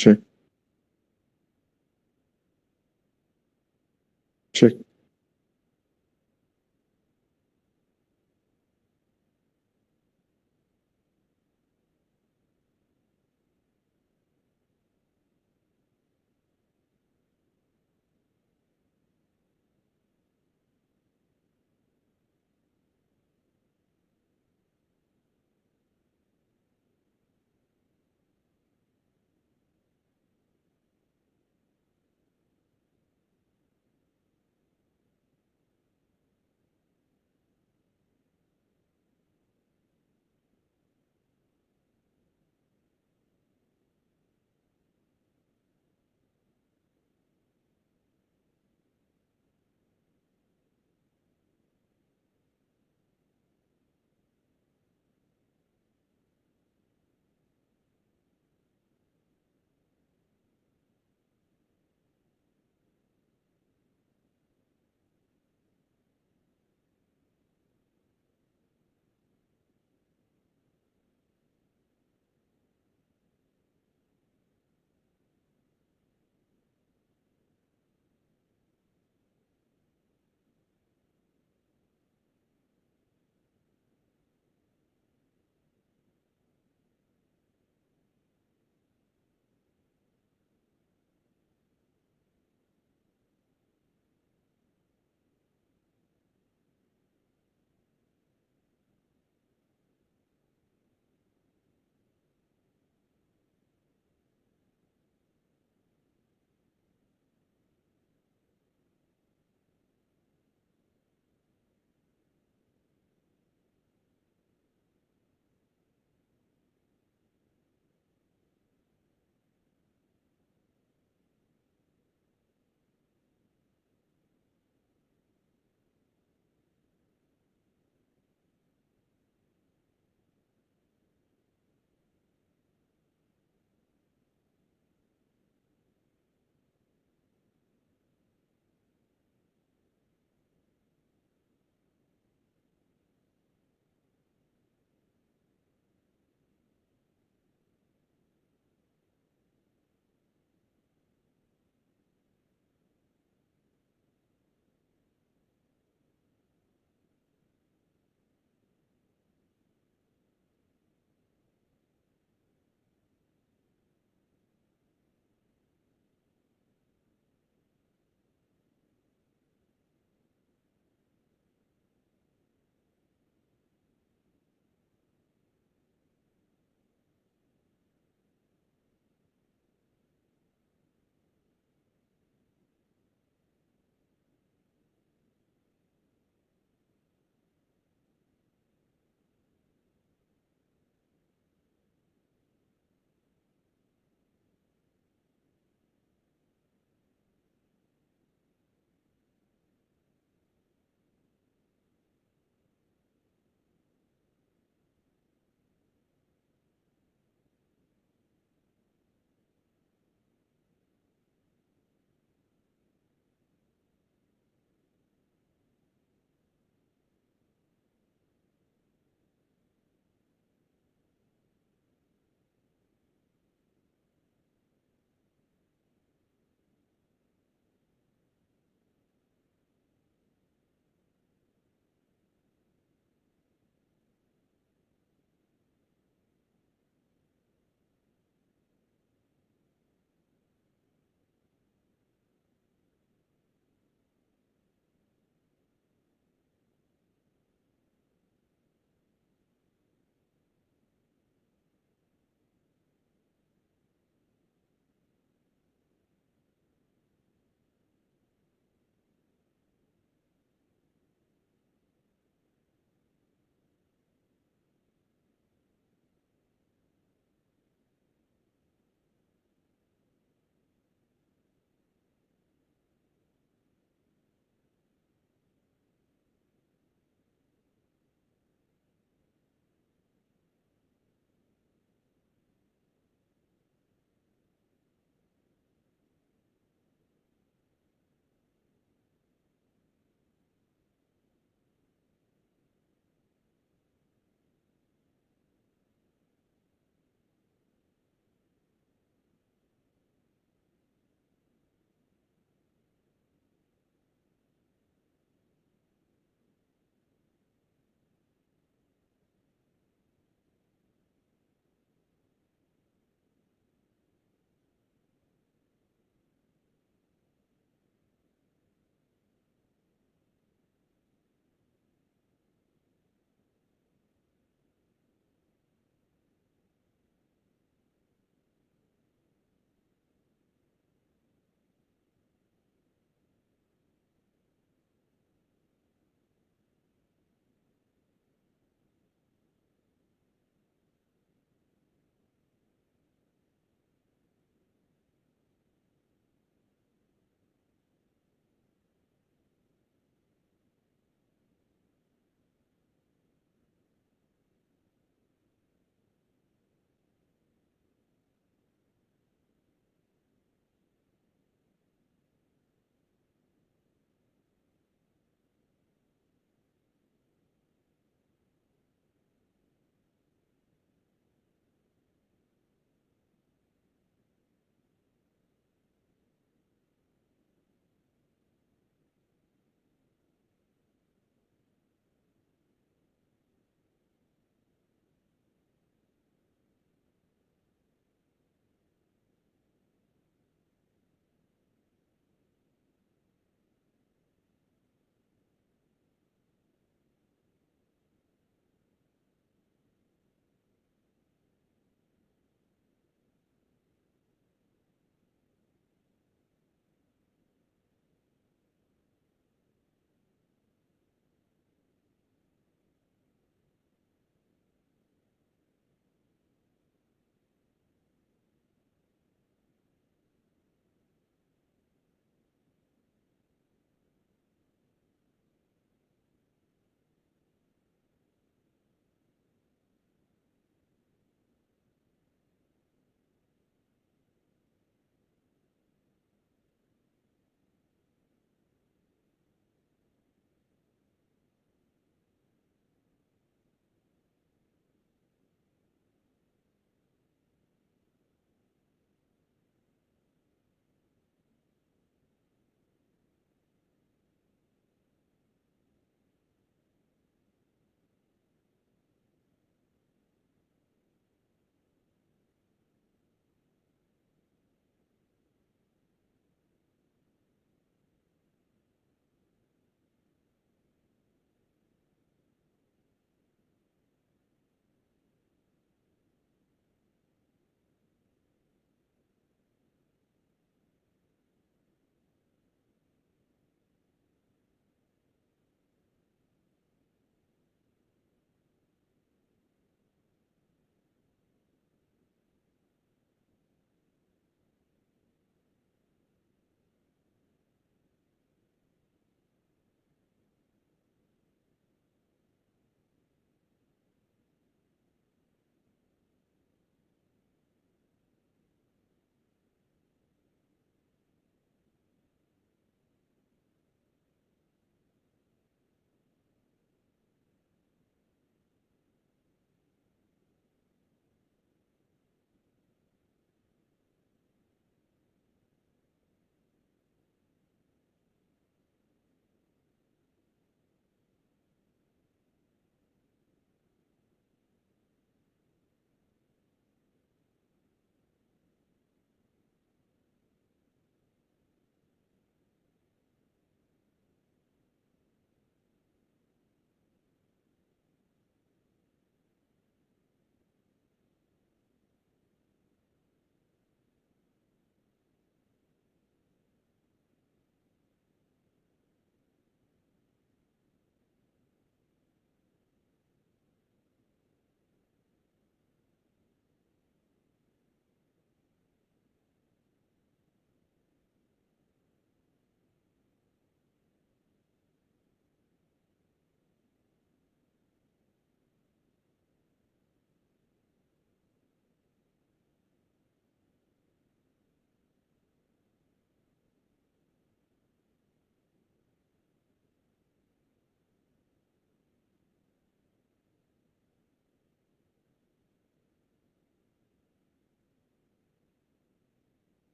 Check. Check.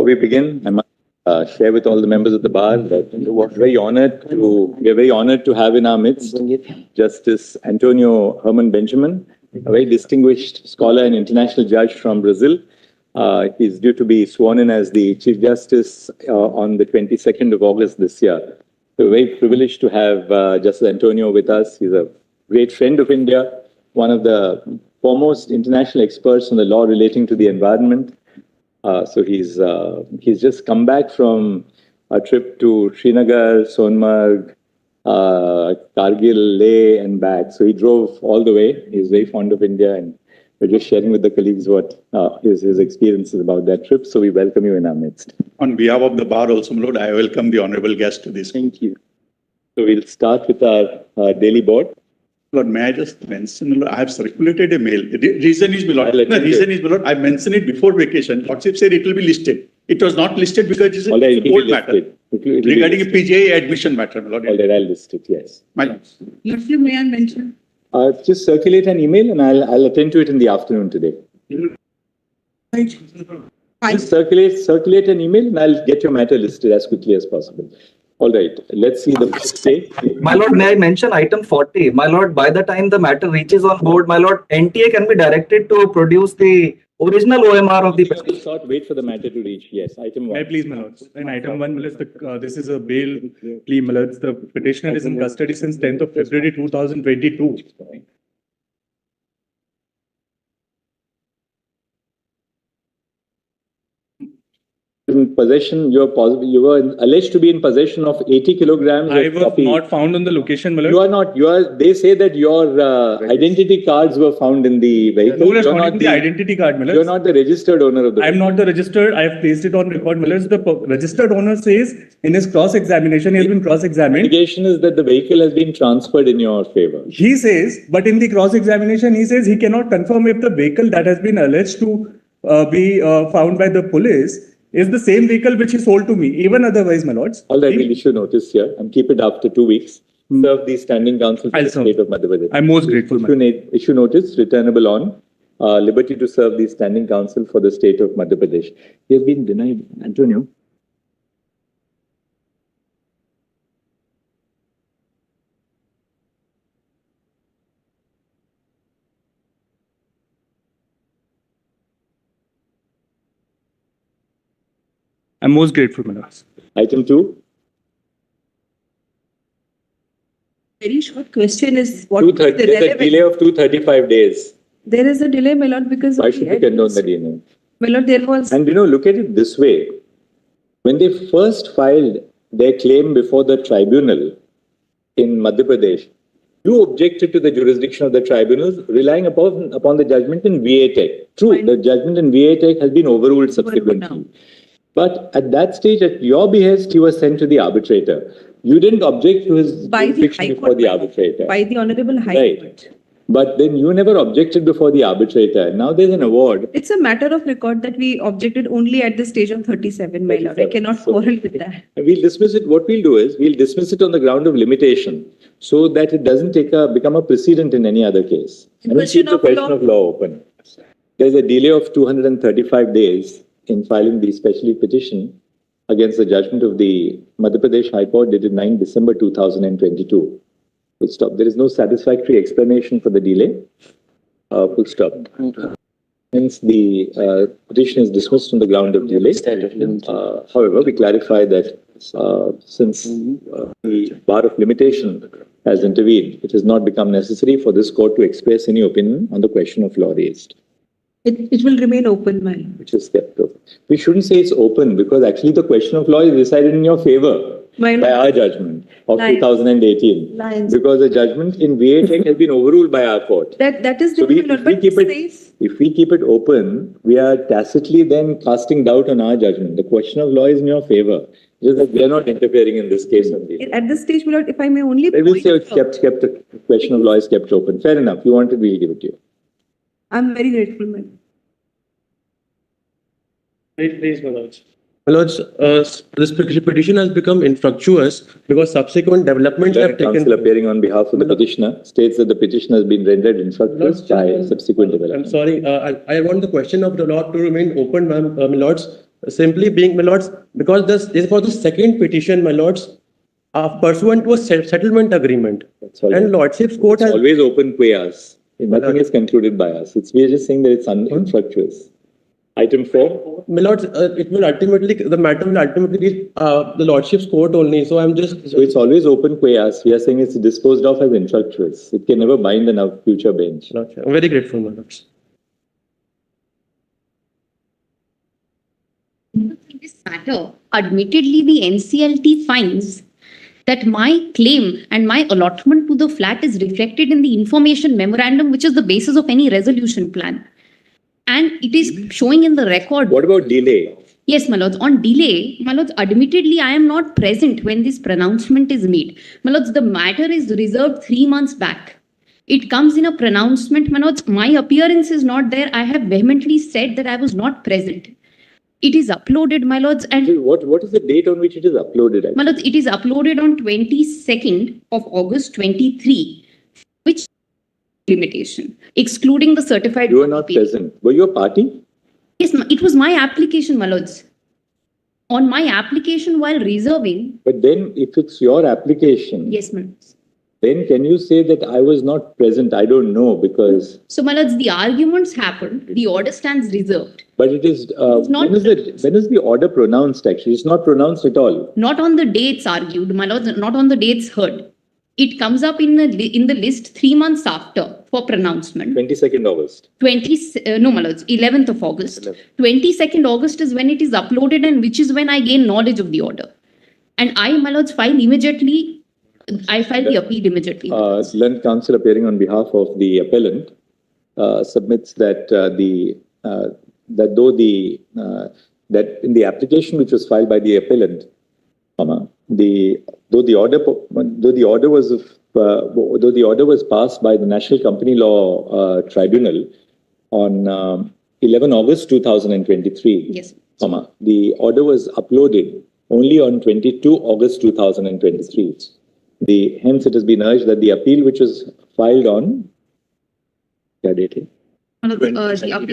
Before we begin, I must share with all the members of the bar that we are very honored to have in our midst Justice Antonio Herman Benjamin, a very distinguished scholar and international judge from Brazil. He's due to be sworn in as the Chief Justice on the 22nd of August this year. We're very privileged to have Justice Antonio with us. He's a great friend of India, one of the foremost international experts on the law relating to the environment. So he's just come back from a trip to Srinagar, Sonmarg, Kargil, Leh, and back. So he drove all the way. He's very fond of India, and we're just sharing with the colleagues what his experiences about that trip. So we welcome you in our midst. On behalf of the bar also, my Lord, I welcome the honorable guest to this. Thank you. So we'll start with our daily board. Lord, may I just mention, Lord, I have circulated a mail. The reason is, my Lord, my Lord, I mentioned it before vacation. Lordship said it will be listed. It was not listed because it's an old matter. Regarding a PGI admission matter, my Lord. All right, I'll list it, yes. My Lord. Lordship, may I mention? Just circulate an email and I'll attend to it in the afternoon today. Just circulate an email and I'll get your matter listed as quickly as possible. All right, let's see the first day. My Lord, may I mention item 40? My Lord, by the time the matter reaches on board, my Lord, NTA can be directed to produce the original OMR of the petition. Wait for the matter to reach. Yes, item 1. May I please, my Lord? In item 1, this is a bail plea, my Lord. The petitioner is in custody since 10th of February 2022. In possession, you were alleged to be in possession of 80 kilograms I of was coffee. not found on the location, my Lord. You are not. They say that your identity cards were found in the vehicle. Who has found the identity card, my Lord? You are not the registered owner of the vehicle. I am not the registered. I have placed it on record, my Lord. The registered owner says in his cross-examination, he has been cross-examined. The allegation is that the vehicle has been transferred in your favor. He says, but in the cross-examination, he says he cannot confirm if the vehicle that has been alleged to be found by the police is the same vehicle which he sold to me, even otherwise, my lords. All right, we'll issue notice here and keep it after 2 weeks. Serve the standing counsel for the state of Madhya Pradesh. I'm most grateful, my lord. Issue notice, returnable on liberty to serve the standing counsel for the state of Madhya Pradesh. He has been denied, Antonio. I'm most grateful, my lord. Item 2. Very short question is what is the There's a relevant? delay of 235 days. There is a delay, my lord, because Why of should the we condone the delay? My lord, there was. And look at it this way. When they first filed their claim before the tribunal in Madhya Pradesh, you objected to the jurisdiction of the tribunals relying upon the judgment in VA Tech. True, the judgment in VA Tech has been overruled subsequently. But at that stage, at your behest, he was sent to the arbitrator. You didn't object to his jurisdiction before the arbitrator. By the Honorable High Right. Court. But then you never objected before the arbitrator. Now there's an award. It's a matter of record that we objected only at the stage of 37, my lord. I cannot quarrel with that. We'll dismiss it. What we'll do is we'll dismiss it on the ground of limitation so that it doesn't become a precedent in any other case. And we'll keep the question of law open. There's a delay of 235 days in filing the special leave petition against the judgment of the Madhya Pradesh High Court dated 9 December 2022. Full stop. There is no satisfactory explanation for the delay. Full stop. Hence, the petition is dismissed on the ground of delay. However, we clarify that since the bar of limitation has intervened, it has not become necessary for this court to express any opinion on the question of law raised. It will remain open, my lord. Which is kept open. We shouldn't say it's open because actually the question of law is decided in your favor by our judgment of 2018. Because the judgment in VA Tech has been overruled by our court. That is the So if we keep it open, we are tacitly then casting doubt on our judgment. The question of law is in your favor. Just that we are not interfering in this case only. At this stage, my lord, if I may only. I will say it's the question of law is kept open. Fair enough. You want it, we'll give it to you. I'm very grateful, my lord. Please, my lords. My lords, this petition has become infructuous because subsequent developments have taken. Counsel appearing on behalf of the petitioner states that the petition has been rendered infructuous by subsequent developments. I'm sorry. I want the question of the law to remain open, my lords. simply being, my lords, because this was the second petition, my lords, pursuant to a settlement agreement. That's all. And Lordship's court It's has always open quas. Nothing is concluded by us. We are just saying that it's infructuous. Item 4. my lords, it will ultimately, the matter will ultimately be the Lordship's court only. So I'm just. So it's always open quas. We are saying it's disposed of as infructuous. It can never bind a future bench. I'm very grateful, my lords. In this matter, admittedly, the NCLT finds that my claim and my allotment to the flat is reflected in the information memorandum, which is the basis of any resolution plan. And it is showing in the record. What about delay? Yes, my lords. On delay, my lords, admittedly, I am not present when this pronouncement is made. My lords, the matter is reserved 3 months back. It comes in a pronouncement, my lords. My appearance is not there. I have vehemently said that I was not present. It is uploaded, my lords, and What is the date on which it is uploaded? my lords, it is uploaded on 22nd of August 23, which limitation, excluding the certified. You were not copy. present. Were you a party? Yes, it was my application, my lords. On my application while reserving, But then if it's your application, yes, my lords. then can you say that I was not present? I don't know because. So, my lords, the arguments happened, the order stands reserved. But it is, not- when is the order pronounced actually? It's not pronounced at all. Not on the dates argued, my lords, not on the dates heard. It comes up in the list 3 months after for pronouncement. 22nd August. No, my lords, 11th of August. 22nd August is when it is uploaded and which is when I gain knowledge of the order. And I, my lords, file immediately. I filed the appeal immediately. Learned counsel appearing on behalf of the appellant submits that that in the application which was filed by the appellant, though the order was passed by the National Company Law Tribunal on 11 August 2023. Yes. The order was uploaded only on 22 August 2023. Hence, it has been urged that the appeal which was filed on the appeal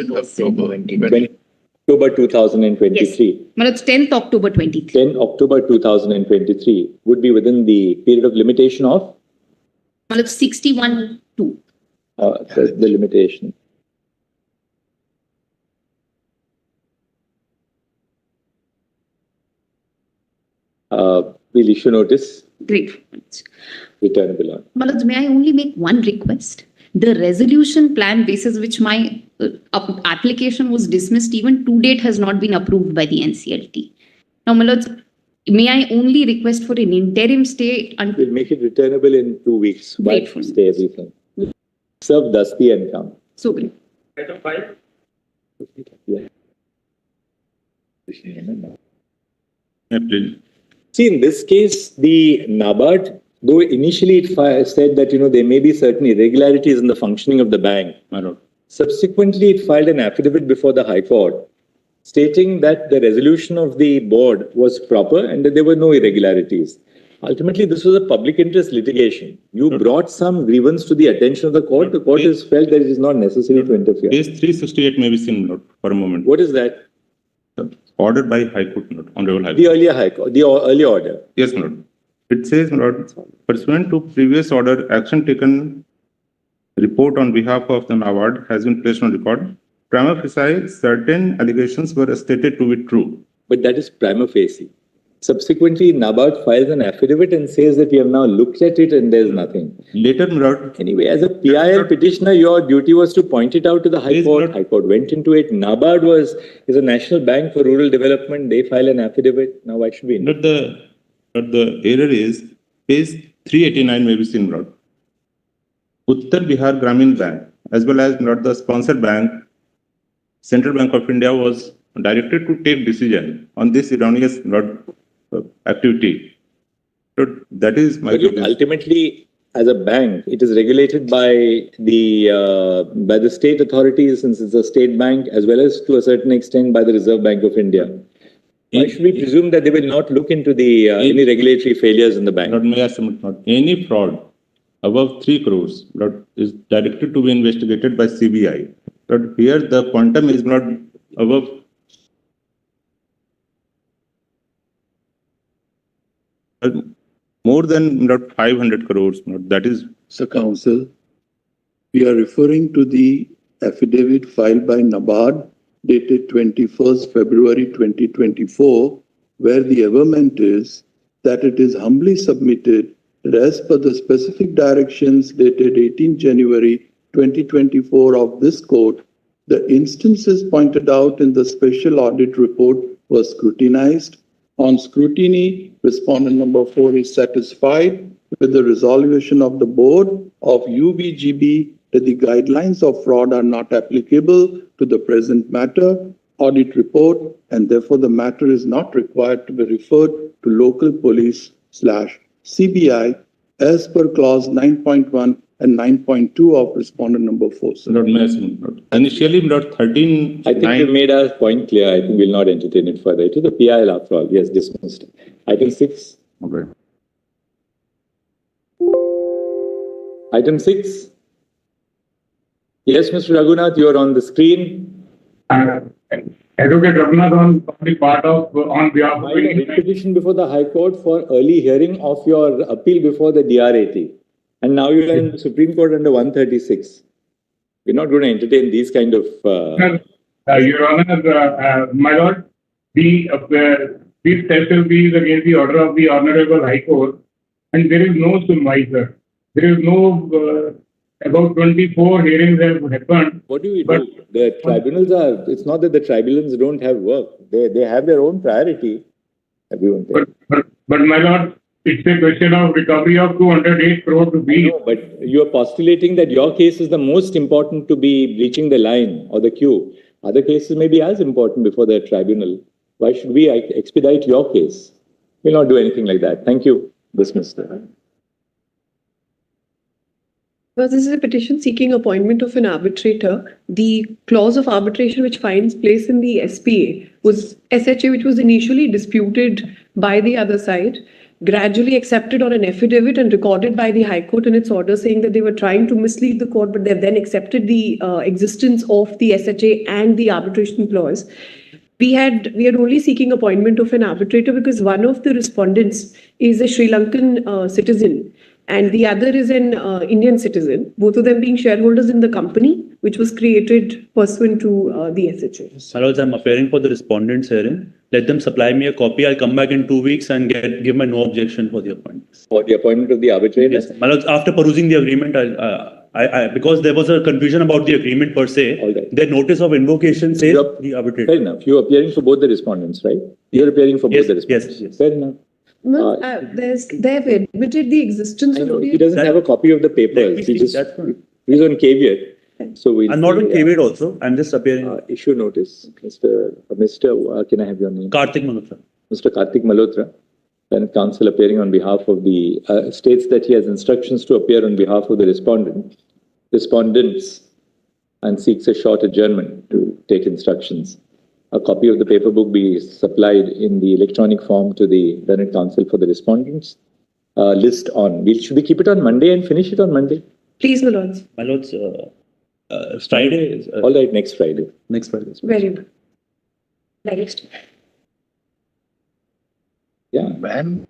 was October 2023. My lords, 10th October 23. 10 October 2023 would be within the period of limitation of My lords, 61-2. the limitation. We'll issue notice. Great. Returnable on. My lords, may I only make one request? The resolution plan basis which my application was dismissed, even to date, has not been approved by the NCLT. Now, my lords, may I only request for an interim stay until. We'll make it returnable in 2 weeks. Grateful. Stay everything. Serve Dusty and come. So great. Item 5. Yeah. Please. See, in this case, the NABARD, though initially it said that, there may be certain irregularities in the functioning of the bank. Subsequently, it filed an affidavit before the High Court stating that the resolution of the board was proper and that there were no irregularities. Ultimately, this was a public interest litigation. You brought some grievance to the attention of the court. The court has felt that it is not necessary to interfere. Case 368 may be seen, Lord, for a moment. What is that? Ordered by High Court, Lord, Honorable High Court. The earlier High Court, the earlier order. Yes, Lord. It says, Lord, pursuant to previous order, action taken, report on behalf of the NABARD has been placed on record. Prima facie, certain allegations were stated to be true. But that is prima facie. Subsequently, NABARD files an affidavit and says that we have now looked at it and there's nothing. Later, Lord, Anyway, as a PIL petitioner, your duty was to point it out to the High Yes, Court. Lord. High Court went into it. NABARD is a national bank for rural development. They file an affidavit. Now, why should we? Lord, the error is page 389 may be seen, Lord. Uttar Bihar Gramin Bank, as well as Lord, the sponsored bank, Central Bank of India, was directed to take decision on this erroneous Lord, activity. So that is my But look, ultimately, as a bank, it is regulated by the state authorities, since it's a state bank, as well as to a certain extent by the Reserve Bank of India. Why should we presume that they will not look into the any regulatory failures in the bank? Lord, may I submit, Lord, any fraud above 3 crores, Lord, is directed to be investigated by CBI. Lord, here the quantum is not above more than 500 crores. That is, Sir Counsel, we are referring to the affidavit filed by NABARD dated 21st February 2024, where the averment is that it is humbly submitted that as per the specific directions dated 18 January 2024 of this court, the instances pointed out in the special audit report were scrutinized. On scrutiny, respondent number 4 is satisfied with the resolution of the board of UBGB that the guidelines of fraud are not applicable to the present matter, audit report, and therefore the matter is not required to be referred to local police/CBI as per clause 9.1 and 9.2 of respondent number 4. Sir. initially, 13. I think we made our point clear. I think we'll not entertain it further. It is the PIL after all. Yes, dismissed. Item 6. Okay. Item 6. Yes, Mr. Raghunath, you are on the screen. Advocate Raghunath on the part of, on behalf of... Petition before the High Court for early hearing of your appeal before the DRAT. And now you are in the Supreme Court under 136. We're not going to entertain these kind of... Your Honor, my lord, this test will be against the order of the Honorable High Court, and there is no supervisor. There is no... about 24 hearings have happened. What do we do? The tribunals are... It's not that the tribunals don't have work. They have their own priority. Everyone. But my lord, it's a question of recovery of 208 crore rupees. No, but you are postulating that your case is the most important to be breaching the line or the queue. Other cases may be as important before the tribunal. Why should we expedite your case? We'll not do anything like that. Thank you. Dismissed. Well, this is a petition seeking appointment of an arbitrator. The clause of arbitration which finds place in the SPA was SHA, which was initially disputed by the other side, gradually accepted on an affidavit and recorded by the High Court in its order, saying that they were trying to mislead the court, but they've then accepted the existence of the SHA and the arbitration clause. We are only seeking appointment of an arbitrator because one of the respondents is a Sri Lankan citizen and the other is an Indian citizen, both of them being shareholders in the company, which was created pursuant to the SHA. My lords, I'm appearing for the respondents hearing. Let them supply me a copy. I'll come back in 2 weeks and give my no objection for the appointment. For the appointment of the arbitrator? Yes. My lords, after perusing the agreement, because there was a confusion about the agreement per se, the notice of invocation says the arbitrator. Fair enough. You're appearing for both the respondents, right? You're appearing for both the respondents. Yes. Fair enough. No, they have admitted the existence of he doesn't have a copy of the papers. He's on caveat. So I'm not on caveat also. I'm just appearing. Issue notice. Mr. Can I have your name? Karthik Malhotra. Mr. Karthik Malhotra, Senate Counsel appearing on behalf of the, states that he has instructions to appear on behalf of the respondents and seeks a short adjournment to take instructions. A copy of the paper book be supplied in the electronic form to the Senate Counsel for the respondents. List on. Should we keep it on Monday and finish it on Monday? Please, my lords. My lords, Friday. All right, next Friday. Next Friday. Very good. Next. Yeah. Man.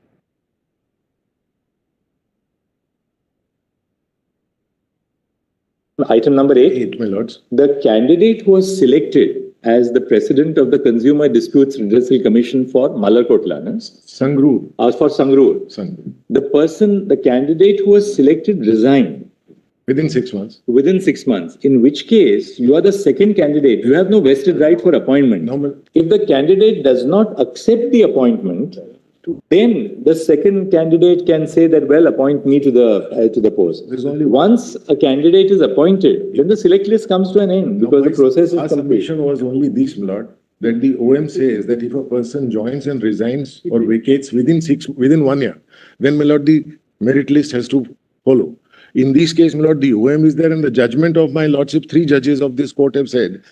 Item number 8. My lords. The candidate who was selected as the president of the Consumer Disputes Redressal Commission for Mallarkotla. Sangrur. For Sangrur. The candidate who was selected resigned. Within 6 months. Within 6 months. In which case, you are the second candidate. You have no vested right for appointment. No, if the candidate does not accept the appointment, then the second candidate can say that, well, appoint me to the post. Once a candidate is appointed, then the select list comes to an end because the process is complete. Our submission was only this, my lord, that the OM says that if a person joins and resigns or vacates within 1 year, then, my lord, the merit list has to follow. In this case, my lord, the OM is there and the judgment of my lordship, 3 judges of this court have said.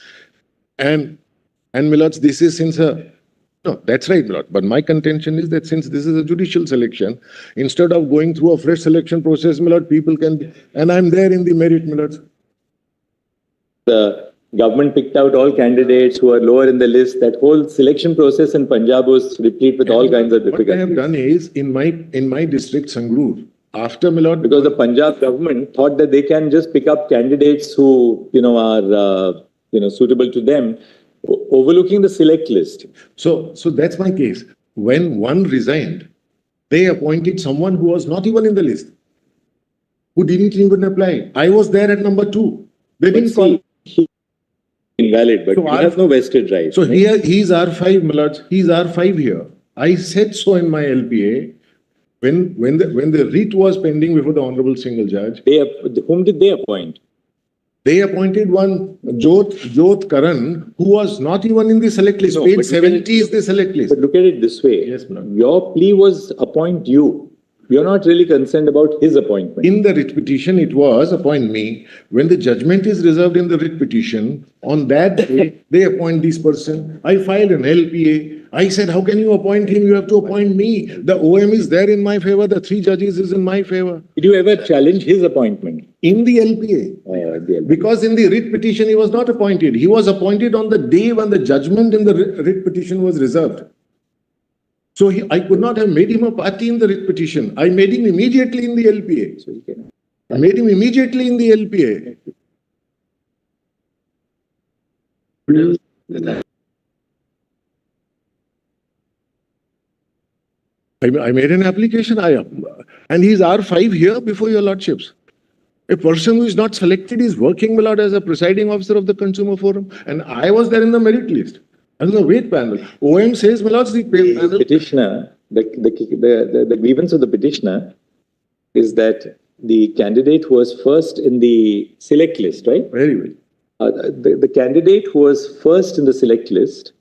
And my lords, this is since no, that's right, my lord. But my contention is that since this is a judicial selection, instead of going through a fresh selection process, my lord, people can, and I'm there in the merit, my lords. The government picked out all candidates who are lower in the list. That whole selection process in Punjab was replete with all kinds of difficulties. What I have done is, in my district, Sangrur, after Milord... Because the Punjab government thought that they can just pick up candidates who, are, suitable to them, overlooking the select list. So that's my case. When one resigned, they appointed someone who was not even in the list, who didn't even apply. I was there at number 2. They didn't call. Invalid, but he has no vested right. So here, he's R5, Milord. He's R5 here. I said so in my LPA. When the writ was pending before the Honorable Single Judge. Whom did they appoint? They appointed one Jot Karan, who was not even in the select list. No, Page 70 is the select list. But look at it this way. Yes, ma'am. Your plea was appoint you. You're not really concerned about his appointment. In the writ petition, it was appoint me. When the judgment is reserved in the writ petition, on that day, they appoint this person. I filed an LPA. I said, how can you appoint him? You have to appoint me. The OM is there in my favor. The 3 judges is in my favor. Did you ever challenge his appointment? In the LPA. Because in the writ petition, he was not appointed. He was appointed on the day when the judgment in the writ petition was reserved. So I could not have made him a party in the writ petition. I made him immediately in the LPA. I made him immediately in the LPA. I made an application, and he's R5 here before your lordships. A person who is not selected is working, my lord, as a presiding officer of the Consumer Forum, and I was there in the merit list. And the wait panel. OM says, my lord, the panel. Petitioner, the grievance of the petitioner is that the candidate who was first in the select list, right? Very well. The candidate who was first in the select list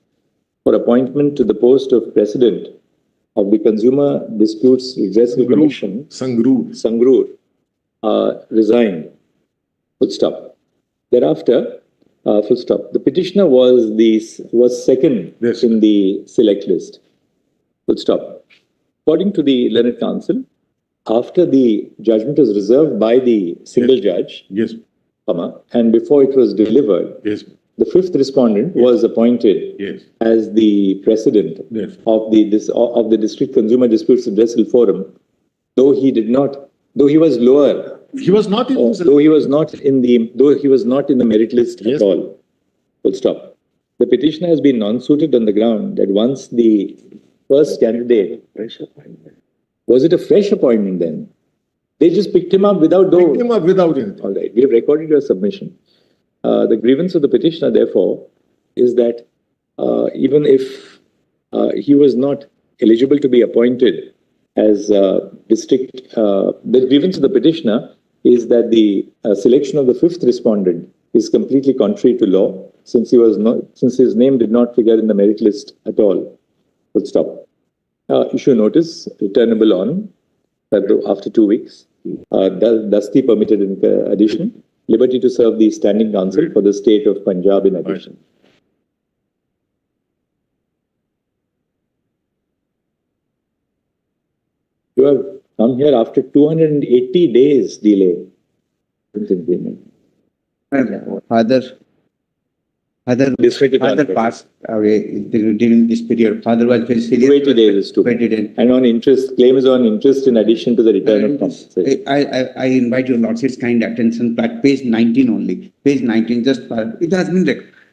for appointment to the post of president of the Consumer Disputes Redressal Commission, Sangrur, resigned. Full stop. Thereafter, full stop. The petitioner was second in the select list. Full stop. According to the Learned Counsel, after the judgment was reserved by the single judge, and before it was delivered, the 5th respondent was appointed as the president of the District Consumer Disputes Redressal Forum, though he was lower. He was not in though he was not in the merit list at all. Full stop. The petitioner has been non-suited on the ground that once the first candidate, was it a fresh appointment then? They just picked him up without it. All right, we have recorded your submission. The grievance of the petitioner, therefore, is that even if he was not eligible to be appointed as district, the grievance of the petitioner is that the selection of the 5th respondent is completely contrary to law, since his name did not figure in the merit list at all. Full stop. Issue notice returnable on after 2 weeks. Dusty permitted in addition. Liberty to serve the standing counsel for the state of Punjab in addition. You have come here after 280 days delay. Father passed away during this period. Father was very serious. 20 days is too. And on interest, claim is on interest in addition to the return of compensation. I invite your lordship's kind attention, but page 19 only. Page 19, just it has been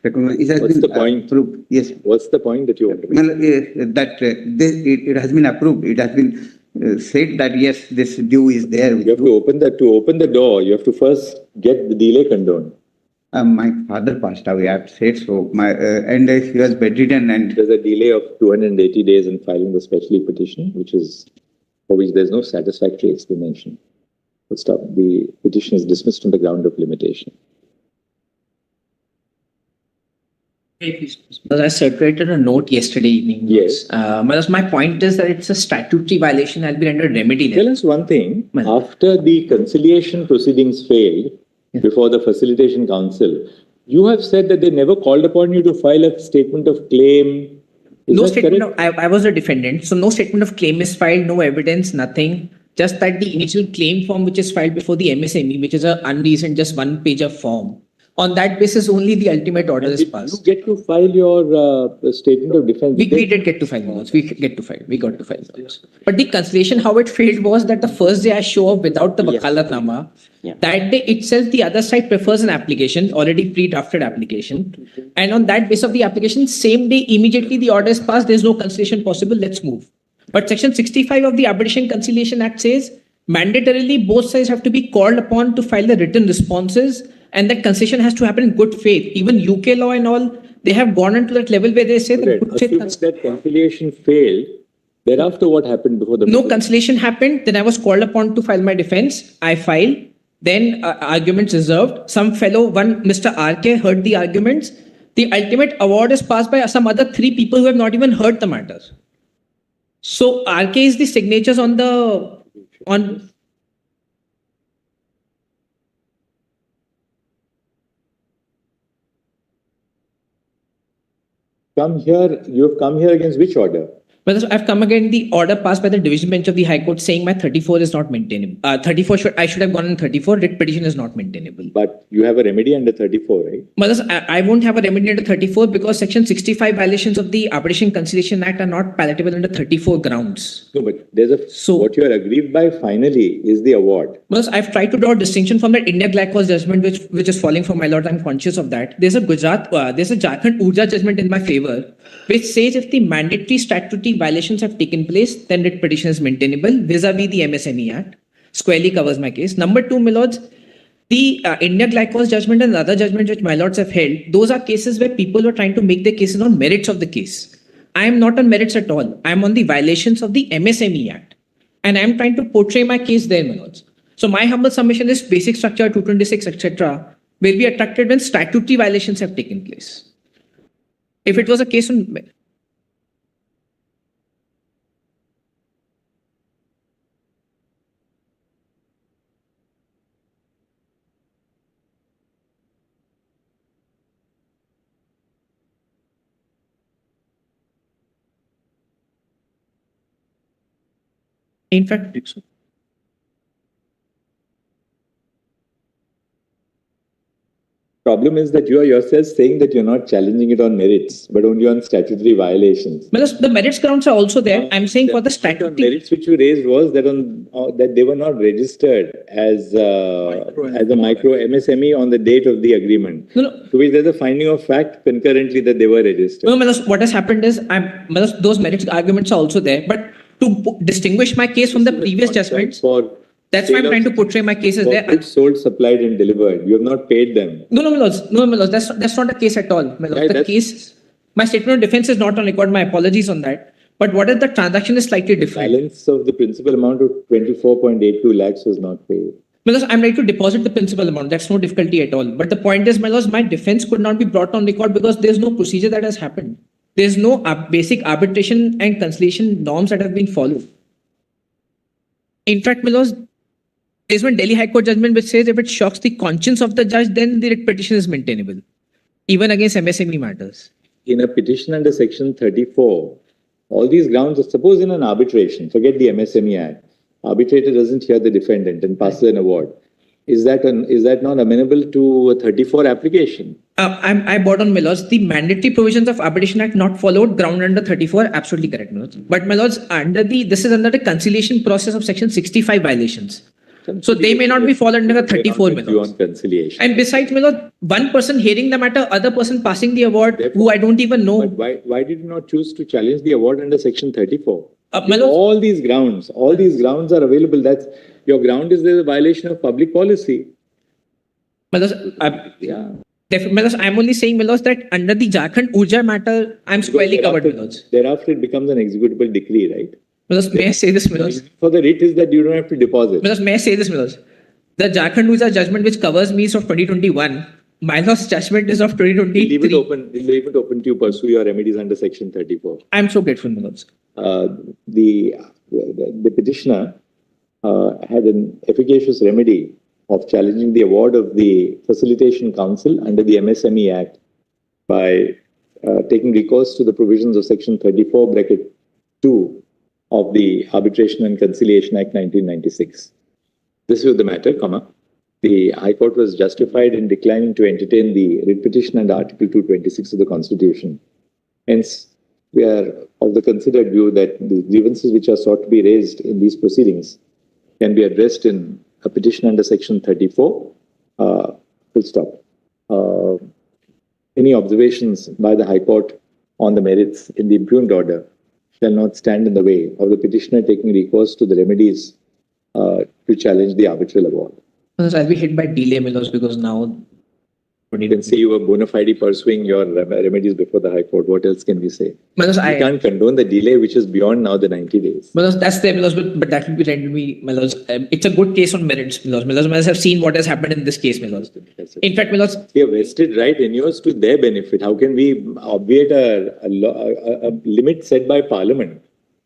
recognized. It has What's been the point? Approved. Yes. What's the point that you want to make? Well, it has been approved. It has been said that yes, this due is there. You have to open the door. You have to first get the delay condoned. My father passed away. I've said so. And he was bedridden, and there's a delay of 280 days in filing the special petition, for which there's no satisfactory explanation. Full stop. The petition is dismissed on the ground of limitation. I circulated a note yesterday evening. Yes. My point is that it's a statutory violation. I'll be rendered remedy. Tell us one thing. After the conciliation proceedings failed before the Facilitation Council, you have said that they never called upon you to file a statement of claim. No statement. I was a defendant, so no statement of claim is filed, no evidence, nothing. Just that the initial claim form which is filed before the MSME, which is a unreasoned, just one page of form. On that basis, only the ultimate order is passed. You get to file your statement of defense. We did get to file those. We got to file those. But the conciliation, how it failed was that the first day I show up without the wakalatnama, that day itself the other side prefers an application, already pre-drafted application. And on that basis of the application, same day immediately the order is passed, there's no conciliation possible, let's move. But section 65 of the Arbitration Conciliation Act says, mandatorily both sides have to be called upon to file the written responses, and that concession has to happen in good faith. Even UK law and all, they have gone into that level where they say that good faith. That conciliation failed. Thereafter, what happened before the? No conciliation happened. Then I was called upon to file my defense. I filed. Then arguments reserved. Some fellow, Mr. RK, heard the arguments. The ultimate award is passed by some other 3 people who have not even heard the matter. So RK is the signatures on the You have come here against which order? Well, I've come again the order passed by the division bench of the High Court saying my 34 is not maintainable. I should have gone in 34. Writ petition is not maintainable. But you have a remedy under 34, right? Well, I won't have a remedy under 34 because section 65 violations of the Arbitration Conciliation Act are not palatable under 34 grounds. No, but what you are aggrieved by finally is the award. Well, I've tried to draw a distinction from that India Glycos judgment which is falling from my lord. I'm conscious of that. There's a Jharkhand Urja judgment in my favor which says if the mandatory statutory violations have taken place, then writ petition is maintainable vis-a-vis the MSME Act. Squarely covers my case. Number 2, my lords, the India Glycos judgment and other judgments which my lords have held, those are cases where people were trying to make their cases on merits of the case. I am not on merits at all. I am on the violations of the MSME Act. And I am trying to portray my case there, my lords. So my humble submission is basic structure 226, etc. will be attracted when statutory violations have taken place. If it was a case on... In fact, problem is that you are yourself saying that you're not challenging it on merits, but only on statutory violations. But the merits grounds are also there. I'm saying for the statutory merits which you raised was that that they were not registered as a micro MSME on the date of the agreement. No. To which there's a finding of fact concurrently that they were registered. No, what has happened is those merits arguments are also there, but to distinguish my case from the previous judgments, that's why I'm trying to portray my cases there. Goods sold, supplied, and delivered. You have not paid them. No, my lords. That's not the case at all. My lords. The case, my statement of defense is not on record. My apologies on that. But what if the transaction is slightly different? Balance of the principal amount of 24.82 lakhs was not paid. My lords, I'm ready to deposit the principal amount. That's no difficulty at all. But the point is, my lords, my defense could not be brought on record because there's no procedure that has happened. There's no basic arbitration and conciliation norms that have been followed. In fact, my lords, there's one Delhi High Court judgment which says if it shocks the conscience of the judge, then the writ petition is maintainable, even against MSME matters. In a petition under section 34, all these grounds, suppose in an arbitration, forget the MSME Act, arbitrator doesn't hear the defendant and passes an award. Is that not amenable to a 34 application? I brought on, my lords, the mandatory provisions of Arbitration Act not followed, ground under 34, absolutely correct, my lords. But my lords, this is under the conciliation process of section 65 violations. So they may not be followed under the 34, my lords. On conciliation. And besides, my lord, one person hearing the matter, other person passing the award, who I don't even know. But why did you not choose to challenge the award under section 34? My lords, all these grounds are available. That's your ground is the violation of public policy. My lords, I'm only saying, my lords, that under the Jharkhand Urja matter, I'm squarely covered, my lords. Thereafter, it becomes an executable decree, right? My lords, may I say this, my lords? For the writ is that you don't have to deposit. My lords, may I say this, my lords? The Jharkhand Urja judgment which covers me is of 2021. My lord's judgment is of 2023. Leave it open to you pursue your remedies under section 34. I'm so grateful, my lords. The petitioner had an efficacious remedy of challenging the award of the Facilitation Council under the MSME Act by taking recourse to the provisions of section 34(2) of the Arbitration and Conciliation Act 1996. This was the matter, the High Court was justified in declining to entertain the writ petition under Article 226 of the Constitution. Hence, we are of the considered view that the grievances which are sought to be raised in these proceedings can be addressed in a petition under Section 34. Full stop. Any observations by the High Court on the merits in the impugned order shall not stand in the way of the petitioner taking recourse to the remedies to challenge the arbitral award. I'll be hit by delay, Milos, because now you can say you were bona fide pursuing your remedies before the High Court. What else can we say? Milos, we can't condone the delay, which is beyond now the 90 days. Milos, that's there, Milos, but that will be rendered me, Milos. It's a good case on merits, Milos. Milos have seen what has happened in this case, Milos. In fact, Milos, we have vested right in yours to their benefit. How can we obviate a limit set by Parliament?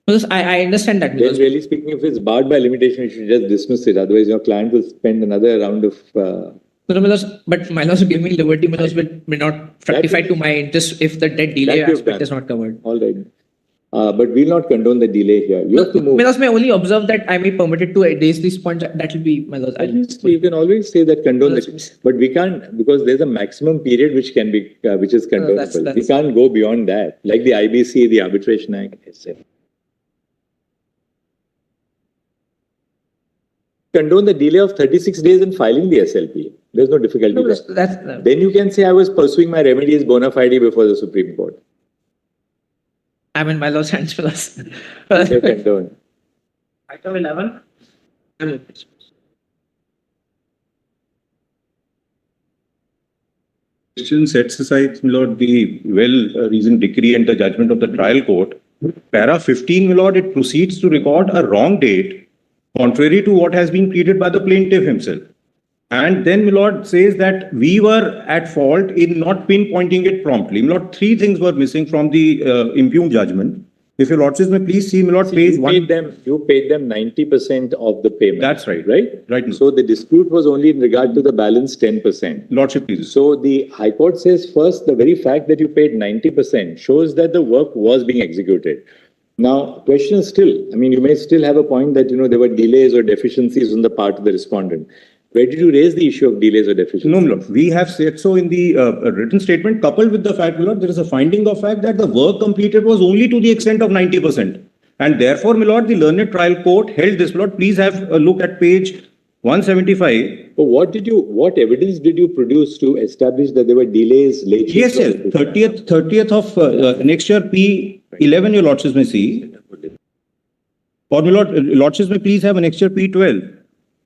Milos, I understand that, Milos. Then really speaking, if it's barred by limitation, you should just dismiss it. Otherwise, your client will spend another round of. No, Milos, but Milos give me liberty, Milos may not fructify to my interest if the dead delay aspect is not covered. All right. But we'll not condone the delay here. You have to move. Milos may only observe that I may permit it to raise these points. That will be, Milos. You can always say that condone the, but we can't, because there's a maximum period which can be, which is condonable. We can't go beyond that, like the IBC, the Arbitration Act, etc. Condone the delay of 36 days in filing the SLP. There's no difficulty there. Then you can say I was pursuing my remedies bona fide before the Supreme Court. I'm in Milos' hands, Milos. Condone. Item 11. Question sets aside, my lord, the well-reasoned decree and the judgment of the trial court. Para 15, my lord, it proceeds to record a wrong date contrary to what has been pleaded by the plaintiff himself. And then, my lord, says that we were at fault in not pinpointing it promptly. My lord, three things were missing from the impugned judgment. If your lordships may please see, my lord, page 1. You paid them 90% of the payment. That's right. Right. So the dispute was only in regard to the balance 10%. Lordship, please. So the High Court says first, the very fact that you paid 90% shows that the work was being executed. Now, question is still, I mean, you may still have a point that, there were delays or deficiencies on the part of the respondent. Where did you raise the issue of delays or deficiencies? No, my lord. We have said so in the written statement, coupled with the fact, my lord, there is a finding of fact that the work completed was only to the extent of 90%. And therefore, my lord, the learned trial court held this, my lord. Please have a look at page 175. So what evidence did you produce to establish that there were delays late? Yes. 30th of next year, P11, your lordships may see. Or my lord, lordships may please have an next year P12.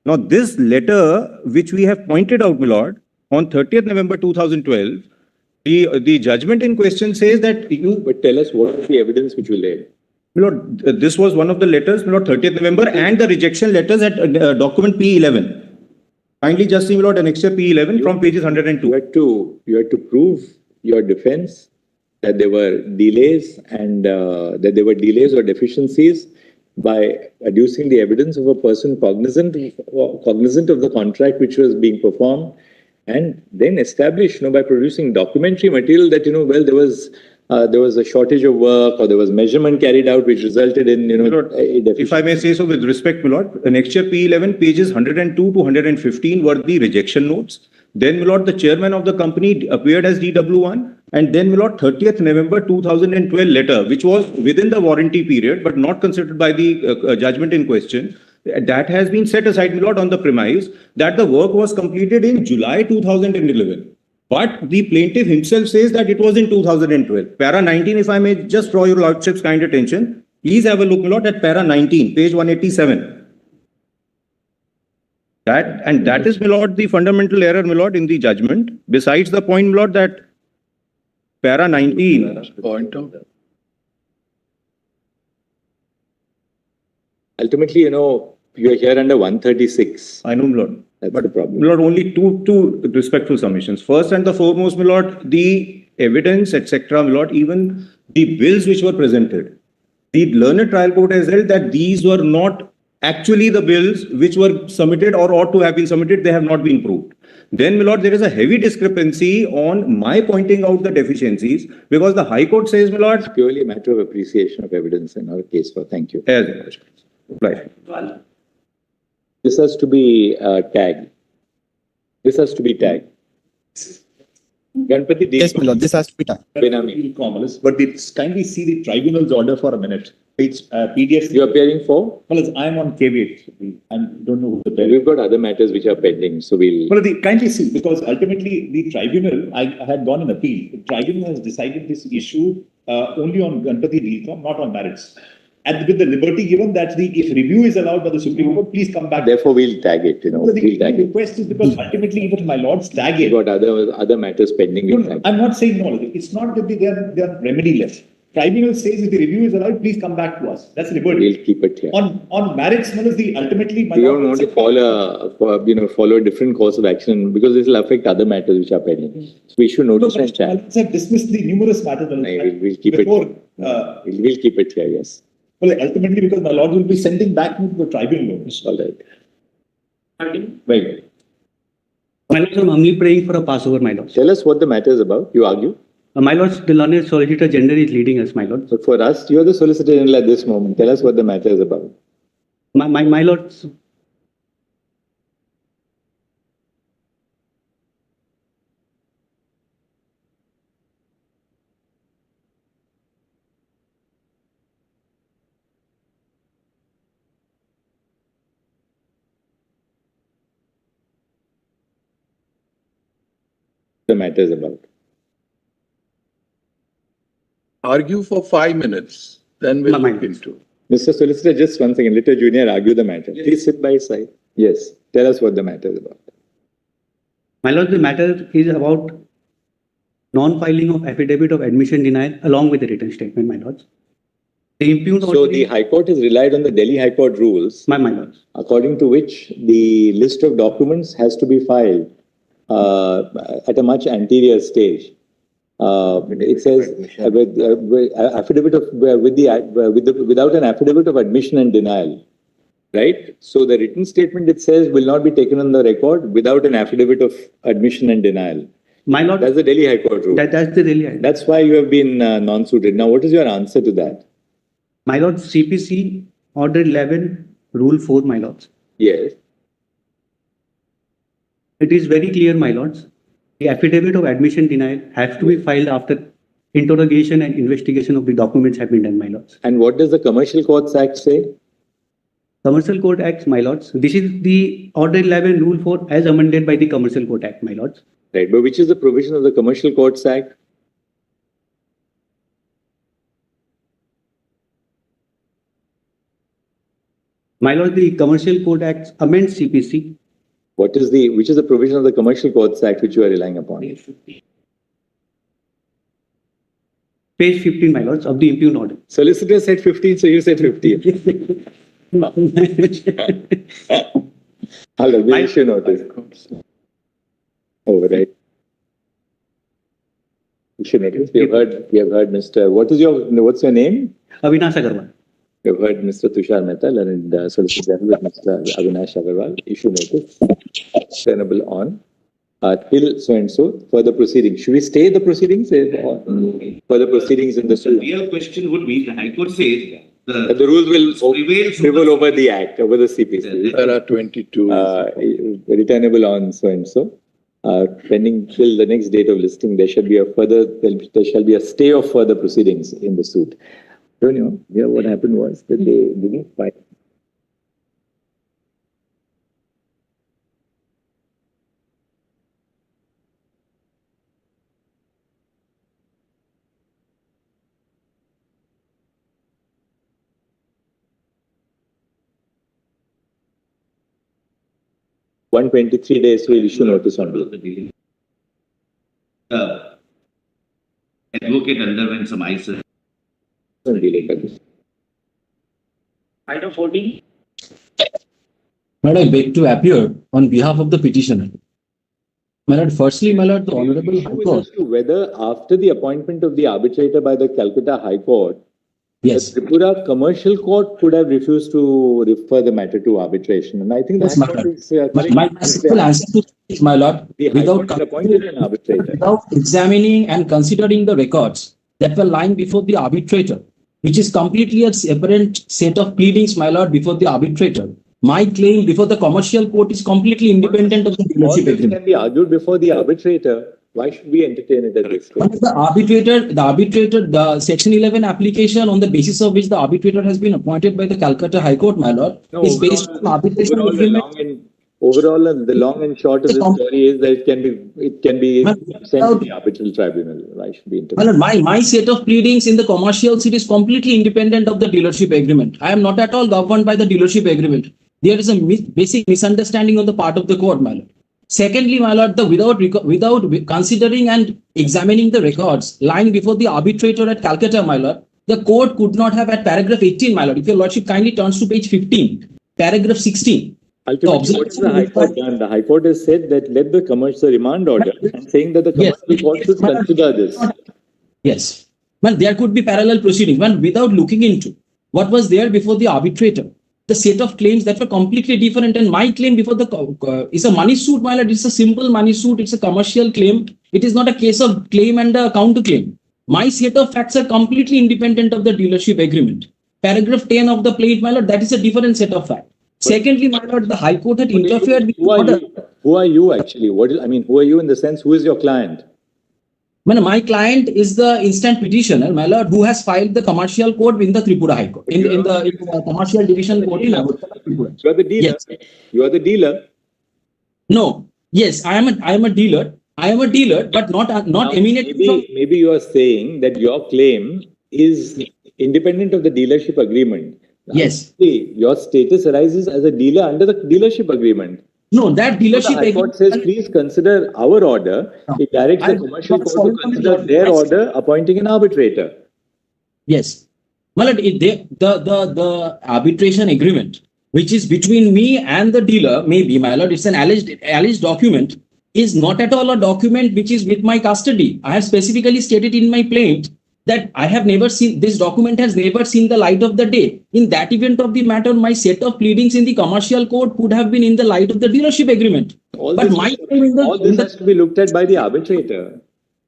Now, this letter, which we have pointed out, my lord, on 30th November 2012, the judgment in question says that you... But tell us what was the evidence which you laid? My lord, this was one of the letters, my lord, 30th November, and the rejection letters at document P11. Kindly just see, my lord, next year P11 from pages 102. You had to prove your defense that there were delays and that there were delays or deficiencies by adducing the evidence of a person cognizant of the contract which was being performed, and then establish, by producing documentary material that, there was a shortage of work or there was measurement carried out which resulted in, if I may say so with respect, my lord, next year P11 pages 102 to 115 were the rejection notes. Then, my lord, the chairman of the company appeared as DW1. And then, my lord, 30th November 2012 letter, which was within the warranty period, but not considered by the judgment in question, that has been set aside, my lord, on the premise that the work was completed in July 2011. But the plaintiff himself says that it was in 2012. Para 19, if I may just draw your lordship's kind attention, please have a look, my lord, at para 19, page 187. That is, my lord, the fundamental error, my lord, in the judgment. Besides the point, my lord, that para 19. Ultimately, you are here under 136. I know, my lord. That's the problem. My lord, only two respectful submissions. First and the foremost, my lord, the evidence, etc., my lord, even the bills which were presented. The learned trial court has held that these were not actually the bills which were submitted or ought to have been submitted. They have not been proved. Then, my lord, there is a heavy discrepancy on my pointing out the deficiencies, because the High Court says, my lord... It's purely a matter of appreciation of evidence in our case for. Thank you. Right. This has to be tagged. This has to be tagged. Ganpati, Yes, my lord, this has to be done. Benami. But kindly see the tribunal's order for a minute. It's PDF. You are appearing for? Well, I'm on KV8. I don't know who the bearer. We've got other matters which are pending, so we'll. Well, kindly see, because ultimately the tribunal, I had gone an appeal. The tribunal has decided this issue only on Ganpati Realcom, not on merits. And with the liberty given that if review is allowed by the Supreme Court, please come back. Therefore, we'll tag it. The request is because ultimately, even my lords tag it. We've got other matters pending. No, I'm not saying no. It's not that they are remediless. Tribunal says if the review is allowed, please come back to us. That's liberty. We'll keep it here. On merits, ultimately, we don't want to follow a different course of action because this will affect other matters which are pending. So we should notice and chat. Have dismissed the numerous matters. We'll keep it. We'll keep it here. Yes. Well, ultimately, because my lord will be sending back to the tribunal. All right. Right. My lord, I'm humbly praying for a Passover, my lord. Tell us what the matter is about. You argue. My lord, the learned Solicitor General is leading us, my lord. So for us, you are the Solicitor General at this moment. Tell us what the matter is about. My lord. The matter is about. Argue for 5 minutes, then we'll look into. Mr. Solicitor, just one second. Let a junior argue the matter. Please sit by his side. Yes. Tell us what the matter is about. My lord, the matter is about non-filing of affidavit of admission denial along with the written statement, my lords. So the High Court has relied on the Delhi High Court rules, my lords, according to which the list of documents has to be filed at a much anterior stage. It says without an affidavit of admission and denial, right? So the written statement, it says, will not be taken on the record without an affidavit of admission and denial. My lord, that's the Delhi High Court rule. That's the Delhi High Court. That's why you have been non-suited. Now, what is your answer to that? My lord, CPC Order 11, Rule 4, my lords. Yes. It is very clear, my lords. The affidavit of admission denial has to be filed after interrogation and investigation of the documents have been done, my lords. And what does the Commercial Courts Act say? Commercial Court Act, my lords. This is the Order 11, Rule 4 as amended by the Commercial Court Act, my lords. Right, but which is the provision of the Commercial Courts Act? My lord, the Commercial Court Act amends CPC. Which is the provision of the Commercial Courts Act which you are relying upon? Page 15, my lords, of the impugned order. Solicitor said 15, so you said 15. I'll issue notice. Oh, right. Issue notice. We have heard Mr. What's your name? Avinash Agarwal. We have heard Mr. Tushar Mehta and Solicitor General with Mr. Avinash Agarwal. Issue notice. Tenable on till so and so further proceedings. Should we stay the proceedings or further proceedings in the suit? The real question would be the High Court says the rules will prevail over the Act, over the CPC. There are 22. Returnable on so and so. Pending till the next date of listing, there shall be a stay of further proceedings in the suit. Don't you know? Yeah, what happened was that they didn't file. One 23 days will issue notice on bill. Advocate underwent some ISIS. Item 14. My lord, I beg to appear on behalf of the petitioner. My lord, firstly, my lord, the Honorable High Court. Whether after the appointment of the arbitrator by the Calcutta High Court, yes, the Tripura Commercial Court could have refused to refer the matter to arbitration. And I think yes, that my simple answer to this, my lord, without examining and considering the records that were lying before the arbitrator, which is completely a separate set of pleadings, my lord, before the arbitrator. My claim before the commercial court is completely independent of the All dealership this agreement. can be argued before the arbitrator. Why should we entertain it at this stage? The arbitrator, the Section 11 application on the basis of which the arbitrator has been appointed by the Calcutta High Court, my lord, is based on arbitration agreement. Overall, the long and short of the story is that it can be sent to the arbitral tribunal. Why should we intervene? My set of pleadings in the commercial suit is completely independent of the dealership agreement. I am not at all governed by the dealership agreement. There is a basic misunderstanding on the part of the court, my lord. Secondly, my lord, without considering and examining the records lying before the arbitrator at Calcutta, my lord, the court could not have at paragraph 18, my lord. If your lordship kindly turns to page 15, paragraph 16. Ultimately, what is the High Court done? The High Court has said that let the commercial remand order, and saying that the commercial court should consider this. Yes. Well, there could be parallel proceedings, but without looking into what was there before the arbitrator, the set of claims that were completely different. And my claim before the is a money suit, my lord. It's a simple money suit. It's a commercial claim. It is not a case of claim and a counterclaim. My set of facts are completely independent of the dealership agreement. Paragraph 10 of the plate, my lord, that is a different set of facts. Secondly, my lord, the High Court had interfered with order. Who are you actually? Who are you in the sense? Who is your client? My client is the instant petitioner, my lord, who has filed the commercial court in the Tripura High Court, in the commercial division court in Tripura. You are the dealer. Yes. You are the dealer. No. Yes, I am a dealer. I am a dealer, but not eminent. Maybe you are saying that your claim is independent of the dealership agreement. Yes. Your status arises as a dealer under the dealership agreement. No, that dealership agreement. The High Court says, please consider our order. It directs the commercial court to consider their order, appointing an arbitrator. Yes. Well, the arbitration agreement, which is between me and the dealer, maybe, my lord, it's an alleged document, is not at all a document which is with my custody. I have specifically stated in my plaint that I have never seen, this document has never seen the light of the day. In that event of the matter, my set of pleadings in the commercial court could have been in the light of the dealership agreement. All this has to be looked at by the arbitrator.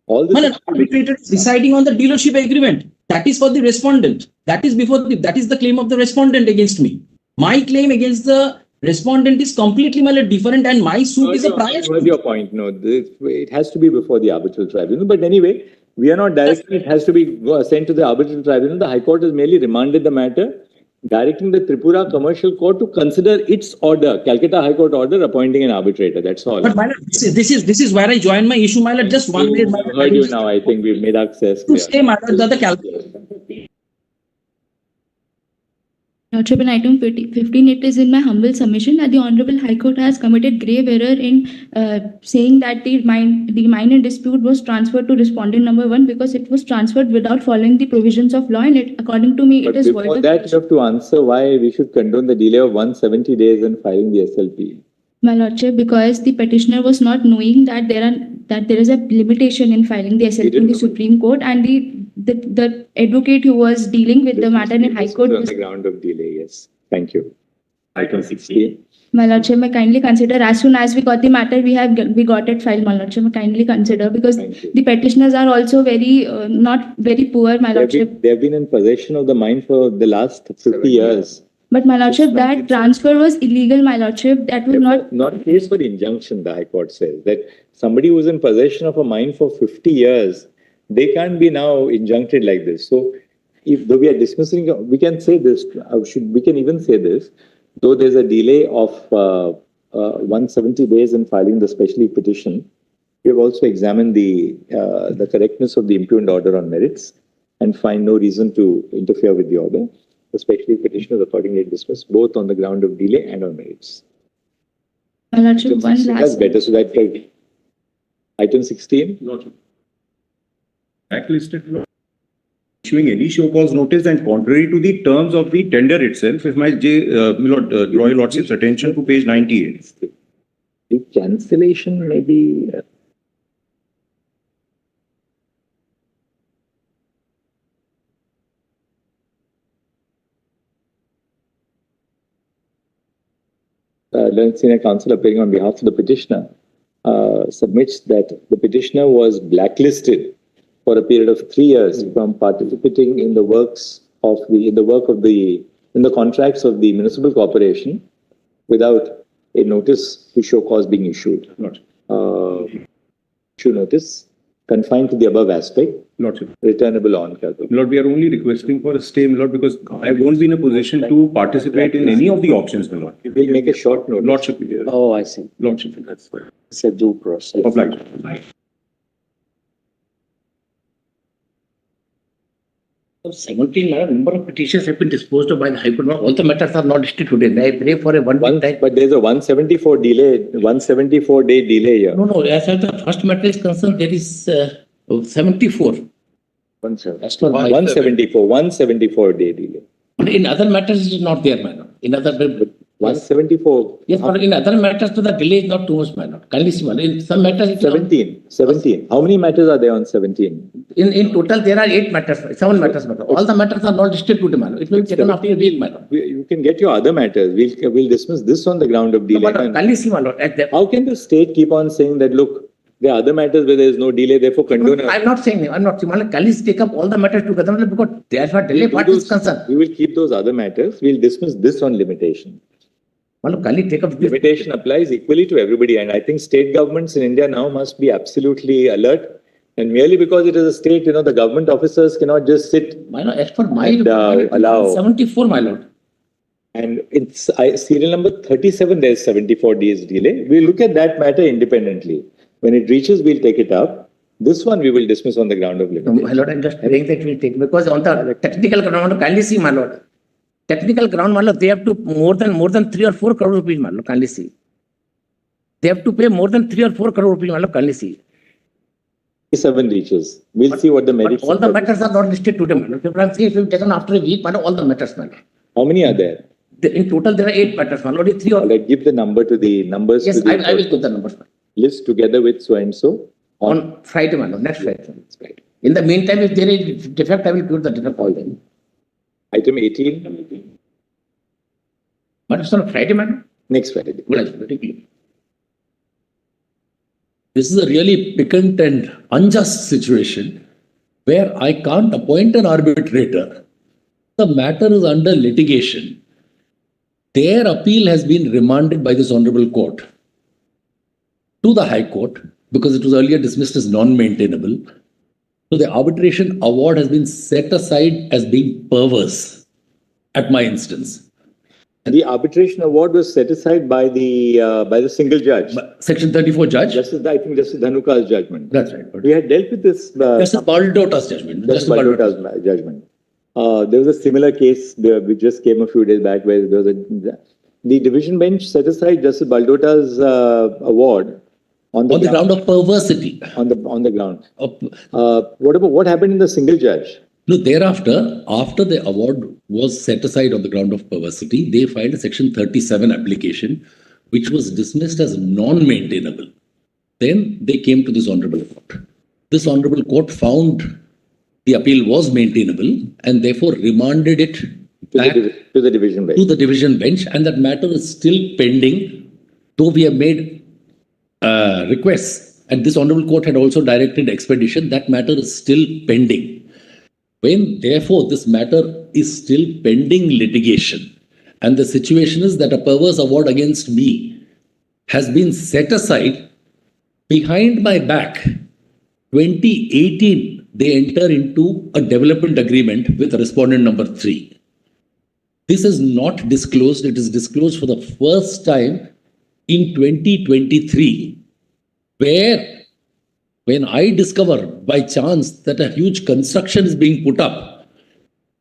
The arbitrator is deciding on the dealership agreement. That is for the respondent. That is the claim of the respondent against me. My claim against the respondent is completely different, and my suit is a prior. What's your point? No, it has to be before the arbitral tribunal. But anyway, we are not directing it has to be sent to the arbitral tribunal. The High Court has merely remanded the matter, directing the Tripura Commercial Court to consider its order, Calcutta High Court order, appointing an arbitrator. That's all. But this is where I join my issue, my lord. Just one minute. I heard you now. I think we've made access. To say, my lord, that the Calcutta. Lordship, in item 15, it is in my humble submission that the Honorable High Court has committed grave error in saying that the minor dispute was transferred to respondent number 1 because it was transferred without following the provisions of law, and according to me, it is void. Before that, you have to answer why we should condone the delay of 170 days in filing the SLP. My Lordship, because the petitioner was not knowing that there is a limitation in filing the SLP in the Supreme Court, and the advocate who was dealing with the matter in High Court on the ground of delay. Yes, thank you. Item 16. My Lordship, may kindly consider as soon as we got the matter, we got it filed. My Lordship, may kindly consider, because the petitioners are also not very poor. My Lordship, they have been in possession of the mine for the last 50 years. But my Lordship, that transfer was illegal, my Lordship. That was not case for injunction. The High Court says that somebody who was in possession of a mine for 50 years, they can't be now injuncted like this. So, though we are dismissing, we can say this. We can even say this. Though there's a delay of 170 days in filing the special leave petition, we have also examined the correctness of the impugned order on merits and find no reason to interfere with the order. The special leave petition is accordingly dismissed, both on the ground of delay and on merits. My Lordship, one last. That's better. So that item 16. Blacklisted issuing any show cause notice and contrary to the terms of the tender itself. If my draw your lordship's attention to page 98. The cancellation may be. Learned Senior Counsel appearing on behalf of the petitioner submits that the petitioner was blacklisted for a period of 3 years from participating in the contracts of the municipal corporation without a notice to show cause being issued. Issue notice confined to the above aspect. Lordship. Returnable on. Lord, we are only requesting for a stay, Lord, because I won't be in a position to participate in any of the auctions, Lord. We'll make a short note. Lordship. Oh, I see. Lordship. That's fine. It's a due process. Obliged. 17 number of petitions have been disposed of by the High Court. All the matters are not listed today. They pray for a one time. But there's a 174 delay, 174 day delay here. No, as far as the first matter is concerned, there is 74. 174 day delay. But in other matters, it is not there, man. In other 174. Yes, but in other matters, the delay is not too much, man. Kindly see, man. In some matters, it's 17. How many matters are there on 17? In total, there are 8 matters, 7 matters, man. All the matters are not listed today, man. It will be taken after a week, man. You can get your other matters. We'll dismiss this on the ground of delay. Kindly see, man. How can the state keep on saying that, look, there are other matters where there is no delay, therefore condone? I'm not saying, kindly take up all the matters together because there are delay part is concerned. We will keep those other matters. We'll dismiss this on limitation. Take up limitation applies equally to everybody, and I think state governments in India now must be absolutely alert. And merely because it is a state, the government officers cannot just sit as per my and allow. 74, my lord. And it's serial number 37. There's 74 days delay. We'll look at that matter independently. When it reaches, we'll take it up. This one we will dismiss on the ground of limitation. My lord, I'm just saying that we'll take because on the technical ground, kindly see, my lord. Technical ground, my lord, they have to more than 3 or 4 crore rupees, my lord, kindly see. They have to pay more than 3 or 4 crore rupees, my lord, kindly see. 7 reaches. We'll see what the merits. All the matters are not listed today, my lord. I'm saying it will be taken after a week, my lord, all the matters, my lord. How many are there? In total, there are 8 matters, my lord. 3 or. Like, give the number to the numbers. Yes, I will give the numbers, my lord. List together with so and so. On Friday, my lord, next Friday. In the meantime, if there is defect, I will give the defect all day. Item 18. But it's on Friday, man. Next Friday. This is a really piquant and unjust situation where I can't appoint an arbitrator. The matter is under litigation. Their appeal has been remanded by this Honorable Court to the High Court because it was earlier dismissed as non-maintainable. So the arbitration award has been set aside as being perverse at my instance. The arbitration award was set aside by the single judge. Section 34 judge? I think Justice Dhanuka's judgment. That's right. We had dealt with this. Justice Baldota's judgment. Justice Baldota's judgment. There was a similar case which just came a few days back where there was the division bench set aside Justice Baldota's award on the ground of perversity. On the ground. What happened in the single judge? No, thereafter, after the award was set aside on the ground of perversity, they filed a Section 37 application, which was dismissed as non-maintainable. Then they came to this Honorable Court. This Honorable Court found the appeal was maintainable and therefore remanded it back to the division bench. To the division bench, and that matter is still pending, though we have made requests. And this Honorable Court had also directed expedition. That matter is still pending. When, therefore, this matter is still pending litigation, and the situation is that a perverse award against me has been set aside behind my back, 2018, they enter into a development agreement with respondent number 3. This is not disclosed. It is disclosed for the first time in 2023, where when I discover by chance that a huge construction is being put up,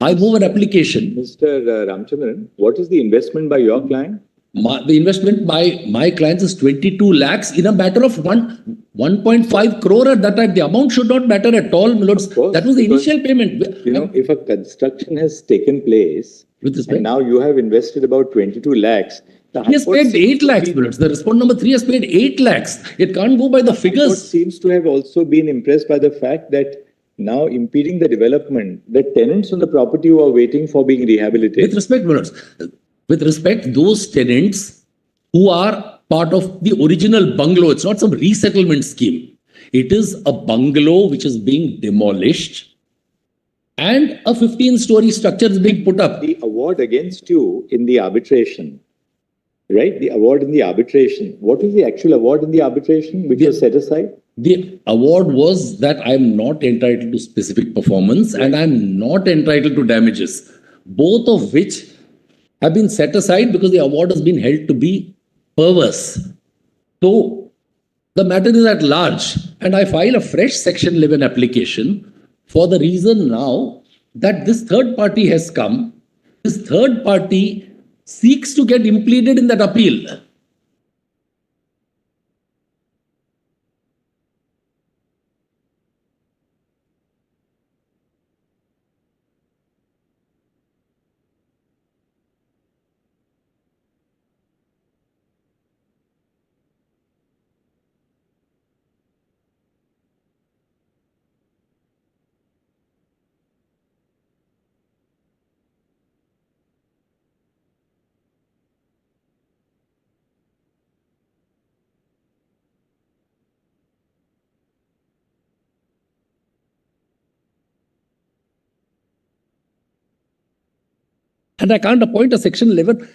I move an application. Mr. Ramchandran, what is the investment by your client? The investment by my clients is 22 lakhs in a matter of 1.5 crore at that time. The amount should not matter at all, my lords. That was the initial payment. If a construction has taken place, and now you have invested about 22 lakhs, he has paid 8 lakhs, the respondent number 3 has paid 8 lakhs. It can't go by the figures. It seems to have also been impressed by the fact that now impeding the development, the tenants on the property who are waiting for being rehabilitated. With respect, with respect, those tenants who are part of the original bungalow, it's not some resettlement scheme. It is a bungalow which is being demolished and a 15-story structure is being put up. The award against you in the arbitration right? The award in the arbitration. What is the actual award in the arbitration which was set aside? The award was that I'm not entitled to specific performance and I'm not entitled to damages, both of which have been set aside because the award has been held to be perverse. So the matter is at large, and I file a fresh Section 11 application for the reason now that this third party has come. This third party seeks to get impleaded in that appeal. And I can't appoint a Section 11.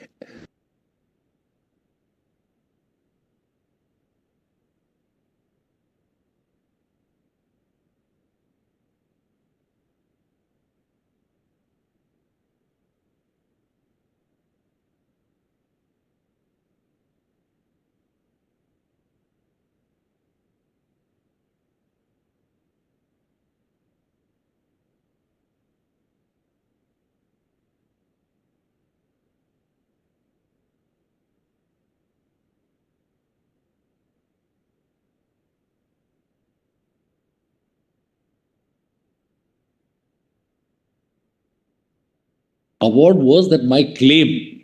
Award was that my claim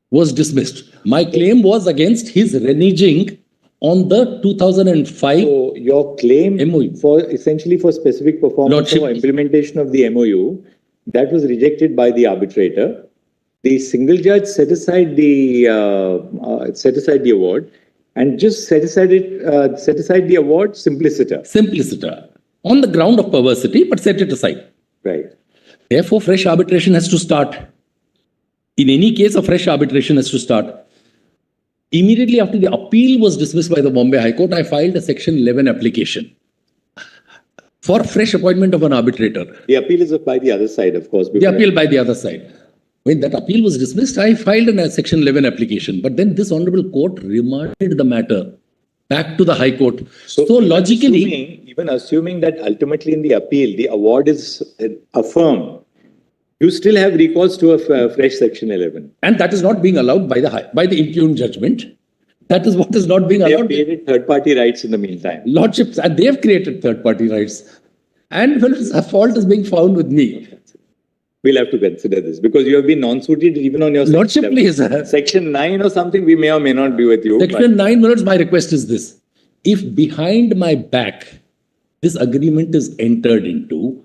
was dismissed. My claim was against his reneging on the 2005 So your claim MOU. for essentially for specific performance Lordship. or implementation of the MOU, that was rejected by the arbitrator. The single judge set aside the award and just set aside the award simpliciter. Simpliciter. On the ground of perversity, but set it aside. Right. Therefore, fresh arbitration has to start. In any case, a fresh arbitration has to start. Immediately after the appeal was dismissed by the Bombay High Court, I filed a Section 11 application for fresh appointment of an arbitrator. The appeal is by the other side, of course. The appeal by the other side. When that appeal was dismissed, I filed a Section 11 application. But then this honorable court remanded the matter back to the High Court. So logically, even assuming that ultimately in the appeal, the award is affirmed, you still have recourse to a fresh Section 11. and that is not being allowed by the impugned judgment. That is what is not being They have allowed. created third-party rights in the meantime. Lordships, and they have created third-party rights. And when a fault is being found with me, We'll have to consider this because you have been non-suited even on your Lordship, please. Section 9 or something, we may or may not be with you. Section 9 minutes, my request is this. If behind my back, this agreement is entered into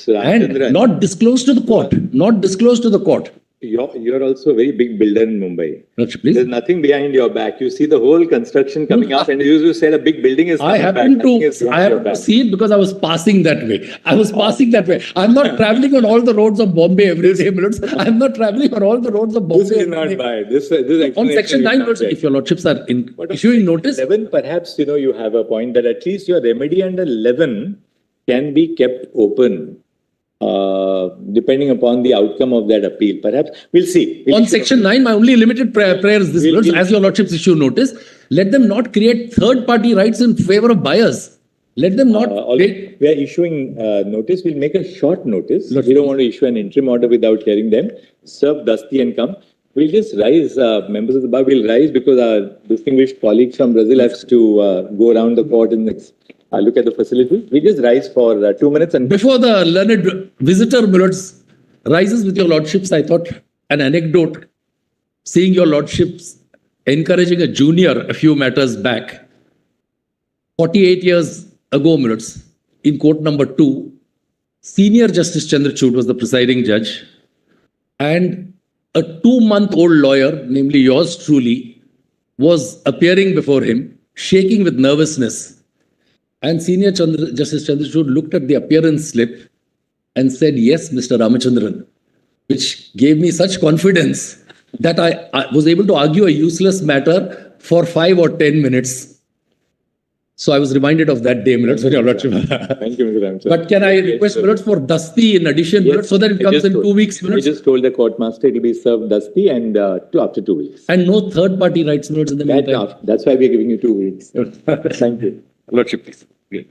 and not disclosed to the court, You're also a very big builder in Mumbai. Lordship, please. There's nothing behind your back. You see the whole construction coming up, and you said a big building is I coming happen back. Nothing is to behind your back. see it because I was passing that way. I'm not traveling on all the roads of Bombay every day. Minutes. I'm not traveling on all the roads of Bombay. This is not by this On Section 9, minutes, if your lordships are issuing notice, 11, perhaps you have a point that at least your remedy under 11 can be kept open. Depending upon the outcome of that appeal. Perhaps we'll see. On Section 9, my only limited prayer is this, as your lordships issue notice, let them not create third-party rights in favor of buyers. Let them not. We are issuing notice. We'll make a short notice. We don't want to issue an interim order without hearing them. Serve Dusty and come. We'll just rise, members of the bar will rise because our distinguished colleagues from Brazil have to go around the court and look at the facility. We just rise for 2 minutes. And before the learned visitor, Millards, rises with your lordships, I thought an anecdote, seeing your lordships encouraging a junior a few matters back. 48 years ago, Millards, in court number 2, Senior Justice Chandrachud was the presiding judge, and a 2-month-old lawyer, namely yours truly, was appearing before him, shaking with nervousness. And Senior Justice Chandrachud looked at the appearance slip and said, "Yes, Mr. Ramachandran," which gave me such confidence that I was able to argue a useless matter for 5 or 10 minutes. So I was reminded of that day, Milord. Sorry, Lordship. Thank you, Mr. Ramsar. But can I request, Milord, for Dusty in addition, Milord, so that it comes in 2 weeks, Milord? I just told the court master it will be served Dusty and after 2 weeks. And no third party rights, Milord, in the meantime. That's why we are giving you 2 weeks. Thank you. Lordship, please. Yeah.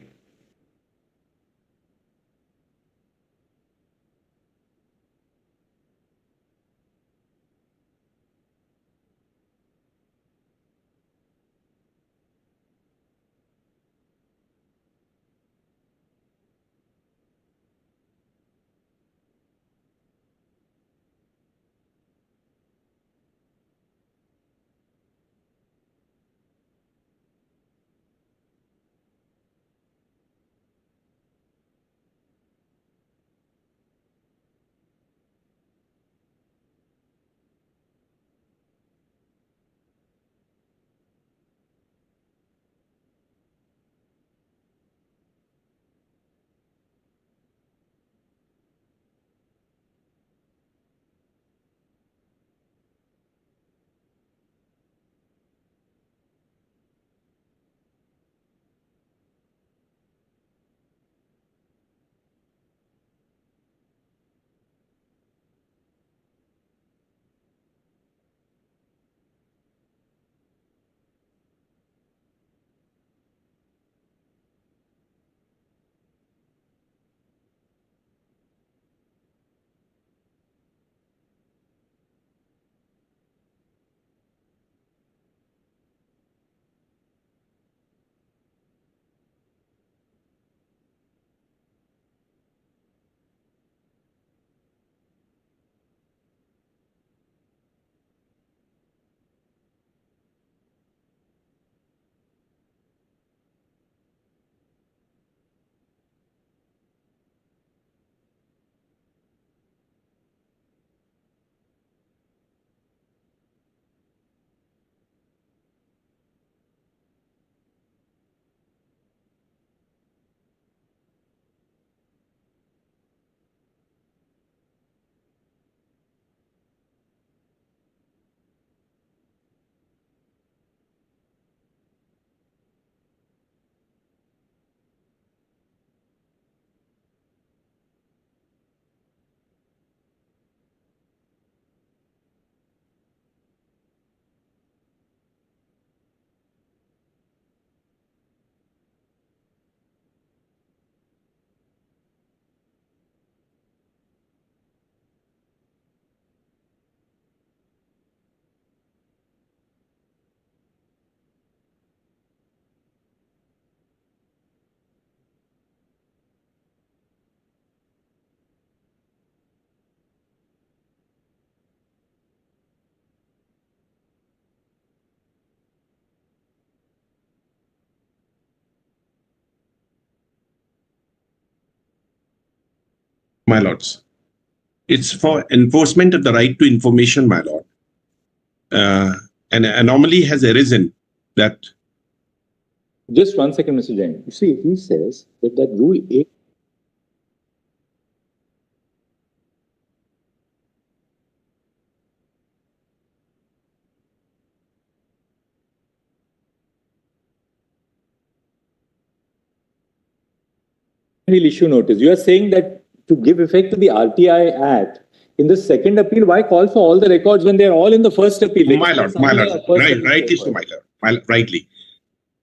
My lords. It's for enforcement of the right to information, my lord. An anomaly has arisen that. Just 1 second, Mr. Jain. You see, he says that rule 8. Will issue notice. You are saying that to give effect to the RTI Act, in the second appeal, why call for all the records when they are all in the first appeal? My lord. Rightly so, my lord. Rightly.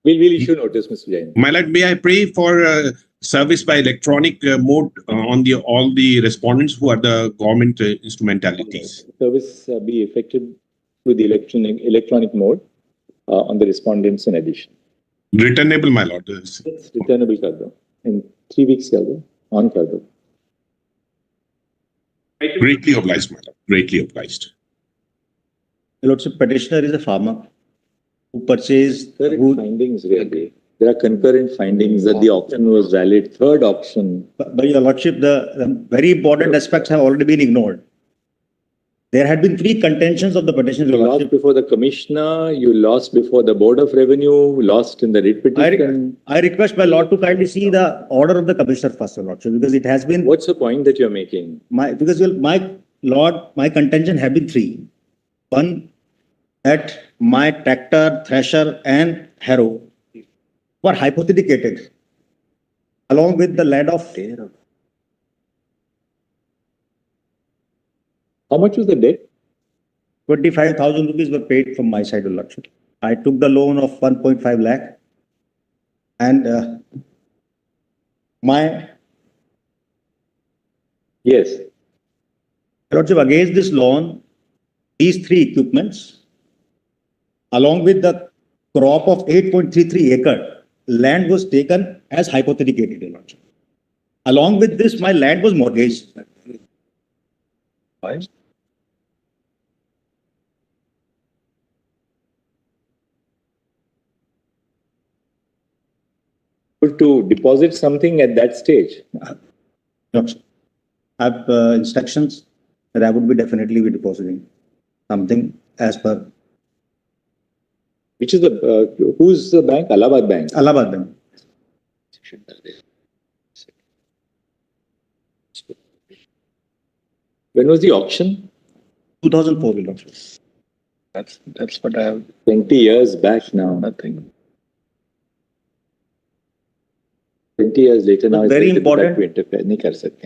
We'll issue notice, Mr. Jain. My lord, may I pray for service by electronic mode on all the respondents who are the government instrumentalities? Service be effected with the electronic mode on the respondents in addition. Returnable, my lord. Yes, returnable kar do. In 3 weeks kar do. On kar do. Greatly obliged, my lord. Greatly obliged. Lordship, petitioner is a farmer who purchased. Findings really. There are concurrent findings that the auction was valid. Third auction. By your lordship, the very important aspects have already been ignored. There had been 3 contentions of the petition. You lost before the commissioner, you lost before the Board of Revenue, lost in the writ petition. I request my lord to kindly see the order of the commissioner first, your lordship, because it has been. What's the point that you're making? My contention have been 3. One, that my tractor, thresher and harrow were hypothecated along with the land of. How much was the debt? 25,000 rupees were paid from my side, Your Lordship. I took the loan of 1.5 lakh and my. Yes. Your Lordship, against this loan, these three equipments, along with the crop of 8.33 acre, land was taken as hypothecated, Your Lordship. Along with this, my land was mortgaged. Why? To deposit something at that stage? I have instructions that I would be definitely be depositing something as per. Which is the, who's the bank? Allahabad Bank? Allahabad Bank. When was the auction? 2004, Your Lordship. That's what I have. 20 years back now. Nothing. 20 years later now. Very important.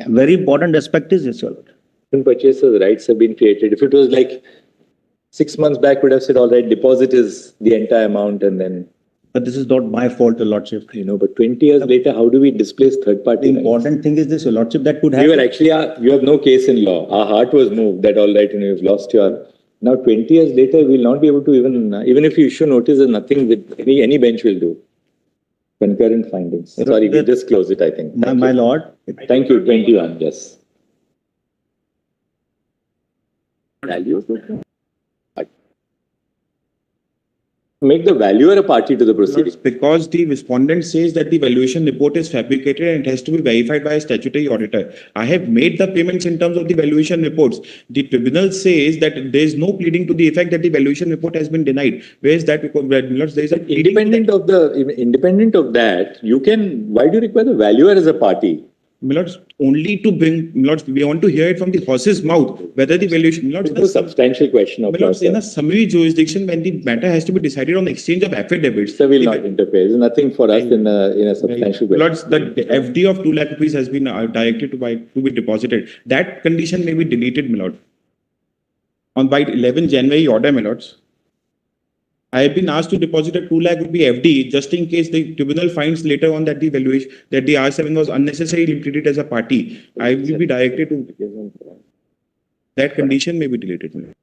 Very important aspect is this, Your Lordship. Purchases rights have been created. If it was like 6 months back, would have said, all right, deposit is the entire amount and then. But this is not my fault, Your Lordship. You know, but 20 years later, how do we displace third party? The important thing is this, Your Lordship, that could happen. You were actually, you have no case in law. Our heart was moved that all right, you've lost your. Now 20 years later, we'll not be able to even if you issue notice, there's nothing that any bench will do. Concurrent findings. Sorry, we just close it, I think. My lord. Thank you. 21, yes. Value. Make the valuer a party to the proceedings. Because the respondent says that the valuation report is fabricated and it has to be verified by a statutory auditor. I have made the payments in terms of the valuation reports. The tribunal says that there is no pleading to the effect that the valuation report has been denied. Where is that? Because there is a independent of that, you can. Why do you require the valuer as a party? Milords, only to bring, Milords, we want to hear it from the horse's mouth, whether the valuation, Milords, it's a substantial question of Milords, in a summary jurisdiction, when the matter has to be decided on the exchange of affidavits. So we'll not interfere. There's nothing for us in a substantial question. Milords, the FD of 2 lakh rupees has been directed to be deposited. That condition may be deleted, Milord. By 11 January order, Milords, I have been asked to deposit a 2 lakh rupee FD just in case the tribunal finds later on that the valuation, that the R7 was unnecessarily treated as a party. I will be directed to. That condition may be deleted.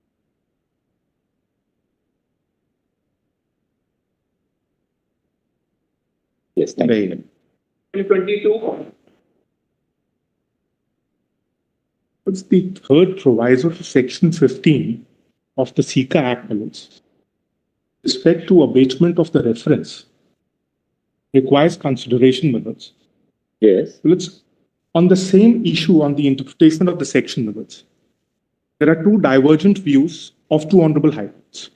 Yes, thank you. 22. What's the third proviso to section 15 of the SICA Act? Respect to abatement of the reference requires consideration, Milords. Yes. Let's, on the same issue on the interpretation of the section, Milords, there are two divergent views of two honorable high courts.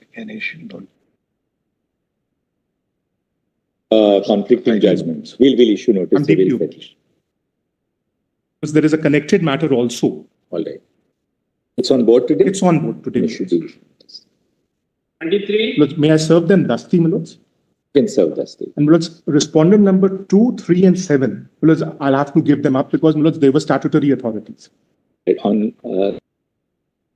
Conflicting judgments. We'll issue notice. Because there is a connected matter also. All right. It's on board today? It's on board today. 23. May I serve them Dusty, Milords? You can serve Dusty. And Milords, respondent number 2, 3 and 7, Milords, I'll have to give them up because Milords, they were statutory authorities. On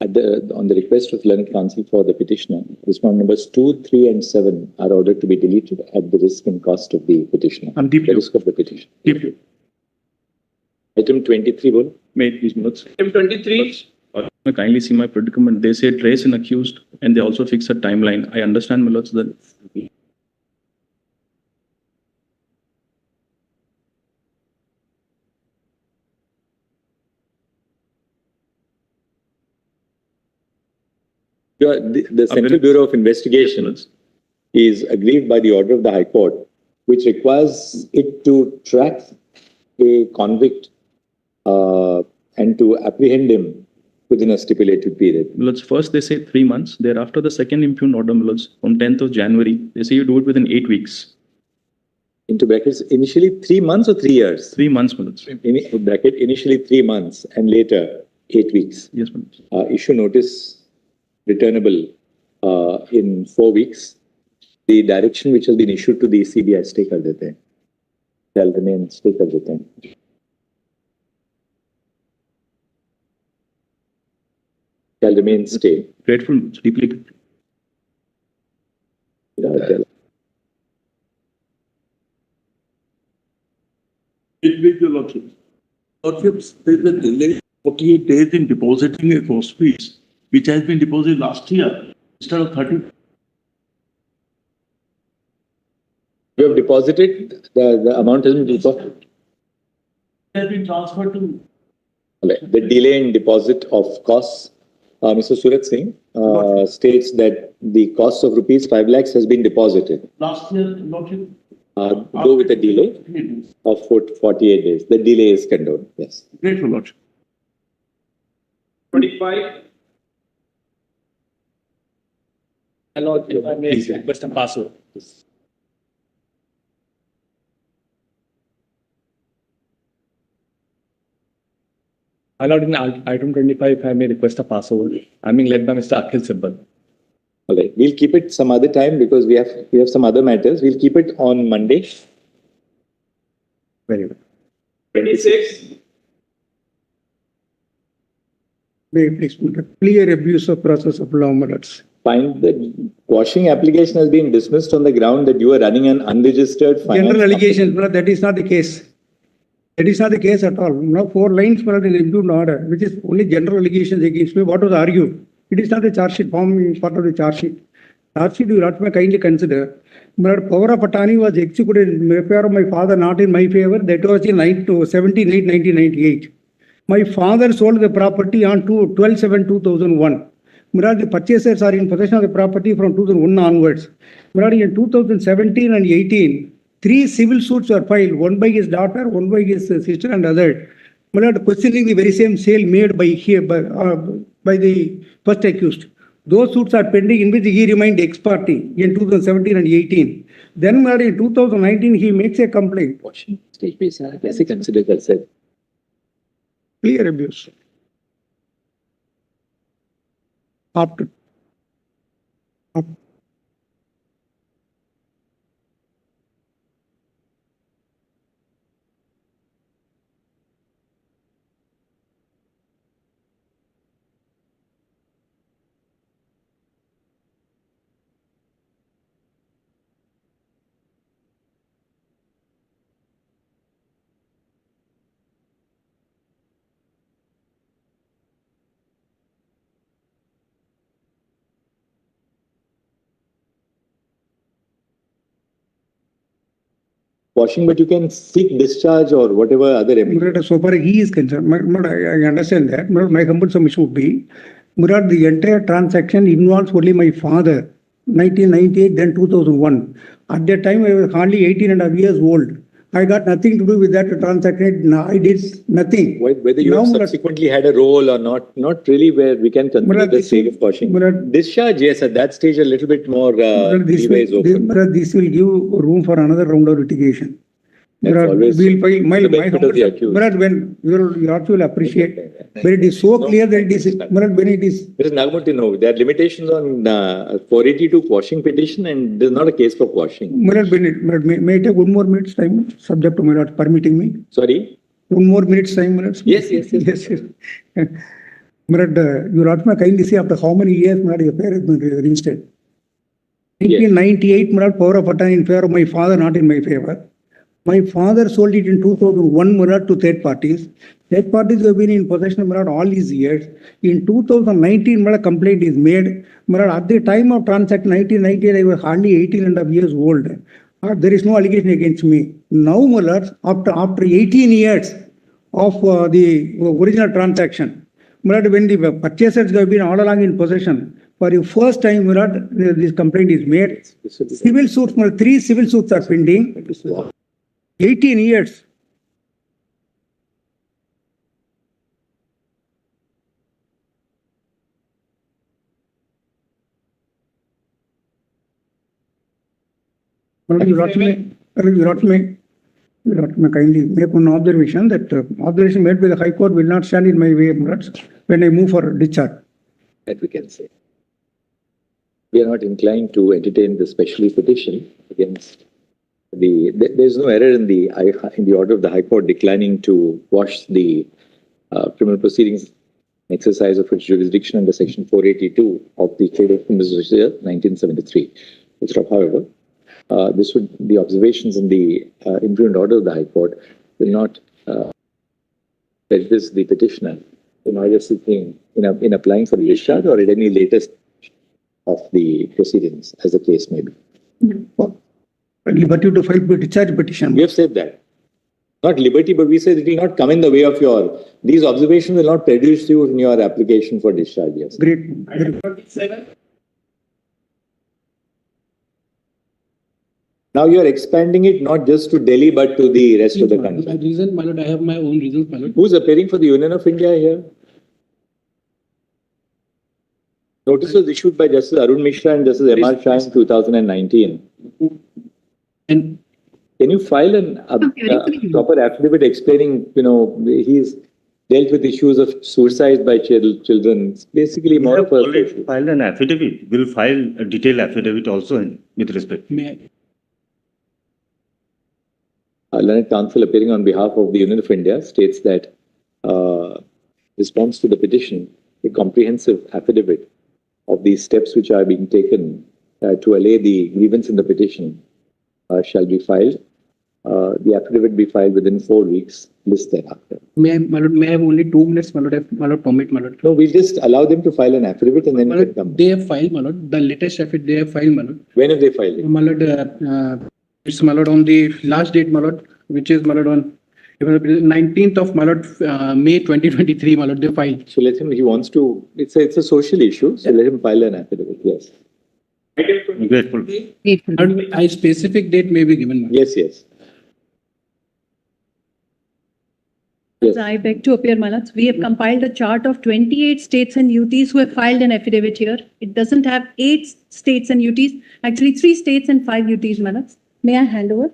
the request of learned counsel for the petitioner, respondent numbers 2, 3 and 7 are ordered to be deleted at the risk and cost of the petitioner. I'm deeply. The risk of the petition. Deeply. Item 23, Bol. May it please, Milords. Item 23. Kindly see my predicament. They say trace an accused and they also fix a timeline. I understand, Milords, that the Central Bureau of Investigation is aggrieved by the order of the High Court, which requires it to track a convict and to apprehend him within a stipulated period. Milords, first they say 3 months. Thereafter, the second impugned order, Milords, from 10th of January, they say you do it within 8 weeks. Into brackets, initially 3 months or 3 years? 3 months, Milords. In bracket, initially 3 months and later 8 weeks. Yes, Milords. Issue notice returnable in 4 weeks. The direction which has been issued to the ECB, stay kar dete hain. Shall remain, stay kar dete hain. Shall remain, stay. Grateful, deeply grateful. Individual lordship. Lordships, there is a delay 48 days in depositing a cost fees, which has been deposited last year instead of 30. You have deposited, the amount has been deposited. It has been transferred to. The delay in deposit of costs, Mr. Surat Singh states that the cost of rupees 5 lakhs has been deposited. Last year, lordship. Go with a delay of 48 days. The delay is condoned. Yes. Grateful, lordship. 25. Hello, if I may request a password. Allowed in item 25, if I may request a password. I'm being led by Mr. Akhil Sibbal. All right. We'll keep it some other time because we have some other matters. We'll keep it on Monday. Very well. 26. Clear abuse of process of law matters. Fine. The quashing application has been dismissed on the ground that you are running an unregistered finance. General allegations, but that is not the case. That is not the case at all. Now 4 lines for the impugned order, which is only general allegations against me. What was argued? It is not the charge sheet form, part of the charge sheet. Charge sheet you not kindly consider. But power of attorney was executed in favor of my father, not in my favor. That was in 17/8/1998. My father sold the property on 12/7/2001. The purchasers are in possession of the property from 2001 onwards. In 2017 and 18, 3 civil suits were filed, one by his daughter, one by his sister and other. Questioning the very same sale made by the first accused. Those suits are pending in which he remained ex parte in 2017 and 18. Then in 2019, he makes a complaint. Clear abuse. After. Quashing, but you can seek discharge or whatever other remedy. So far he is concerned, I understand that. My humble submission would be, the entire transaction involves only my father, 1998, then 2001. At that time, I was hardly 18.5 years old. I got nothing to do with that transaction. I did nothing. Whether you have subsequently had a role or not really where we can consider the stage of quashing. Discharge, yes, at that stage a little bit more leeway is open. This will give room for another round of litigation. We'll file my when you also will appreciate, but it is so clear that it is when it is. Mr. Nagamurthy, no, there are limitations on 482 quashing petition, and there's not a case for quashing. May I take 1 more minute's time, subject to my lord permitting me? Sorry? 1 more minute's time, Yes. You lord may kindly say after how many years your affair has been registered. 1998, power of attorney in favor of my father, not in my favor. My father sold it in 2001 to third parties. Third parties have been in possession all these years. In 2019, a complaint is made. At the time of transaction 1998, I was hardly 18.5 years old. There is no allegation against me. Now, after 18 years of the original transaction, when the purchasers have been all along in possession, for the first time, this complaint is made. Civil suits, 3 civil suits are pending. 18 years. You kindly make one observation that observation made by the High Court will not stand in my way when I move for discharge. That we can say. we are not inclined to entertain the special petition against there's no error in the order of the High Court declining to quash the criminal proceedings exercise of its jurisdiction under Section 482 of the Trade of Industries 1973. However, the observations in the impugned order of the High Court will not prejudice the petitioner in either seeking in applying for the discharge or at any later stage of the proceedings, as the case may be. Liberty to file discharge petition. We have said that. Not liberty, but we said it will not come in the way of these observations will not prejudice you in your application for discharge. Yes. Great. Now you are expanding it not just to Delhi but to the rest of the country. My reason, my lord, I have my own reasons, my lord. Who's appearing for the Union of India here? Notice was issued by Justice Arun Mishra and Justice M.R. Shah in 2019. And can you file a proper affidavit explaining, he's dealt with issues of suicide by children. It's basically more of a... already filed an affidavit. We'll file a detailed affidavit also with respect. may Learned Counsel appearing on behalf of the Union of India states that response to the petition, a comprehensive affidavit of these steps which are being taken to allay the grievance in the petition shall be filed. The affidavit be filed within 4 weeks, list thereafter. May I have only 2 minutes, my lord, if my lord permit, my lord. No, we just allow them to file an affidavit and then it come. They have filed, my lord, the latest affidavit they have filed, my lord. When have they filed it? My lord, it's my lord on the last date, my lord, which is my lord on 19th of my lord, May 2023, my lord, they filed. So let him, he wants to, it's a social issue, so let him file an affidavit, yes. Grateful. A specific date may be given, my lord. Yes, yes. Yes. I beg to appear, my lords. We have compiled a chart of 28 states and UTs who have filed an affidavit here. It doesn't have 8 states and UTs, actually 3 states and 5 UTs, my lords. May I hand over?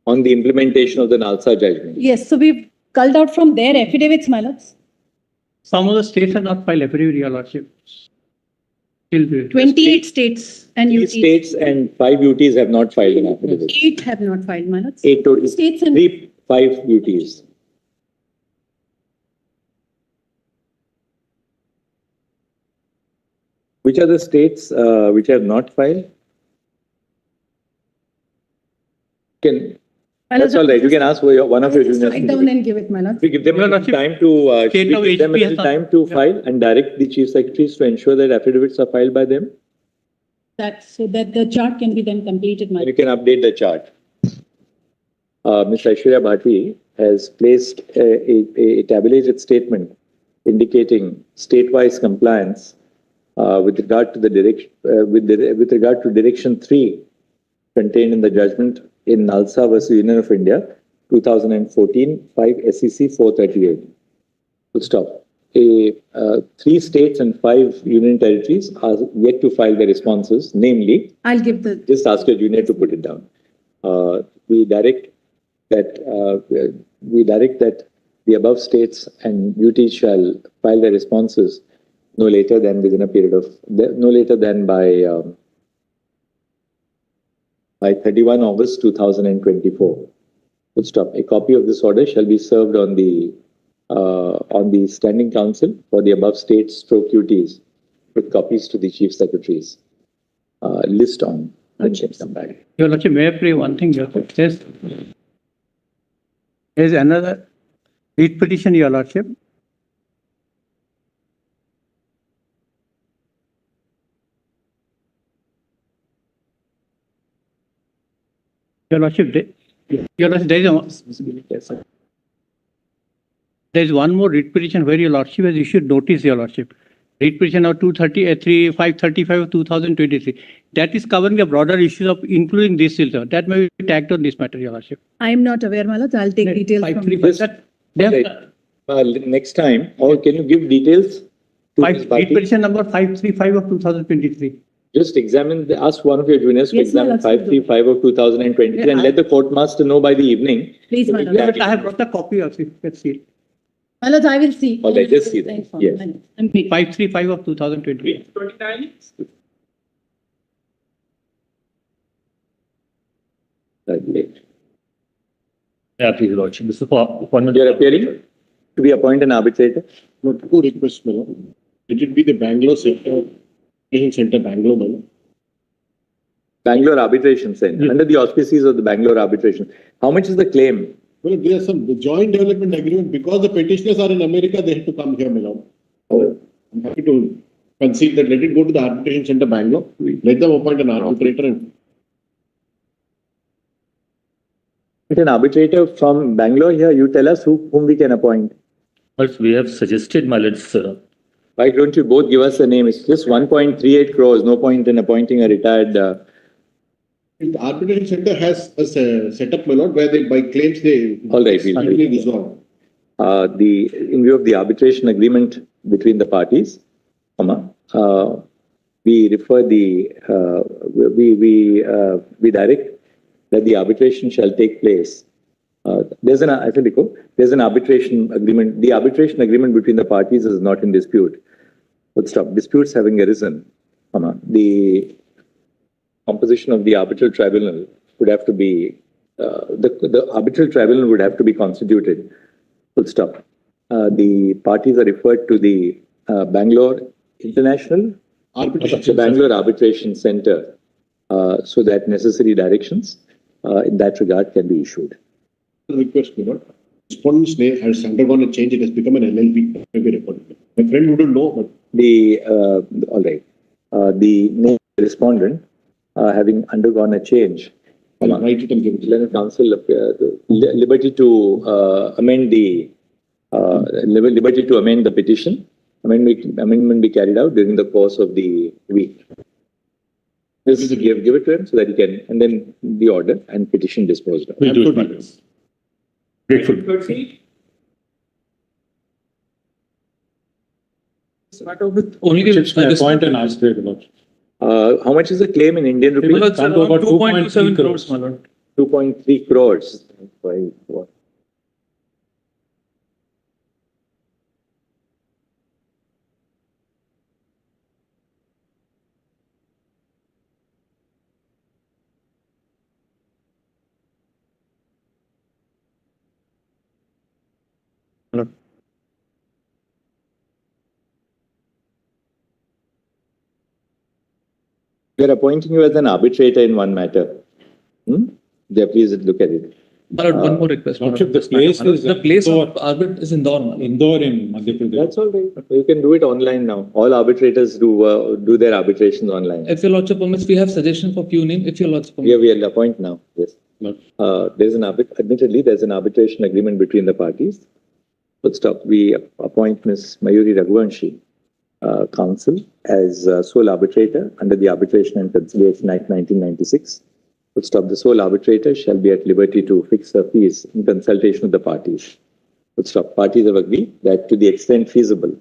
On the implementation of the Nalsa judgment. Yes, so we've culled out from their affidavits, my lords. Some of the states have not filed affidavit, your lordship. 28 states and 3 UTs. states and 5 UTs have not filed an affidavit. 8 have not filed, my lords. 8 total. States and 5 UTs. Which are the states which have not filed? That's all right. You can ask one of your juniors. Write down and give it, my lords. We give them a little time to file and direct the chief secretaries to ensure that affidavits are filed by them. So that the chart can be then completed, my And you can update the chart. Ms. Aishwarya Bhati has placed a tabulated statement indicating state-wise compliance with regard to the direction with regard to Direction 3 contained in the judgment in Nalsa versus Union of India, 2014, 5 SEC 438. Full stop. 3 states and 5 union territories are yet to file their responses, namely. I'll give the. Just ask your junior to put it down. We direct that the above states and UTs shall file their responses no later than within a period of no later than by 31 August 2024. Full stop. A copy of this order shall be served on the Standing Council for the above states / UTs with copies to the chief secretaries. List on. Come back. Your lordship, may I pray one thing here? There's another writ petition, your lordship. Your lordship, there is one more writ petition where your lordship has issued notice, your lordship. Writ petition of 535 of 2023. That is covering the broader issues of including this filter. That may be tagged on this matter, your lordship. I am not aware, my lords. I'll take details from Next time, or can you give details? Writ petition number 535 of 2023. Just examine, ask one of your juniors to examine 535 of 2023 and let the court master know by the evening. Please, my lord. I have brought the copy of it. Let's see. My lords, I will see. All right, just see that. Yes. 535 of 2020. 29. That's late. Yeah, please, Lordship. This is for appointment. You're appearing to be appointed an arbitrator? No, two requests, Miller. Let it be the Bangalore Center, Bangalore, Miller. Bangalore Arbitration Center, under the auspices of the Bangalore Arbitration. How much is the claim? Well, there's some joint development agreement. Because the petitioners are in America, they have to come here, Miller. Oh. I'm happy to concede that let it go to the Arbitration Center, Bangalore. Let them appoint an arbitrator and An arbitrator from Bangalore here, you tell us whom we can appoint. Well, we have suggested, my lords, Why don't you both give us a name? It's just 1.38 crores. No point in appointing a retired. The Arbitration Center has a setup, my lord, where they, by claims, they All right, we'll finally resolve. In view of the arbitration agreement between the parties, we refer we direct that the arbitration shall take place. There's an arbitration agreement. The arbitration agreement between the parties is not in dispute. But stop. Disputes having arisen, the composition of the arbitral tribunal would have to be, the arbitral tribunal would have to be constituted. Full stop. The parties are referred to the Bangalore International Arbitration, Bangalore Arbitration Center, so that necessary directions in that regard can be issued. Request, my lord. Respondent's name has undergone a change. It has become an LLP. My friend wouldn't know, but all right. The name of the respondent having undergone a change. I'll write it and give it to Learned Council liberty to amend the liberty to amend the petition. Amendment be carried out during the course of the week. Just give it to him so that he can, and then the order and petition disposed of. we'll do it, my lords. Grateful. Only appoint an arbitrator. How much is the claim in Indian rupees? It's around 2.27 crores, my lord. 2.3 crores. We are appointing you as an arbitrator in one matter. Yeah, please look at it. But one more request. The place of arbit is Indore. Indore in Madhya Pradesh. That's all right. You can do it online now. All arbitrators do their arbitrations online. If your lordship permits, we have suggestion for few names. If your lordship permits. Yeah, we will appoint now. Yes. Admittedly, there's an arbitration agreement between the parties. But stop. We appoint Ms. Mayuri Raghuvanshi, counsel, as sole arbitrator under the Arbitration and Conciliation Act 1996. But stop. The sole arbitrator shall be at liberty to fix her fees in consultation with the parties. But stop. Parties have agreed that to the extent feasible,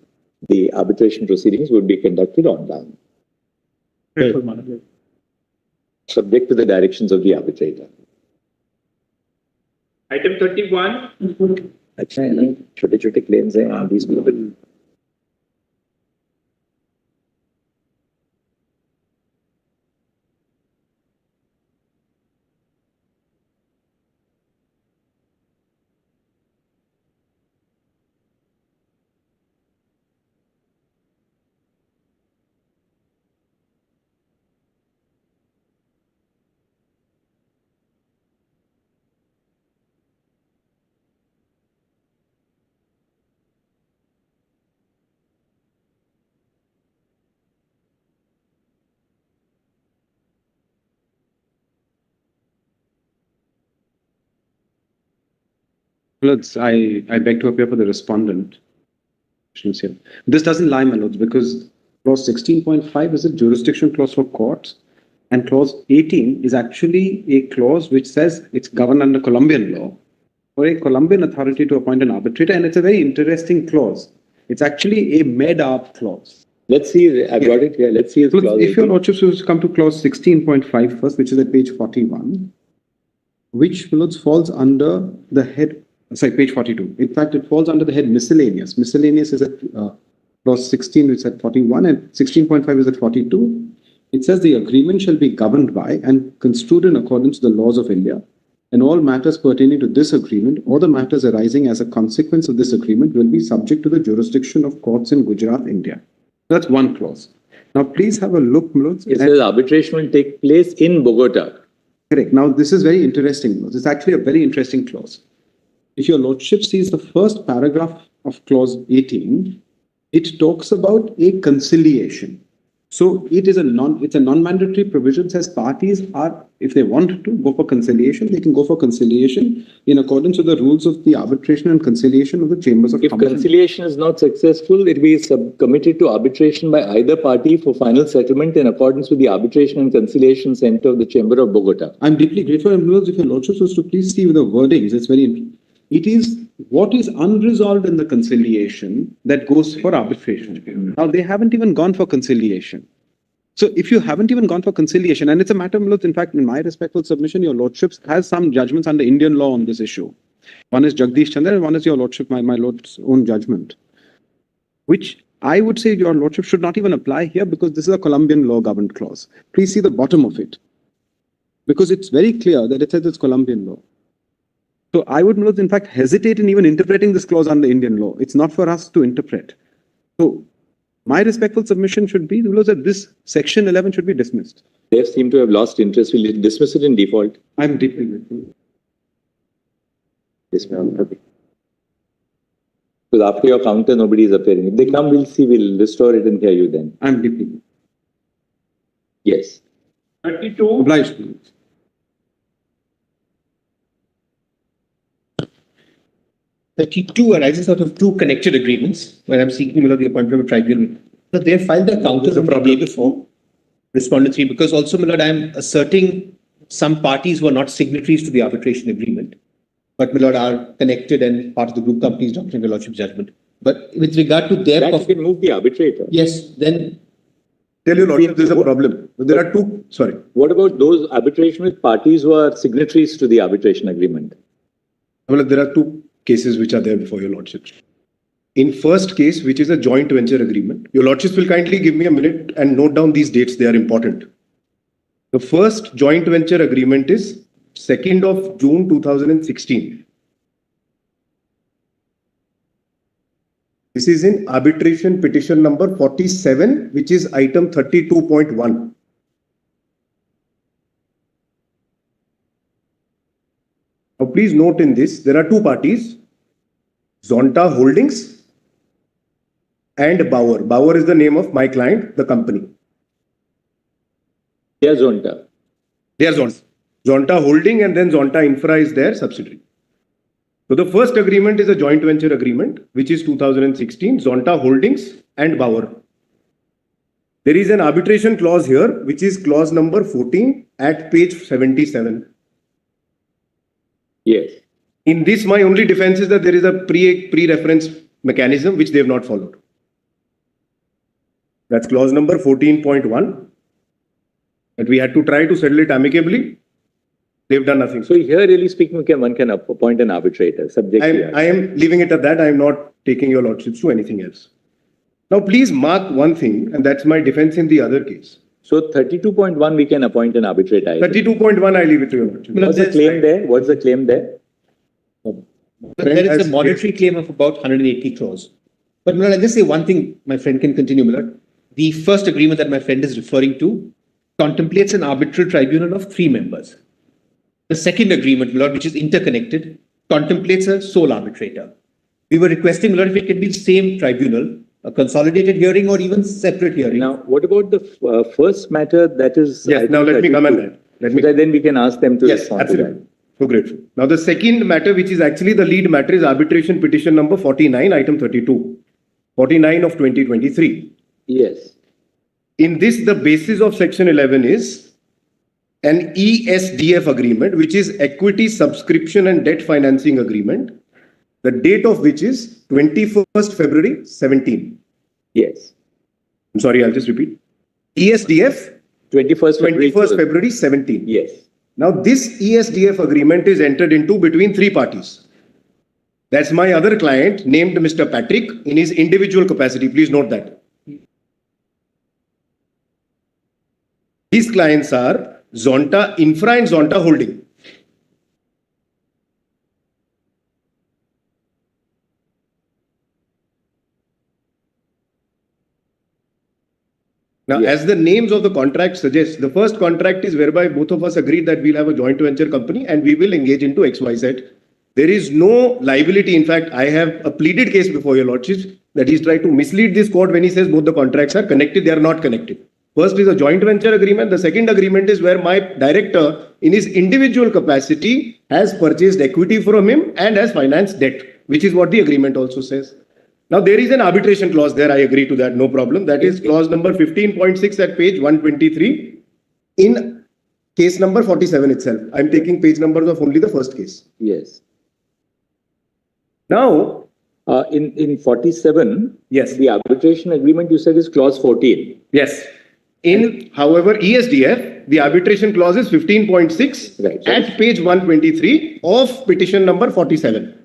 the arbitration proceedings would be conducted online. Subject to the directions of the arbitrator. Item 31. अच्छा है ना छोटे-छोटे claims हैं and these people. Lords, I beg to appear for the respondent. This doesn't lie, my lords, because clause 16.5 is a jurisdiction clause for courts, and clause 18 is actually a clause which says it's governed under Colombian law for a Colombian authority to appoint an arbitrator, and it's a very interesting clause. It's actually a med-arb clause. Let's see, I've got it here. Let's see. If your lordships will come to clause 16.5 first, which is at page 41, which falls under the head sorry, page 42. In fact, it falls under the head miscellaneous. Miscellaneous is at clause 16, which is at 41, and 16.5 is at 42. It says the agreement shall be governed by and construed in accordance with the laws of India, and all matters pertaining to this agreement or the matters arising as a consequence of this agreement will be subject to the jurisdiction of courts in Gujarat, India. That's one clause. Now, please have a look, Mulod. It says arbitration will take place in Bogota. Correct. Now, this is very interesting. Mulod. It's actually a very interesting clause. If your lordship sees the first paragraph of clause 18, it talks about a conciliation. So it is it's a non-mandatory provision, says parties are, if they want to go for conciliation, they can go for conciliation in accordance with the rules of the arbitration and conciliation of the chambers of commerce. If conciliation is not successful, it will be committed to arbitration by either party for final settlement in accordance with the Arbitration and Conciliation Center of the Chamber of Bogota. I'm deeply grateful, and if your lordship was to please see with the wordings, it's very interesting. It is what is unresolved in the conciliation that goes for arbitration. Now, they haven't even gone for conciliation. So if you haven't even gone for conciliation, and it's a matter, in fact, in my respectful submission, your lordships has some judgments under Indian law on this issue. One is Jagdish Chandra and one is your lordship, my lord's own judgment, which I would say your lordship should not even apply here because this is a Colombian law governed clause. Please see the bottom of it, because it's very clear that it says it's Colombian law. So I would, in fact, hesitate in even interpreting this clause under Indian law. It's not for us to interpret. So my respectful submission should be that this section 11 should be dismissed. They seem to have lost interest. Will you dismiss it in default? I'm deeply grateful. Yes, ma'am. Because after your counter, nobody is appearing. If they come, we'll see. We'll restore it and hear you then. I'm deeply grateful. Yes. 32. Obliged, please. 32 arises out of two connected agreements where I'm seeking the appointment of a tribunal. So they have filed their counters on the day before, Respondent 3, because also, my lord, I'm asserting some parties who are not signatories to the arbitration agreement, but, my lord, are connected and part of the group company's doctrine of lordship judgment. But with regard to their... That you can move the arbitrator. Yes, then... Tell you, lordship, there's a problem. There are two... Sorry. What about those arbitration with parties who are signatories to the arbitration agreement? Well, there are two cases which are there before your lordship. In first case, which is a joint venture agreement, your lordships will kindly give me a minute and note down these dates. They are important. The first joint venture agreement is 2nd of June 2016. This is in arbitration petition number 47, which is item 32.1. Now, please note in this, there are two parties, Zonta Holdings and Bauer. Bauer is the name of my client, the company. They are Zonta. They are Zonta. Zonta Holding and then Zonta Infra is their subsidiary. So the first agreement is a joint venture agreement, which is 2016, Zonta Holdings and Bauer. There is an arbitration clause here, which is clause number 14 at page 77. Yes. In this, my only defense is that there is a pre-reference mechanism which they have not followed. That's clause number 14.1. That we had to try to settle it amicably. They've done nothing. So here, really speaking, one can appoint an arbitrator. Subject I am leaving it at that. I am not taking your lordships to anything else. Now, please mark one thing, and that's my defense in the other case. So 32.1, we can appoint an arbitrator. 32.1, I leave it to your lordship. What's the claim there? What's the claim there? There is a monetary claim of about 180 crores. But I'll just say one thing, my friend can continue, Millard. The first agreement that my friend is referring to contemplates an arbitral tribunal of 3 members. The second agreement, Millard, which is interconnected, contemplates a sole arbitrator. We were requesting, Millard, if it can be the same tribunal, a consolidated hearing or even separate hearing. Now, what about the first matter that is... Yes, now let me come on that. Then we can ask them to respond absolutely. to that. So grateful. Now, the second matter, which is actually the lead matter, is arbitration petition number 49, item 32. 49 of 2023. Yes. In this, the basis of section 11 is an ESDF agreement, which is Equity Subscription and Debt Financing Agreement, the date of which is 21st February 17. Yes. I'm sorry, I'll just repeat. ESDF 21st February 17. Yes. Now, this ESDF agreement is entered into between 3 parties. That's my other client named Mr. Patrick in his individual capacity. Please note that. These clients are Zonta Infra and Zonta Holding. Now, as the names of the contract suggest, the first contract is whereby both of us agreed that we'll have a joint venture company and we will engage into XYZ. There is no liability. In fact, I have a pleaded case before your lordships that he's trying to mislead this court when he says both the contracts are connected. They are not connected. First is a joint venture agreement. The second agreement is where my director in his individual capacity has purchased equity from him and has financed debt, which is what the agreement also says. Now, there is an arbitration clause there. I agree to that. No problem. That is clause number 15.6 at page 123 in case number 47 itself. I'm taking page numbers of only the first case. Yes. Now, in 47, yes, the arbitration agreement you said is clause 14. Yes. In, however, ESDF, the arbitration clause is 15.6 right, at page 123 of petition number 47.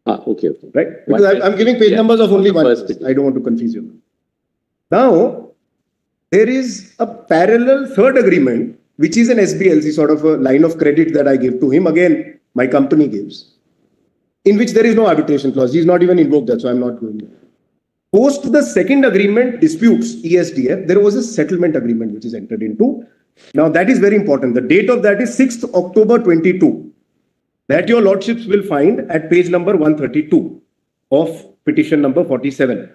Okay. Right? Because I'm giving page numbers of only one. I don't want to confuse you. Now, there is a parallel third agreement, which is an SBLC, sort of a line of credit that I give to him. Again, my company gives, in which there is no arbitration clause. He's not even invoked that, so I'm not going there. Post the second agreement disputes, ESDF, there was a settlement agreement which is entered into. Now, that is very important. The date of that is 6th October 22. That your lordships will find at page number 132 of petition number 47.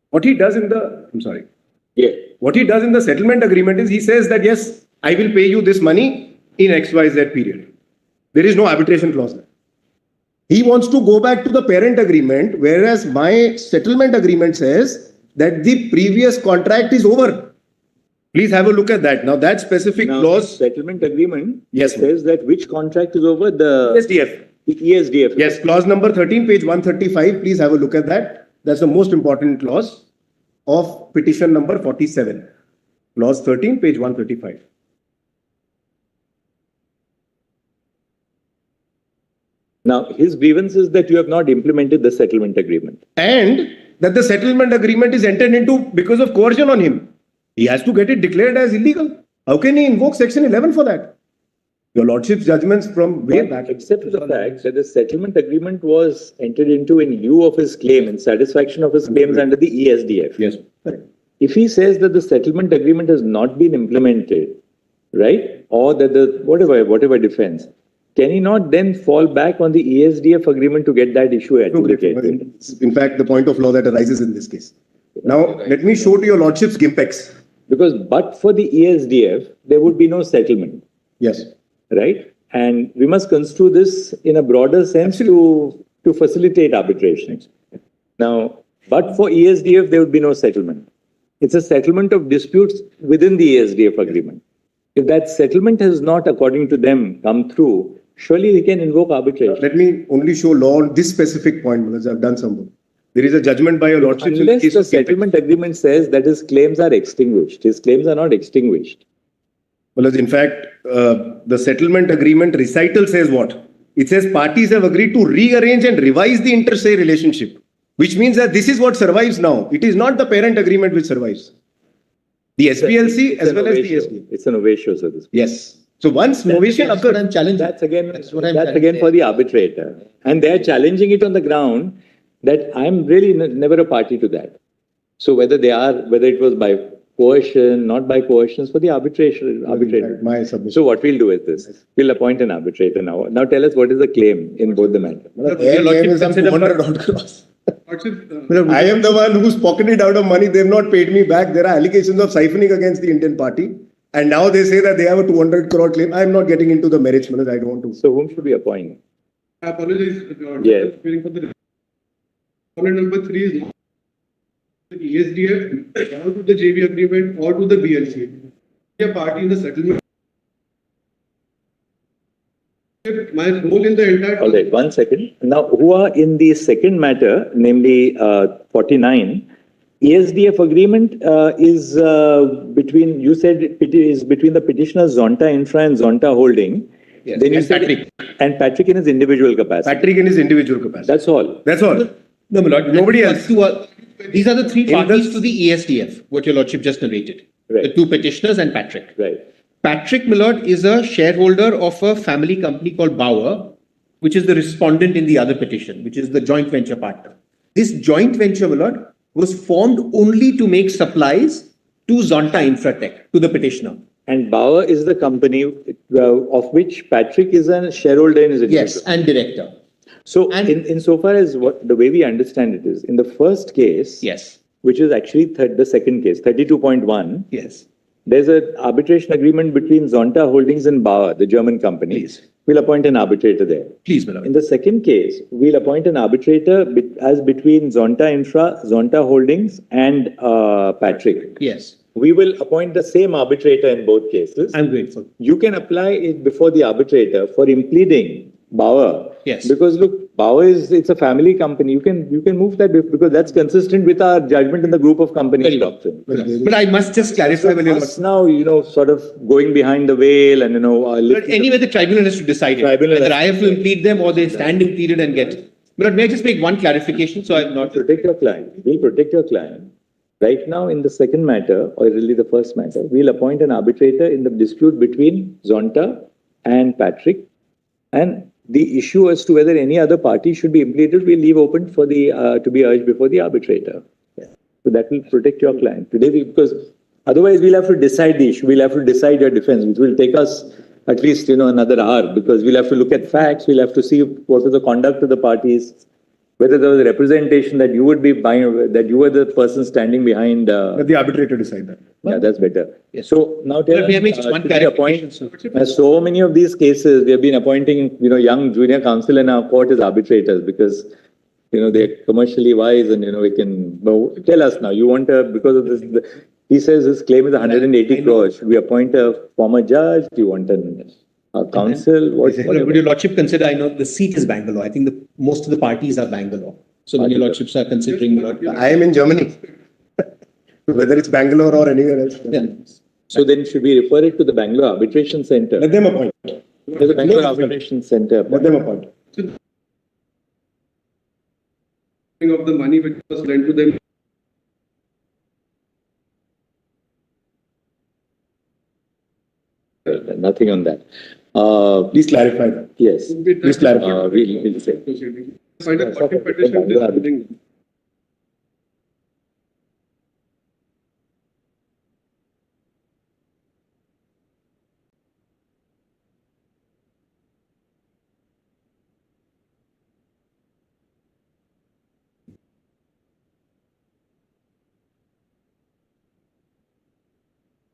What he does in the, what he does in the settlement agreement is he says that, yes, I will pay you this money in XYZ period. There is no arbitration clause there. He wants to go back to the parent agreement, whereas my settlement agreement says that the previous contract is over. Please have a look at that. Now, that specific clause. Settlement agreement yes, says that which contract is over? The ESDF. The ESDF. Yes, clause number 13, page 135. Please have a look at that. That's the most important clause of petition number 47. Clause 13, page 135. Now, his grievance is that you have not implemented the settlement agreement. And that the settlement agreement is entered into because of coercion on him. He has to get it declared as illegal. How can he invoke section 11 for that? Your lordship's judgments from way back. Except for the fact that the settlement agreement was entered into in lieu of his claim, in satisfaction of his claims under the ESDF. Yes. If he says that the settlement agreement has not been implemented, right, or that the whatever defense, can he not then fall back on the ESDF agreement to get that issue adjudicated? In fact, the point of law that arises in this case. Now, let me show to your lordship's GIMPEX. Because but for the ESDF, there would be no settlement. Yes. Right? And we must construe this in a broader sense to facilitate arbitration. Now, but for ESDF, there would be no settlement. It's a settlement of disputes within the ESDF agreement. If that settlement has not, according to them, come through, surely they can invoke arbitration. Let me only show law on this specific point, because I've done some work. There is a judgment by your lordship. Unless the settlement agreement says that his claims are extinguished. His claims are not extinguished. Well, in fact, the settlement agreement recital says what? It says parties have agreed to rearrange and revise the inter se relationship, which means that this is what survives now. It is not the parent agreement which survives. The SPLC as well as the ESD. It's an ovation, sir. Yes. So once novation occurs, I'm challenging. That's again for the arbitrator. And they're challenging it on the ground that I'm really never a party to that. So whether it was by coercion, not by coercion, for the arbitrator. My submission. So what we'll do is this. We'll appoint an arbitrator now. Now tell us what is the claim in both the matters. Their claim is some 400 odd crores. I am the one who's pocketed out of money. They've not paid me back. There are allegations of siphoning against the Indian party. And now they say that they have a 200 crore claim. I'm not getting into the merits, I don't want to. So whom should we appoint? I apologize. Yes. Comment number 3 is not the ESDF or to the JV agreement or to the BLC. A party in the settlement. My role in the entire. All right, 1 second. Now, who are in the second matter, namely 49, ESDF agreement is between, you said it is between the petitioners Zonta Infra and Zonta Holding. Yes. Then you And said, Patrick. and Patrick in his individual capacity. Patrick in his individual capacity. That's all. That's all. No, my lord. Nobody else. These are the three In parties the- to the ESDF, what your lordship just narrated. Right. The two petitioners and Patrick. Right. Patrick, my lord, is a shareholder of a family company called Bauer, which is the respondent in the other petition, which is the joint venture partner. This joint venture, my lord, was formed only to make supplies to Zonta Infratech, to the petitioner. And Bauer is the company of which Patrick is a shareholder in his individual. Yes, and director. So in so far as what the way we understand it is, in the first case, yes, which is actually the second case, 32.1, yes, there's an arbitration agreement between Zonta Holdings and Bauer, the German company. Please. We'll appoint an arbitrator there. Please, my lord. In the second case, we'll appoint an arbitrator as between Zonta Infra, Zonta Holdings and Patrick. Yes. We will appoint the same arbitrator in both cases. I'm grateful. You can apply it before the arbitrator for impleading Bauer. Yes. Because look, Bauer it's a family company. You can move that because that's consistent with our judgment in the group of companies doctrine. But I must just clarify when you're Us now, sort of going behind the veil and, But anyway, the tribunal has to decide it, whether I have to implead them or they stand impleaded and get. But may I just make one clarification so I'm not... Protect your client. We'll protect your client. Right now, in the second matter, or really the first matter, we'll appoint an arbitrator in the dispute between Zonta and Patrick. And the issue as to whether any other party should be impleaded, we'll leave open for the to be urged before the arbitrator. So that will protect your client. Today, because otherwise we'll have to decide the issue. We'll have to decide your defense, which will take us at least, another hour, because we'll have to look at facts. We'll have to see what was the conduct of the parties, whether there was a representation that you would be buying, that you were the person standing behind. Let the arbitrator decide that. Yeah, that's better. Yes. So now tell May I make just one clarification, sir? so many of these cases, we have been appointing, young junior counsel in our court as arbitrators because, they're commercially wise and, we can, tell us now, you want because of this, he says his claim is 180 crores. Should we appoint a former judge? Do you want a counsel? Would your lordship consider, I know the seat is Bangalore. I think most of the parties are Bangalore. So when your lordships are considering... I am in Germany. Whether it's Bangalore or anywhere else. Yeah. So then should we refer it to the Bangalore Arbitration Center? Let them appoint. There's a Bangalore Arbitration Center. Let them appoint. Of the money which was lent to them. Nothing on that. Please clarify that. Yes. Please clarify. We'll say. Find a court petition disputing.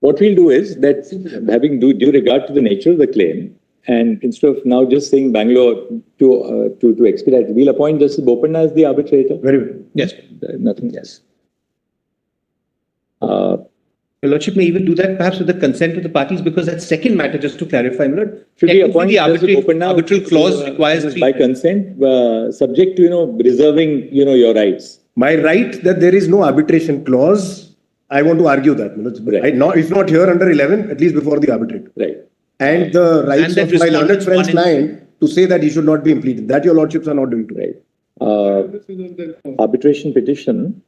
What we'll do is that having due regard to the nature of the claim, and instead of now just saying Bangalore to expedite, we'll appoint Justice Bopanna as the arbitrator. Very well. Yes. Nothing else. Your lordship may even do that perhaps with the consent of the parties because that second matter, just to clarify, my lord, should we appoint the Justice Bopanna arbitral clause requires by consent, subject to reserving your rights. My right that there is no arbitration clause, I want to argue that. Right. If not here under 11, at least before the arbitrator. Right. And the rights of my learned friend's client to say that he should not be impleaded. That your lordships are not doing to. Right. Arbitration petition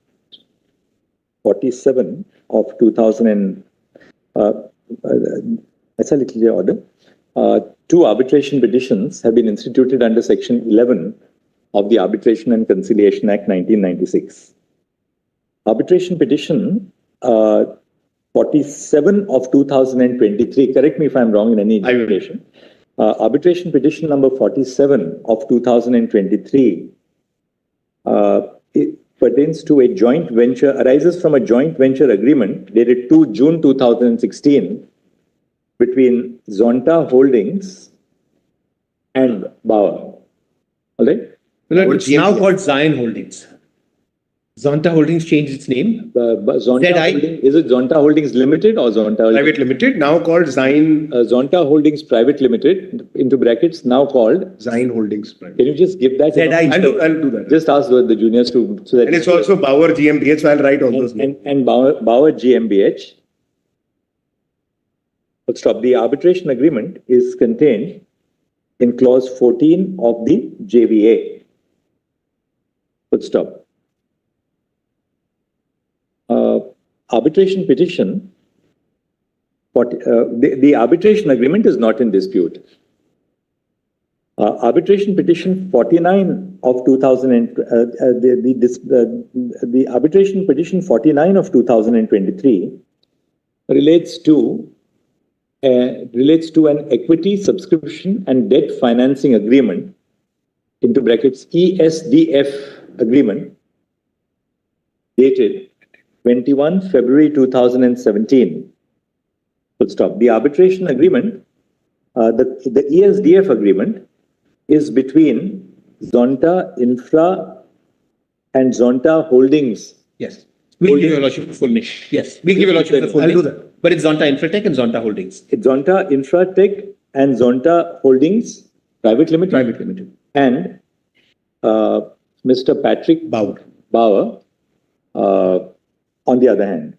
47 of 2000 that's a little order. Two arbitration petitions have been instituted under section 11 of the Arbitration and Conciliation Act 1996. Arbitration petition 47 of 2023, correct me if I'm wrong in any interpretation. Arbitration petition number 47 of 2023 it pertains to a joint venture, arises from a joint venture agreement dated 2 June 2016 between Zonta Holdings and Bauer. All right? It's now called Zion Holdings. Zonta Holdings changed its name. Zonta Holding, is it Zonta Holdings Limited or Zonta Private Limited, now called Zine. Zonta Holdings Private Limited, into brackets, now called Zine Holdings Private. Can you just give that? I'll do that. Just ask the juniors to. So that and it's also Bauer GmbH, so I'll write all those names. And Bauer GmbH. But stop. The arbitration agreement is contained in clause 14 of the JVA. But stop. Arbitration petition, the arbitration agreement is not in dispute. Arbitration petition 49 of 2000 the arbitration petition 49 of 2023 relates to an equity subscription and debt financing agreement into brackets ESDF agreement dated 21 February 2017. Full stop. The arbitration agreement, the ESDF agreement is between Zonta Infra and Zonta Holdings. Yes. We'll give your lordship the full name. Yes. We'll give your lordship the full name. I'll do that. But it's Zonta Infratech and Zonta Holdings. It's Zonta Infratech and Zonta Holdings Private Limited. Private Limited. And Mr. Patrick Bauer on the other hand.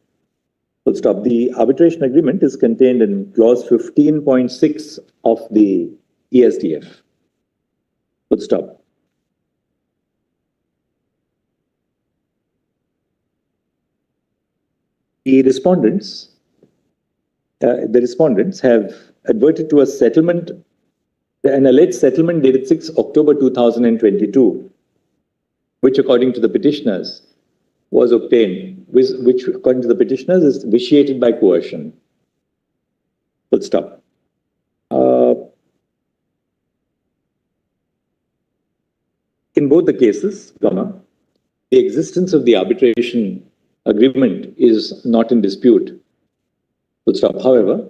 Full stop. The arbitration agreement is contained in clause 15.6 of the ESDF. Full stop. The respondents have adverted to a settlement, an alleged settlement dated 6 October 2022, which according to the petitioners was obtained, which according to the petitioners is vitiated by coercion. Full stop. In both the cases, the existence of the arbitration agreement is not in dispute. Full stop. However,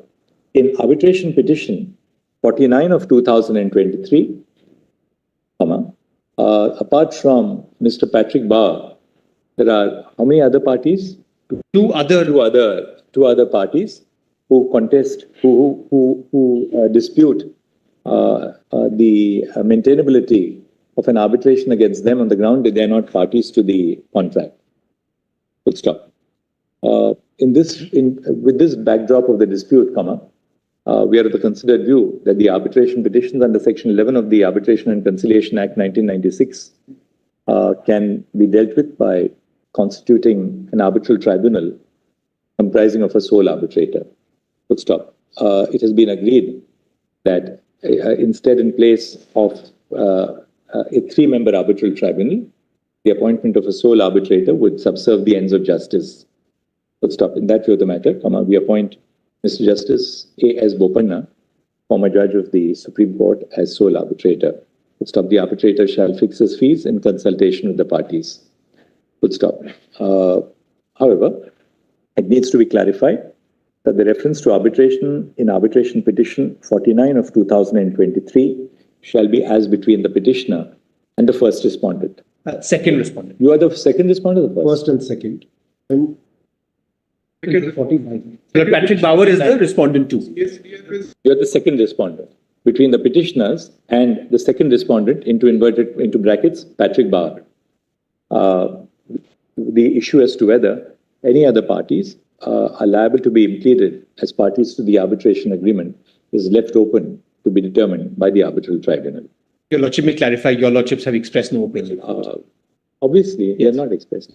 in arbitration petition 49 of 2023, apart from Mr. Patrick Bauer, there are how many other parties? Two other parties who contest, who dispute the maintainability of an arbitration against them on the ground that they are not parties to the contract. Full stop. With this backdrop of the dispute, we are of the considered view that the arbitration petitions under Section 11 of the Arbitration and Conciliation Act 1996 can be dealt with by constituting an arbitral tribunal comprising of a sole arbitrator. Full stop. It has been agreed that instead, in place of a three-member arbitral tribunal, the appointment of a sole arbitrator would subserve the ends of justice. Full stop. In that view of the matter, we appoint Mr. Justice A.S. Bopanna, former judge of the Supreme Court, as sole arbitrator. Full stop. The arbitrator shall fix his fees in consultation with the parties. Full stop. However, it needs to be clarified that the reference to arbitration in arbitration petition 49 of 2023 shall be as between the petitioner and the first respondent. Second respondent. You are the second respondent or the first? First and second. Patrick Bauer is the respondent too. You are the second respondent between the petitioners and the second respondent into brackets, Patrick Bauer. The issue as to whether any other parties are liable to be impleaded as parties to the arbitration agreement is left open to be determined by the arbitral tribunal. Your Lordship may clarify, your Lordships have expressed no opinion. Obviously, they are not expressed.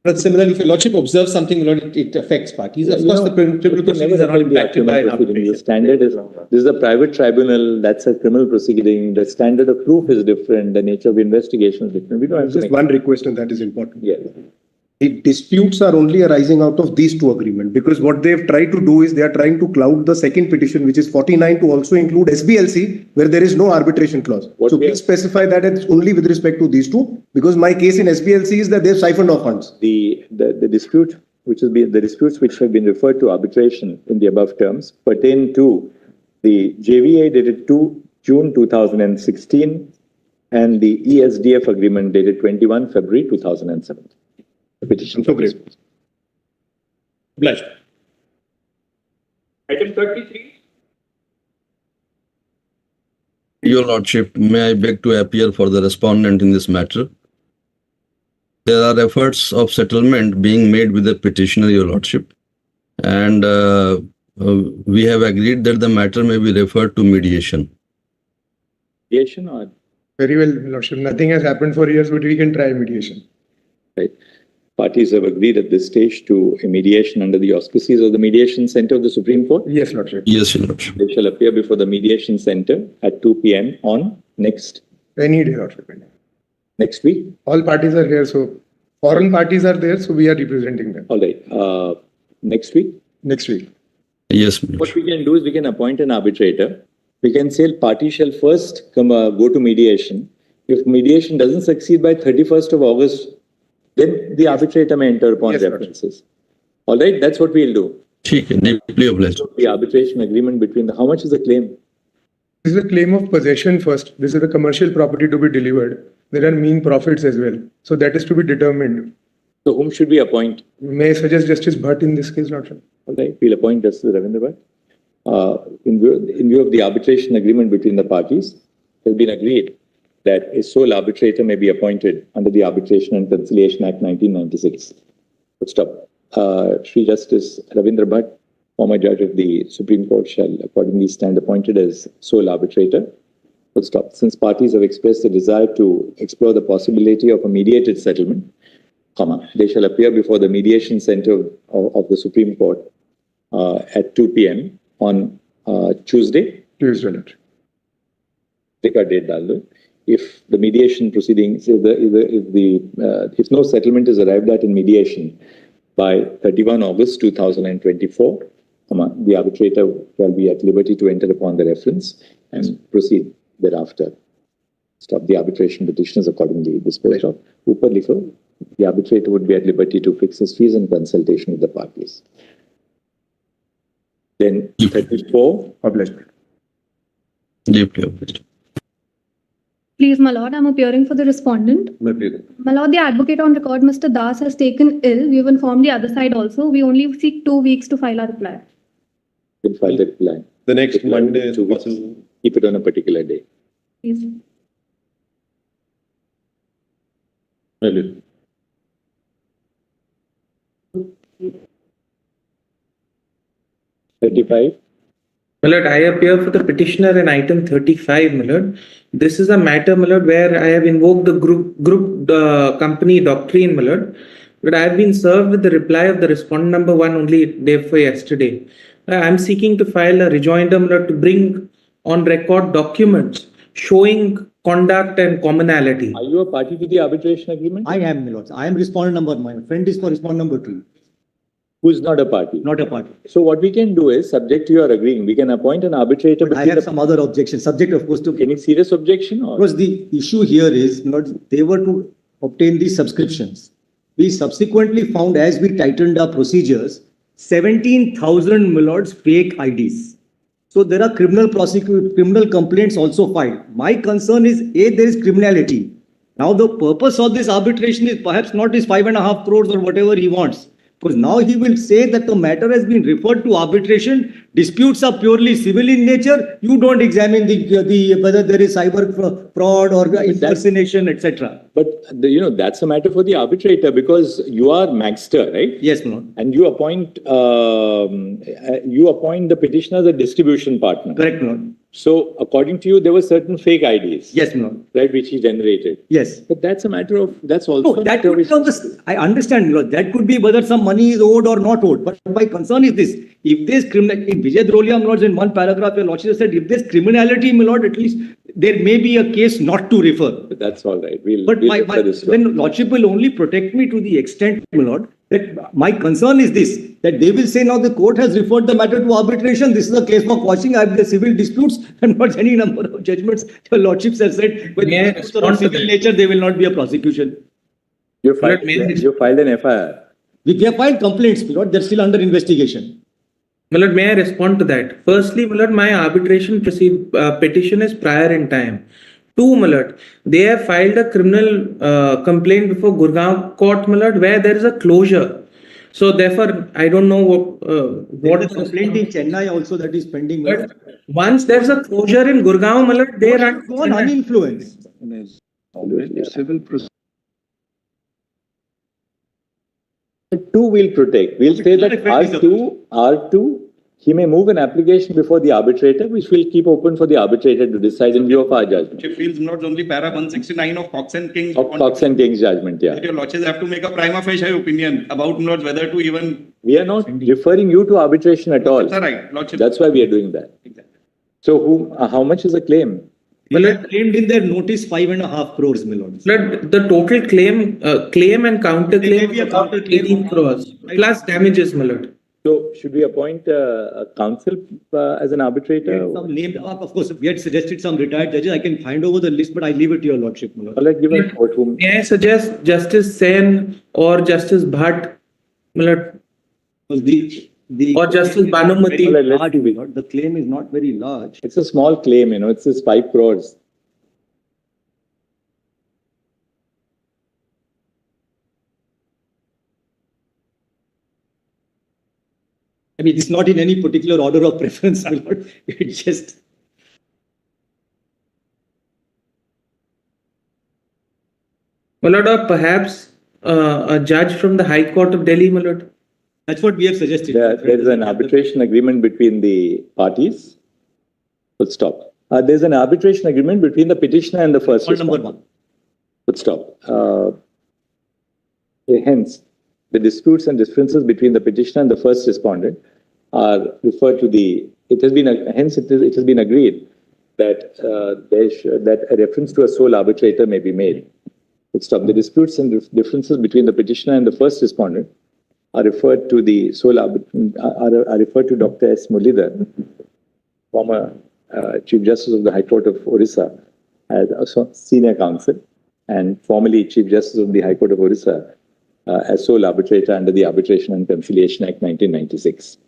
But similarly, if your Lordship observes something, it affects parties. Of course, the criminal proceedings are not impacted by an arbitration. The standard is, this is a private tribunal, that's a criminal proceeding. The standard of proof is different, the nature of investigation is different. We don't have just one request, and that is important. Yes. The disputes are only arising out of these two agreements, because what they've tried to do is they are trying to cloud the second petition, which is 49, to also include SBLC, where there is no arbitration clause. So please specify that it's only with respect to these two, because my case in SBLC is that they've siphoned off funds. The dispute, the disputes which have been referred to arbitration in the above terms pertain to the JVA dated 2 June 2016, and the ESDF agreement dated 21 February 2007. The petition for great. Obliged. Item 33. Your Lordship, may I beg to appear for the respondent in this matter? There are efforts of settlement being made with the petitioner, Your Lordship, and we have agreed that the matter may be referred to mediation. Mediation or? Very well, Lordship. Nothing has happened for years, but we can try mediation. Right. Parties have agreed at this stage to a mediation under the auspices of the Mediation Center of the Supreme Court. Yes, Lordship. Yes, Your Lordship. They shall appear before the Mediation Center at 2 p.m. on next. Any day, Lordship. Next week? All parties are here, so foreign parties are there, so we are representing them. All right. Next week? Next week. Yes. What we can do is we can appoint an arbitrator. We can say party shall first go to mediation. If mediation doesn't succeed by 31st of August, then the arbitrator may enter upon references. All right, that's what we'll do. Deeply obliged. The arbitration agreement between how much is the claim? This is a claim of possession first. This is a commercial property to be delivered. There are mean profits as well. So that is to be determined. So whom should we appoint? May I suggest Justice Bhatt in this case, Lordship? All right, we'll appoint Justice Ravindra Bhatt. In view of the arbitration agreement between the parties, it has been agreed that a sole arbitrator may be appointed under the Arbitration and Conciliation Act 1996. But stop. Shri Justice Ravindra Bhatt, former judge of the Supreme Court, shall accordingly stand appointed as sole arbitrator. But stop. Since parties have expressed a desire to explore the possibility of a mediated settlement, they shall appear before the Mediation Center of the Supreme Court at 2 p.m. on Tuesday. Tuesday. Take our date, Daldo. If the mediation proceedings, if no settlement is arrived at in mediation by 31 August 2024, the arbitrator shall be at liberty to enter upon the reference and proceed thereafter. Stop the arbitration petitions accordingly disposed of. Upar likho, the arbitrator would be at liberty to fix his fees in consultation with the parties. Then 34. Obliged. Deeply obliged. Please, my lord, I'm appearing for the respondent. My lord, the advocate on record, Mr. Das, has taken ill. We have informed the other side also. We only seek 2 weeks to file our reply. We'll file the reply. The next Monday is possible. Keep it on a particular day. Please. Really? My lord, I appear for the petitioner in item 35, my lord. This is a matter, my lord, where I have invoked the group company doctrine, my lord. But I have been served with the reply of the respondent number 1 only day before yesterday. I am seeking to file a rejoinder, my lord, to bring on record documents showing conduct and commonality. Are you a party to the arbitration agreement? I am, my lord. I am respondent number 1. My friend is for respondent number 2. Who is not a party? Not a party. So what we can do is, subject to your agreeing, we can appoint an arbitrator. But I have some other objection, subject of course to... Any serious objection? Or? Because the issue here is, they were to obtain these subscriptions. We subsequently found, as we tightened our procedures, 17,000 millards fake IDs. So there are criminal complaints also filed. My concern is, A, there is criminality. Now the purpose of this arbitration is perhaps not his 5.5 crores or whatever he wants. Because now he will say that the matter has been referred to arbitration. Disputes are purely civil in nature. You don't examine whether there is cyber fraud or impersonation, etc. But that's a matter for the arbitrator, because you are Magster, right? Yes, no. And you appoint the petitioner as a distribution partner. Correct, no. So according to you, there were certain fake IDs. Yes, no. Right, which he generated. Yes. But that's a matter of, that's also... No, that could be I understand, that could be whether some money is owed or not owed. But my concern is this. If there's criminality, Vijay Drolia, my lords, in one paragraph, your lordship said, if there's criminality, my lord, at least there may be a case not to refer. But that's all right. We'll when lordship will only protect me to the extent, my lord, that my concern is this, that they will say now the court has referred the matter to arbitration. This is a case for quashing. I have the civil disputes and not any number of judgments. Your lordships have said, when it's of civil nature, there will not be a prosecution. You filed an FIR. We have filed complaints, my lord. They're still under investigation. My lord, may I respond to that? Firstly, my lord, my arbitration petition is prior in time. two, my lord. They have filed a criminal complaint before Gurgaon court, my lord, where there is a closure. So therefore, I don't know what the complaint in Chennai also that is pending. But once there's a closure in Gurgaon, my lord, they run go on uninfluenced. Civil procedure. Two will protect. We'll say that R2, he may move an application before the arbitrator, which will keep open for the arbitrator to decide in view of our judgment. Which feels not only para 169 of Cox and King's. Of Cox and King's judgment, yeah. That your lordships have to make a prima facie opinion about not whether to even. We are not referring you to arbitration at all. That's right. Lordships. That's why we are doing that. Exactly. So how much is the claim? Well, it claimed in their notice 5.5 crores, my lord. The total claim and counter claim is about 18 crores plus damages, my lord. So should we appoint a counsel as an arbitrator? Some named, of course, we had suggested some retired judges. I can find over the list, but I leave it to your lordship, my lord. Let's give a quote whom. May I suggest Justice Sen or Justice Bhatt, my lord? Or Justice Banumati. The claim is not very large. It's a small claim, it's just 5 crores. I mean, it's not in any particular order of preference, my lord. It's just. My lord, or perhaps a judge from the High Court of Delhi, my lord. That's what we have suggested. There is an arbitration agreement between the parties. Full stop. There's an arbitration agreement between the petitioner and the first respondent. Number 1. Full stop. Hence, the disputes and differences between the petitioner and the first respondent are referred to the. It has been agreed that that a reference to a sole arbitrator may be made. Full stop. The disputes and differences between the petitioner and the first respondent are referred to the are referred to Dr. S. Muralidhar, former Chief Justice of the High Court of Orissa, as a senior counsel, and formerly Chief Justice of the High Court of Orissa as sole arbitrator under the Arbitration and Conciliation Act 1996.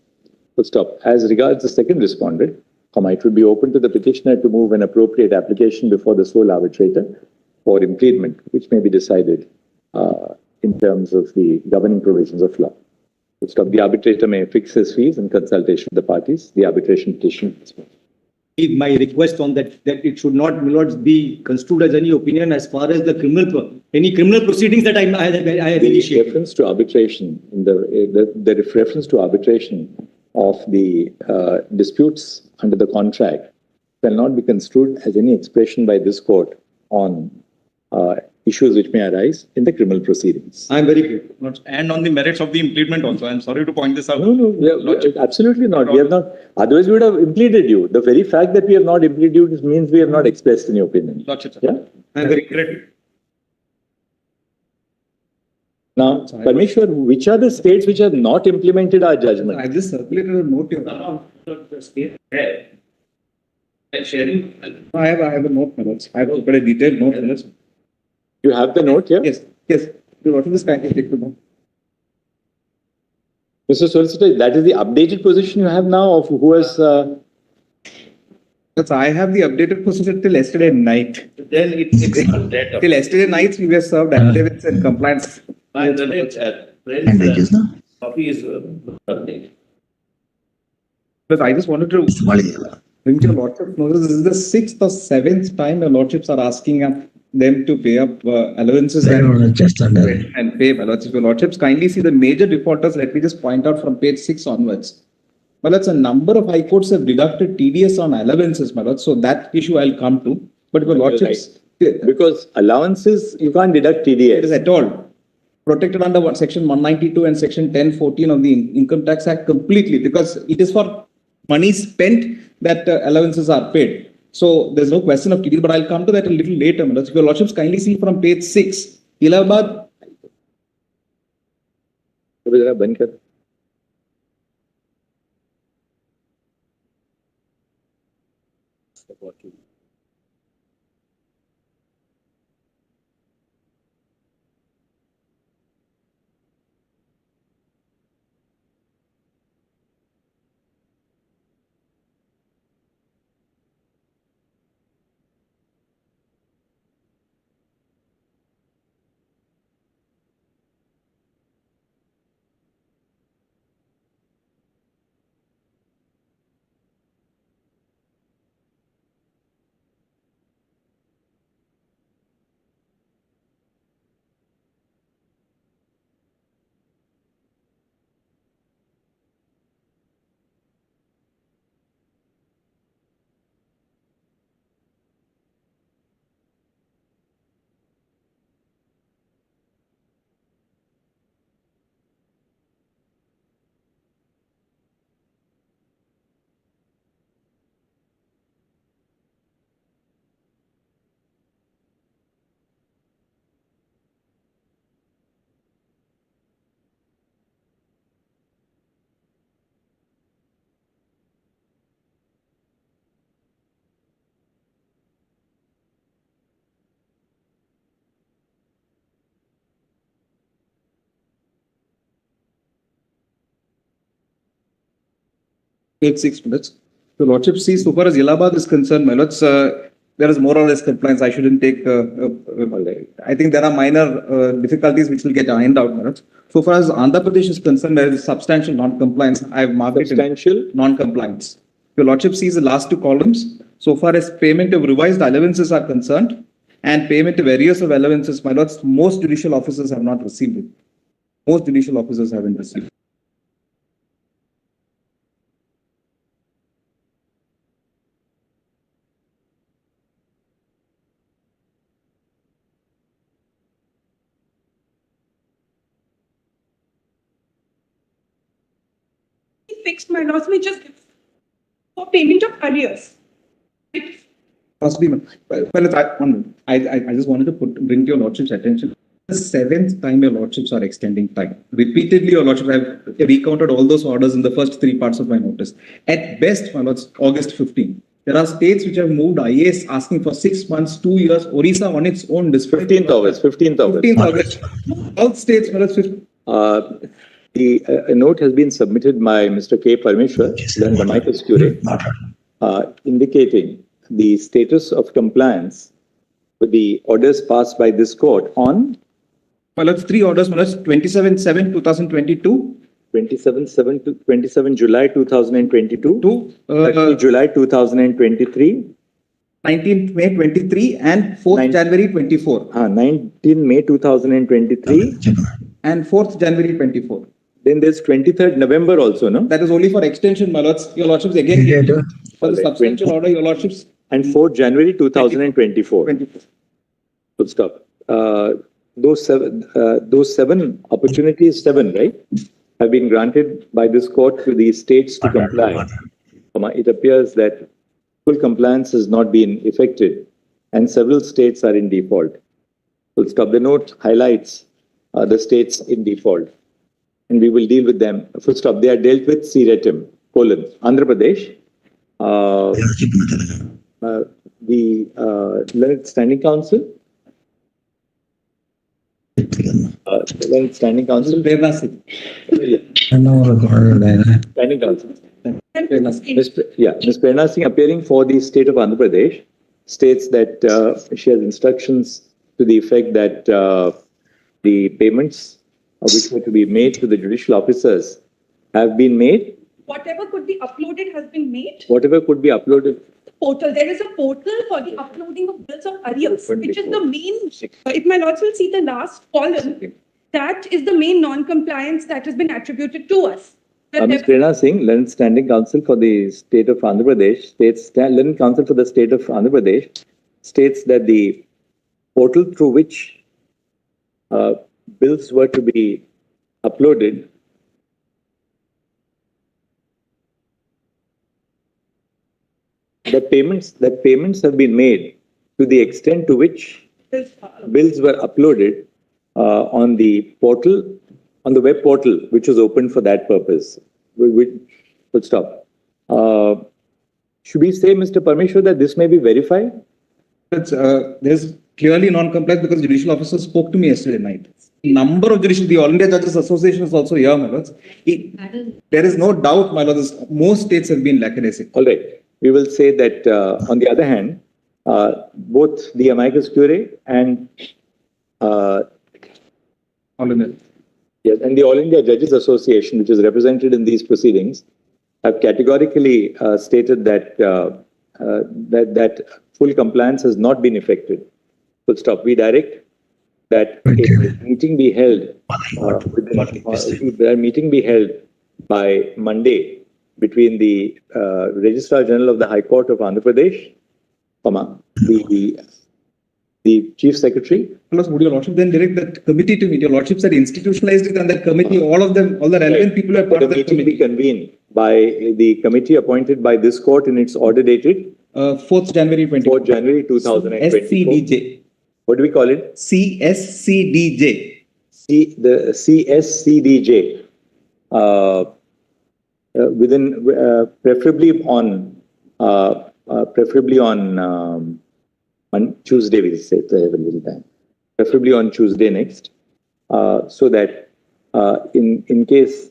Full stop. As regards the second respondent, it would be open to the petitioner to move an appropriate application before the sole arbitrator for impleadment, which may be decided in terms of the governing provisions of law. Full stop. The arbitrator may fix his fees in consultation with the parties. The arbitration petition. My request on that it should not, my lords, be construed as any opinion as far as the any criminal proceedings that I have initiated. Reference to arbitration, the reference to arbitration of the disputes under the contract shall not be construed as any expression by this court on issues which may arise in the criminal proceedings. I'm very clear. And on the merits of the impleadment also. I'm sorry to point this out. No, absolutely not. We have not. Otherwise, we would have impleaded you. The very fact that we have not impleaded you means we have not expressed any opinion. Yeah? I'm very clear. Now, Parmeshwar, which are the states which have not implemented our judgment? I just circulated a note here. The state sharing. I have a note, my lords. I have a very detailed note on this. You have the note here? Yes. What is this kind of take the note? Mr. Solicitor, that is the updated position you have now of who has. Yes, I have the updated position till yesterday night. Then it's not that. Till yesterday night, we were served affidavits and compliance. And then it's copy is But I just wanted to bring to your lordship notice. This is the 6th or 7th time the lordships are asking them to pay up allowances and pay. My lordships, your lordships kindly see the major defaulters. Let me just point out from page 6 onwards. Well, that's a number of high courts have deducted TDS on allowances, my lord. So that issue I'll come to. But your lordships, because allowances you can't deduct TDS. It is at all protected under section 192 and section 1014 of the Income Tax Act completely, because it is for money spent that allowances are paid. So there's no question of TDS, but I'll come to that a little later. If your lordships kindly see from page 6, Allahabad. Take 6 minutes. So Lordship sees, so far as Allahabad is concerned, my lords, there is more or less compliance. I shouldn't take. I think there are minor difficulties which will get ironed out, my lords. So far as Andhra Pradesh is concerned, there is substantial non-compliance. I have marked substantial non-compliance. Your Lordship sees the last 2 columns. So far as payment of revised allowances are concerned and payment of arrears of allowances, my lords, most judicial officers have not received it. Most judicial officers haven't received it. Fixed, my lords, may just for payment of arrears. Must be. I just wanted to bring to your Lordship's attention. The 7th time your Lordships are extending time. Repeatedly, your Lordship, I've recounted all those orders in the first 3 parts of my notice. At best, my Lords, August 15. There are states which have moved IAS asking for 6 months, 2 years. Orissa on its own dispute. 15th August. 15th August. All states, my Lords. A note has been submitted by Mr. K. Parmeshwar, then the Amicus Curiae, indicating the status of compliance with the orders passed by this court on. Well, that's 3 orders, 27/7/2022, 27 July 2022 to 30 July 2023, 19th May 23, and 4th January 24. 19 May 2023 and 4th January 24. Then there's 23rd November also, no? That is only for extension, my lords. Your Lordships again for the substantial order, your Lordships. And 4th January 2024. Full stop. Those seven opportunities, 7, right, have been granted by this court to the states to comply. It appears that full compliance has not been effected and several states are in default. Full stop. The note highlights the states in default, and we will deal with them. Full stop. They are dealt with seriatim, colon. Andhra Pradesh, the Learned Standing Council, Learned Standing Council, Standing Council. Ms. Prerna Singh, appearing for the state of Andhra Pradesh, states that she has instructions to the effect that the payments which were to be made to the judicial officers have been made. Whatever could be uploaded has been made. Whatever could be uploaded. Portal. There is a portal for the uploading of bills of arrears, which is the main. If my lords will see the last column, that is the main non-compliance that has been attributed to us. Ms. Prerna Singh, Learned Standing Council for the state of Andhra Pradesh, Learned Council for the state of Andhra Pradesh states that the portal through which bills were to be uploaded that payments have been made to the extent to which bills were uploaded on the portal, on the web portal, which was opened for that purpose. We'll stop. Should we say, Mr. Parmeshwar, that this may be verified? There's clearly non-compliance because judicial officers spoke to me yesterday night. Number of judicial, the All India Judges Association is also here, my lords. There is no doubt, my lords, most states have been lackadaisical. All right. We will say that, on the other hand, both the Amicus Curiae and All India. Yes, and the All India Judges Association, which is represented in these proceedings, have categorically stated that that full compliance has not been effected. Full stop. We direct that a meeting be held. Meeting be held by Monday between the Registrar General of the High Court of Andhra Pradesh, the Chief Secretary. Plus, would your Lordship then direct that committee to meet? Your Lordship said institutionalized it, and that committee, all of them, all the relevant people are part of the committee. Be convened by the committee appointed by this court in its order dated 4th January 2024. 4th January 2024. SCDJ. What do we call it? CSCDJ. The CSCDJ. Within preferably on Tuesday, we say to have a little time. Preferably on Tuesday next, so that in case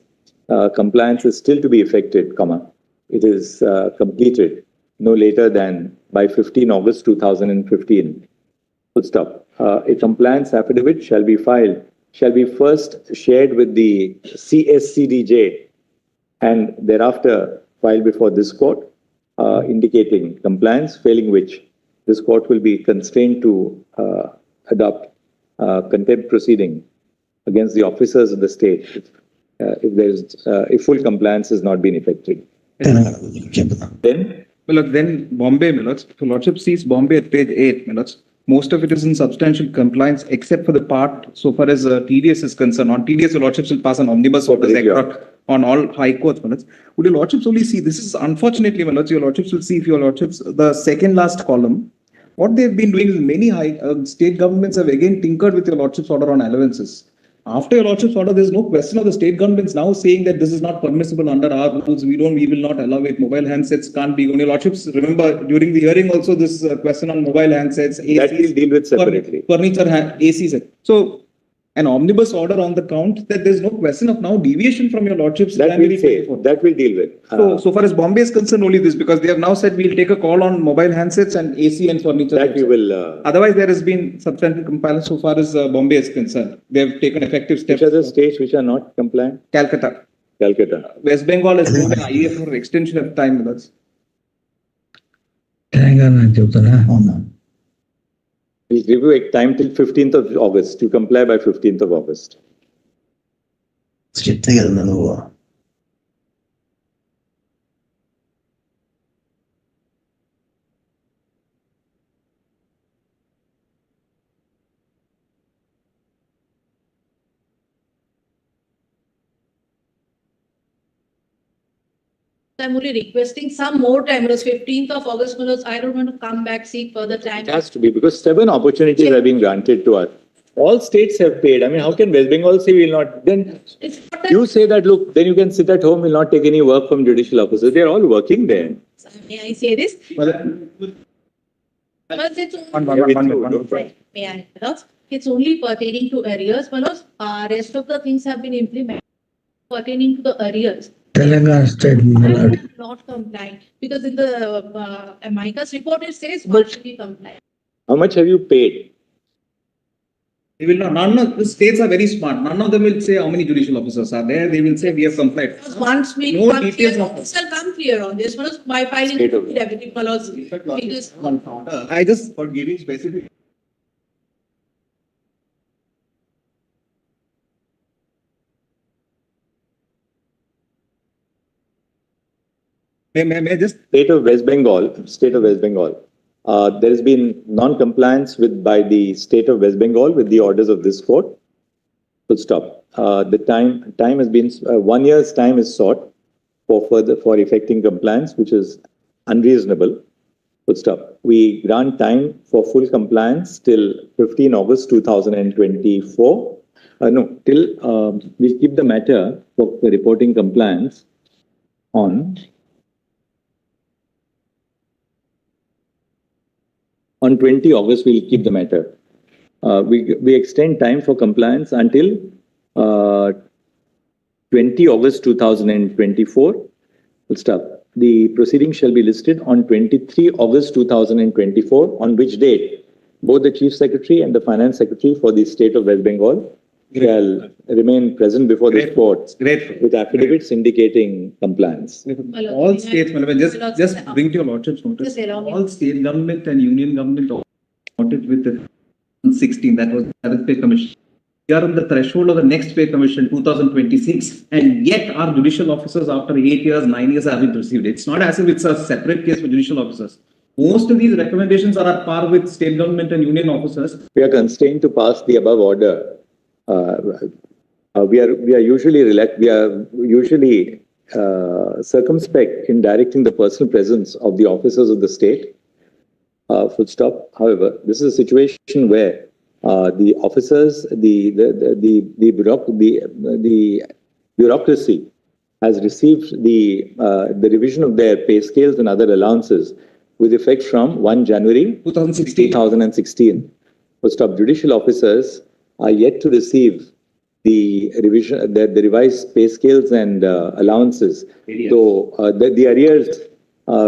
compliance is still to be effected, it is completed no later than by 15 August 2015. Full stop. A compliance affidavit shall be first shared with the CSCDJ and thereafter filed before this court, indicating compliance, failing which this court will be constrained to adopt contempt proceeding against the officers of the state if full compliance has not been effected. Then, then Bombay, Millards. So Lordship sees Bombay at page 8, Millards. Most of it is in substantial compliance, except for the part so far as TDS is concerned. On TDS, the Lordships will pass an omnibus order on all high courts, Millards. Would your Lordships only see, this is unfortunately, Millards, your Lordships will see, if your Lordships, the second last column, what they've been doing is many state governments have again tinkered with your Lordship's order on allowances. After your Lordship's order, there's no question of the state governments now saying that this is not permissible under our rules. We will not allow it. Mobile handsets can't be. Your Lordships, remember during the hearing also this question on mobile handsets, ACs, that we'll deal with separately. Furniture, ACs. So an omnibus order on the count that there's no question of now deviation from your Lordships. That we'll deal with. So far as Bombay is concerned, only this, because they have now said we'll take a call on mobile handsets and AC and furniture. That you will. Otherwise, there has been substantial compliance so far as Bombay is concerned. They have taken effective steps. Which are the states which are not compliant? Calcutta. West Bengal has moved an IAF for extension of time with us. We'll give you a time till 15th of August to comply by 15th of August. I'm only requesting some more time. It was 15th of August. I don't want to come back, seek further time. It has to be, because 7 opportunities have been granted to us. All states have paid. I mean, how can West Bengal say we will not? Then you say that, look, then you can sit at home, will not take any work from judicial officers. They are all working there. May I say this? It's only pertaining to arrears. Rest of the things have been implemented pertaining to the arrears. Telangana State not compliant, because in the amicus report it says partially compliant. How much have you paid? They will not. None of the states are very smart. None of them will say how many judicial officers are there. They will say we have complied. Once we no details shall come clear on this. By filing everything follows. I just for giving specific. May I just State of West Bengal. There has been non-compliance by the state of West Bengal with the orders of this court. Full stop. The time has been 1 year's time is sought for effecting compliance, which is unreasonable. Full stop. We grant time for full compliance till 15 August 2024. We'll keep the matter for reporting compliance on 20 August, we'll keep the matter. We extend time for compliance until 20 August 2024. We'll stop. The proceedings shall be listed on 23 August 2024, on which date both the Chief Secretary and the Finance Secretary for the state of West Bengal shall remain present before this court with affidavits indicating compliance. All states, just bring to your Lordship's notice, all state government and union government wanted with the 16, that was the pay commission. We are on the threshold of the next pay commission, 2026, and yet our judicial officers after 8 years, 9 years haven't received it. It's not as if it's a separate case for judicial officers. Most of these recommendations are at par with state government and union officers. We are constrained to pass the above order. We are usually circumspect in directing the personal presence of the officers of the state. Full stop. However, this is a situation where the officers, the bureaucracy has received the revision of their pay scales and other allowances with effect from 1 January 2016. Full stop. Judicial officers are yet to receive the revision, the revised pay scales and allowances. So the arrears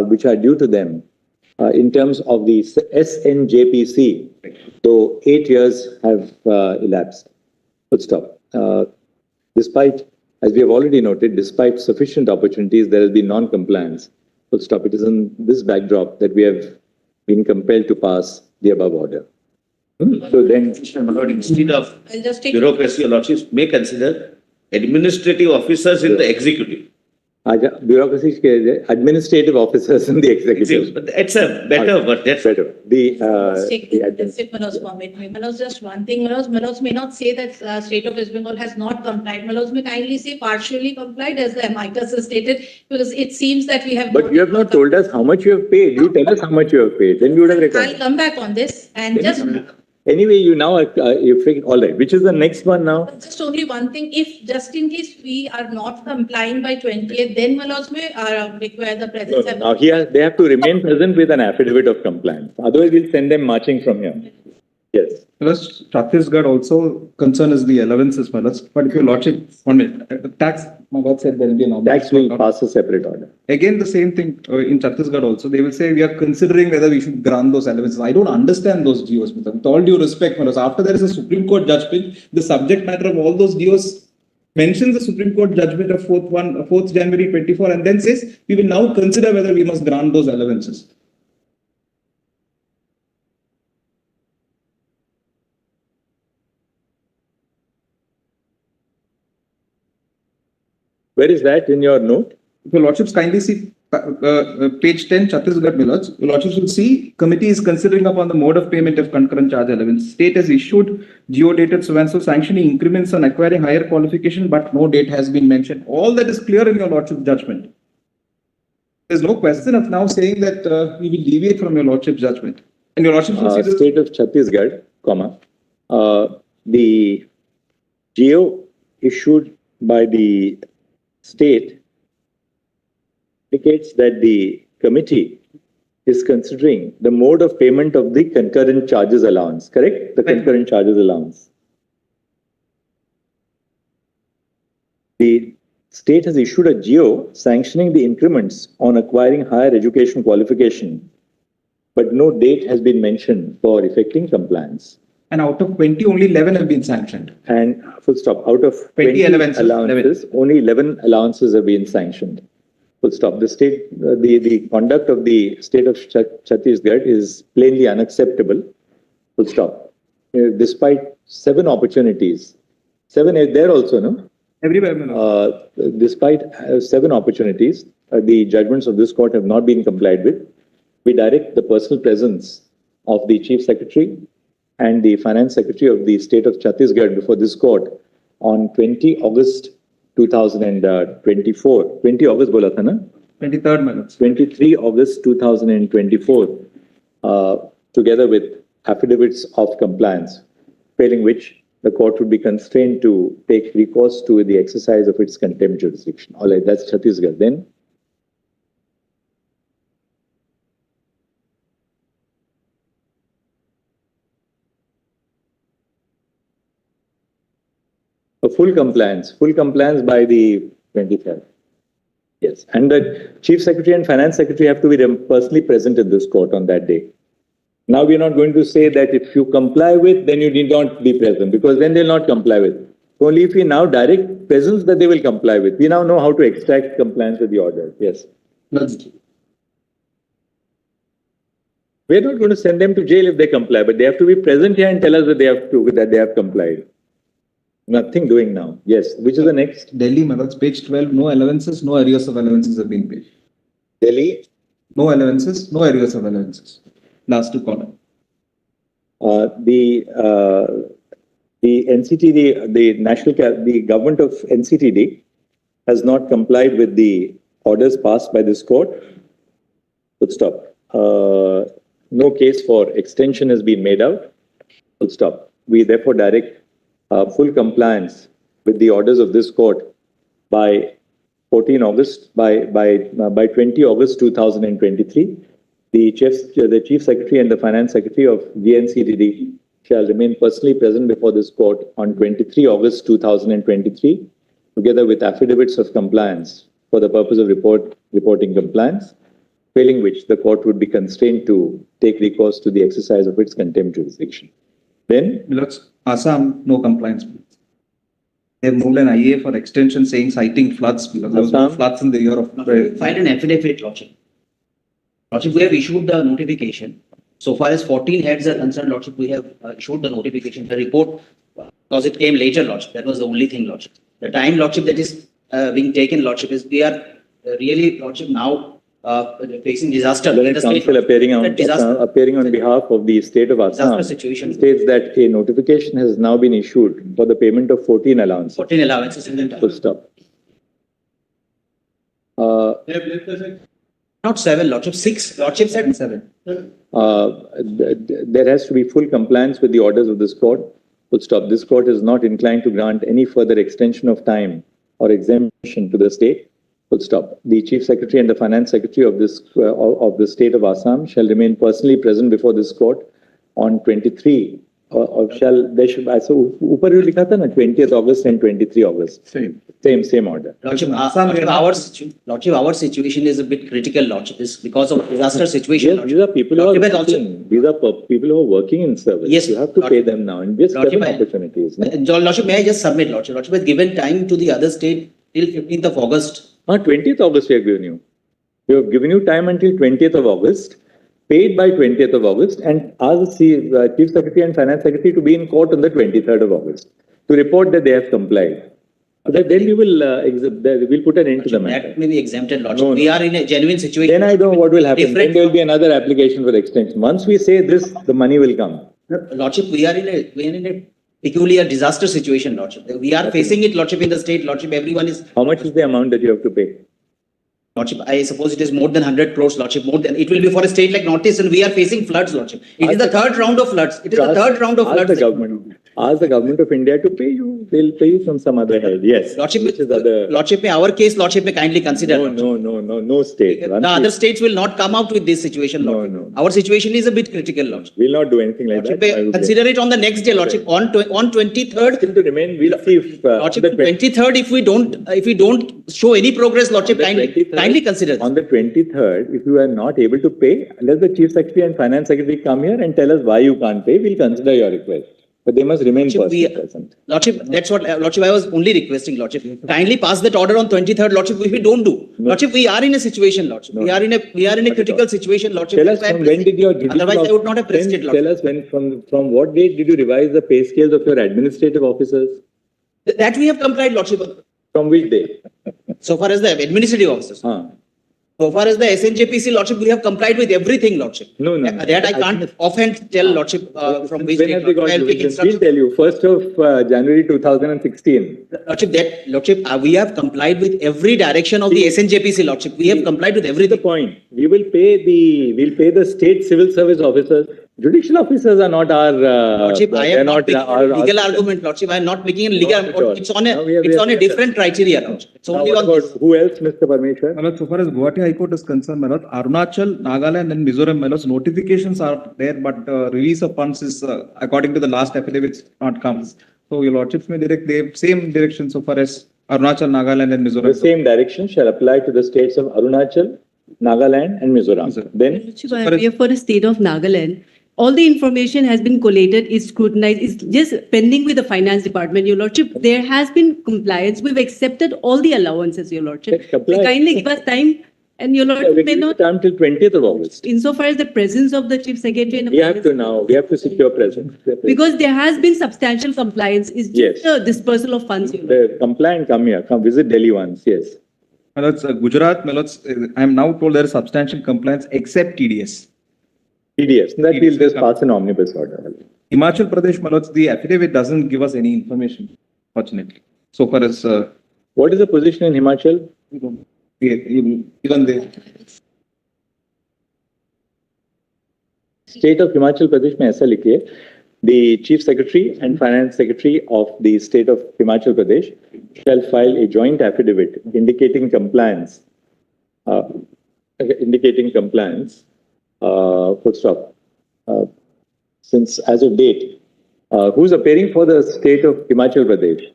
which are due to them in terms of the SNJPC, so 8 years have elapsed. Full stop. Despite, as we have already noted, despite sufficient opportunities, there has been non-compliance. Full stop. It is in this backdrop that we have been compelled to pass the above order. So then, instead of I'll just take bureaucracy, your lordships may consider administrative officers in the executive. Bureaucracy, administrative officers in the executive. But it's a better word. That's better. Manoj, just one thing, Manoj may not say that state of West Bengal has not complied. Manoj may kindly say partially complied, as the amicus has stated, because it seems that we have. But you have not told us how much you have paid. You tell us how much you have paid. Then we would have recorded. I'll come back on this and just. Anyway, you now you figured all right. Which is the next one now? Just only one thing. If just in case we are not complying by 28th, then Manoj may require the presence. No, now they have to remain present with an affidavit of compliance. Otherwise, we'll send them marching from here. Yes. Plus, Chhattisgarh also concern is the allowances, Manoj. But if your lordship, 1 minute, tax, my God said there will be an tax will pass a separate order. Again, the same thing in Chhattisgarh also. They will say we are considering whether we should grant those allowances. I don't understand those GOs. With all due respect, Manoj, after there is a Supreme Court judgment, the subject matter of all those GOs mentions the Supreme Court judgment of 4th January 24 and then says we will now consider whether we must grant those allowances. Where is that in your note? If your lordships kindly see page 10, Chhattisgarh Millets, your lordships will see committee is considering upon the mode of payment of concurrent charge allowance. State has issued geo dated so and so sanctioning increments on acquiring higher qualification, but no date has been mentioned. All that is clear in your lordship's judgment. There's no question of now saying that we will deviate from your lordship's judgment. And your lordship will see the state of Chhattisgarh, the geo issued by the state indicates that the committee is considering the mode of payment of the concurrent charges allowance, correct? The concurrent charges allowance. The state has issued a GO sanctioning the increments on acquiring higher education qualification, but no date has been mentioned for effecting compliance. And out of 20, only 11 have been sanctioned. And full stop. Out of 20 allowances, only 11 allowances have been sanctioned. Full stop. The state, the conduct of the state of Chhattisgarh is plainly unacceptable. Full stop. Despite 7 opportunities, 7 is there also, no? Everywhere. Despite 7 opportunities, the judgments of this court have not been complied with. We direct the personal presence of the Chief Secretary and the Finance Secretary of the state of Chhattisgarh before this court on 20 August 2024. 20 August bola tha na? 23rd minutes. 23 August 2024, together with affidavits of compliance, failing which the court would be constrained to take recourse to the exercise of its contempt jurisdiction. All right, that's Chhattisgarh. Then full compliance by the 23rd. Yes, and the Chief Secretary and Finance Secretary have to be personally present in this court on that day. Now we are not going to say that if you comply with, then you need not be present, because then they'll not comply with. Only if we now direct presence that they will comply with. We now know how to extract compliance with the order. Yes. We are not going to send them to jail if they comply, but they have to be present here and tell us that they have complied. Nothing doing now. Yes. Which is the next? Delhi, Manoj, page 12. No allowances, no arrears of allowances have been paid. Delhi? No allowances, no arrears of allowances. Last 2 column. The NCTD, the government of NCTD has not complied with the orders passed by this court. Full stop. No case for extension has been made out. Full stop. We therefore direct full compliance with the orders of this court by 14 August, by 20 August 2023. The Chief Secretary and the Finance Secretary of the NCTD shall remain personally present before this court on 23 August 2023, together with affidavits of compliance for the purpose of reporting compliance, failing which the court would be constrained to take recourse to the exercise of its contempt jurisdiction. Then, Assam, no compliance. They have moved an IA for extension saying citing floods because there was no floods in the year of. Filed an affidavit, Lordship. Lordship, we have issued the notification. So far as 14 heads are concerned, Lordship, we have issued the notification, the report, because it came later, Lordship. That was the only thing, Lordship. The time, Lordship, that is being taken, Lordship, is we are really, Lordship, now facing disaster. The council appearing on behalf of the state of Assam situation states that a notification has now been issued for the payment of 14 allowances. 14 allowances in the time. Full stop. Not 7, Lordship, 6. Lordship said 7. There has to be full compliance with the orders of this court. Full stop. This court is not inclined to grant any further extension of time or exemption to the state. Full stop. The Chief Secretary and the Finance Secretary of the state of Assam shall remain personally present before this court on 23. So, ऊपर जो लिखा था ना 20th August and 23 August. Same order. Lordship, our situation is a bit critical, Lordship. Is because of disaster situation. Yes, these are people who are working. These are people who are working in service. Yes, you have to pay them now and just seven opportunities. Lordship, may I just submit, Lordship? Lordship has given time to the other state till 15th of August. 20th August we have given you. We have given you time until 20th of August, paid by 20th of August, and asked the Chief Secretary and Finance Secretary to be in court on the 23rd of August to report that they have complied. Then we will we'll put an end to the matter. That may be exempted, Lordship. We are in a genuine situation. Then I don't know what will happen. Then there will be another application for extension. Once we say this, the money will come. Lordship, we are in a peculiar disaster situation, Lordship. We are facing it, Lordship, in the state, Lordship. Everyone is. How much is the amount that you have to pay? Lordship, I suppose it is more than 100 crores, Lordship. More than it will be for a state like Northeast, and we are facing floods, Lordship. It is the third round of floods. It is the third round of floods. Ask the government of India to pay you. They'll pay you from some other head. Yes. Lordship, Lordship, our case, Lordship, may kindly consider. No state. The other states will not come out with this situation, Lordship. No. Our situation is a bit critical, Lordship. We'll not do anything like that. Consider it on the next day, Lordship. On 23rd. Still to remain, we'll see if. Lordship, 23rd, if we don't show any progress, Lordship, kindly consider. On the 23rd, if you are not able to pay, let the Chief Secretary and Finance Secretary come here and tell us why you can't pay. We'll consider your request. But they must remain personally present. Lordship, that's what, Lordship, I was only requesting, Lordship. Kindly pass that order on 23rd, Lordship, which we don't do. No. Lordship, we are in a situation, Lordship. No. We are in a critical situation, Lordship. Tell us from when did your judicial otherwise I would not have pressed it, Lordship. Tell us when, from what date did you revise the pay scales of your administrative officers? That we have complied, Lordship. From which day? So far as the administrative officers. So far as the SNJPC, Lordship, we have complied with everything, Lordship. No. That I can't offhand tell, Lordship, from which date. We'll tell you, 1st of January 2016. Lordship, we have complied with every direction of the SNJPC, Lordship. We have complied with everything. The point. We'll pay the state civil service officers. Judicial officers are not our. Lordship, I am not making a legal argument, Lordship. I am not making a legal. It's on a different criteria, Lordship. It's only on this. Who else, Mr. Parmeshwar? So far as Guwahati High Court is concerned, Arunachal, Nagaland, and Mizoram, notifications are there, but release of funds is, according to the last affidavits, not come. So your Lordships may direct the same direction so far as Arunachal, Nagaland, and Mizoram. The same direction shall apply to the states of Arunachal, Nagaland, and Mizoram. Then, for the state of Nagaland, all the information has been collated, is scrutinized, is just pending with the finance department, Your Lordship. There has been compliance. We've accepted all the allowances, Your Lordship. Kindly give us time, and Your Lordship may not. Time till 20th of August. Insofar as the presence of the Chief Secretary and the we have to secure presence. Because there has been substantial compliance. It's just the dispersal of funds. The compliant come here, come visit Delhi once, yes. Gujarat, I am now told there is substantial compliance except TDS. TDS, that will just pass an omnibus order. Himachal Pradesh, the affidavit doesn't give us any information, fortunately. So far as... what is the position in Himachal? Even there. State of Himachal Pradesh mein aisa likhiye, the Chief Secretary and Finance Secretary of the state of Himachal Pradesh shall file a joint affidavit indicating compliance. Full stop. Since as of date, Who's appearing for the state of Himachal Pradesh?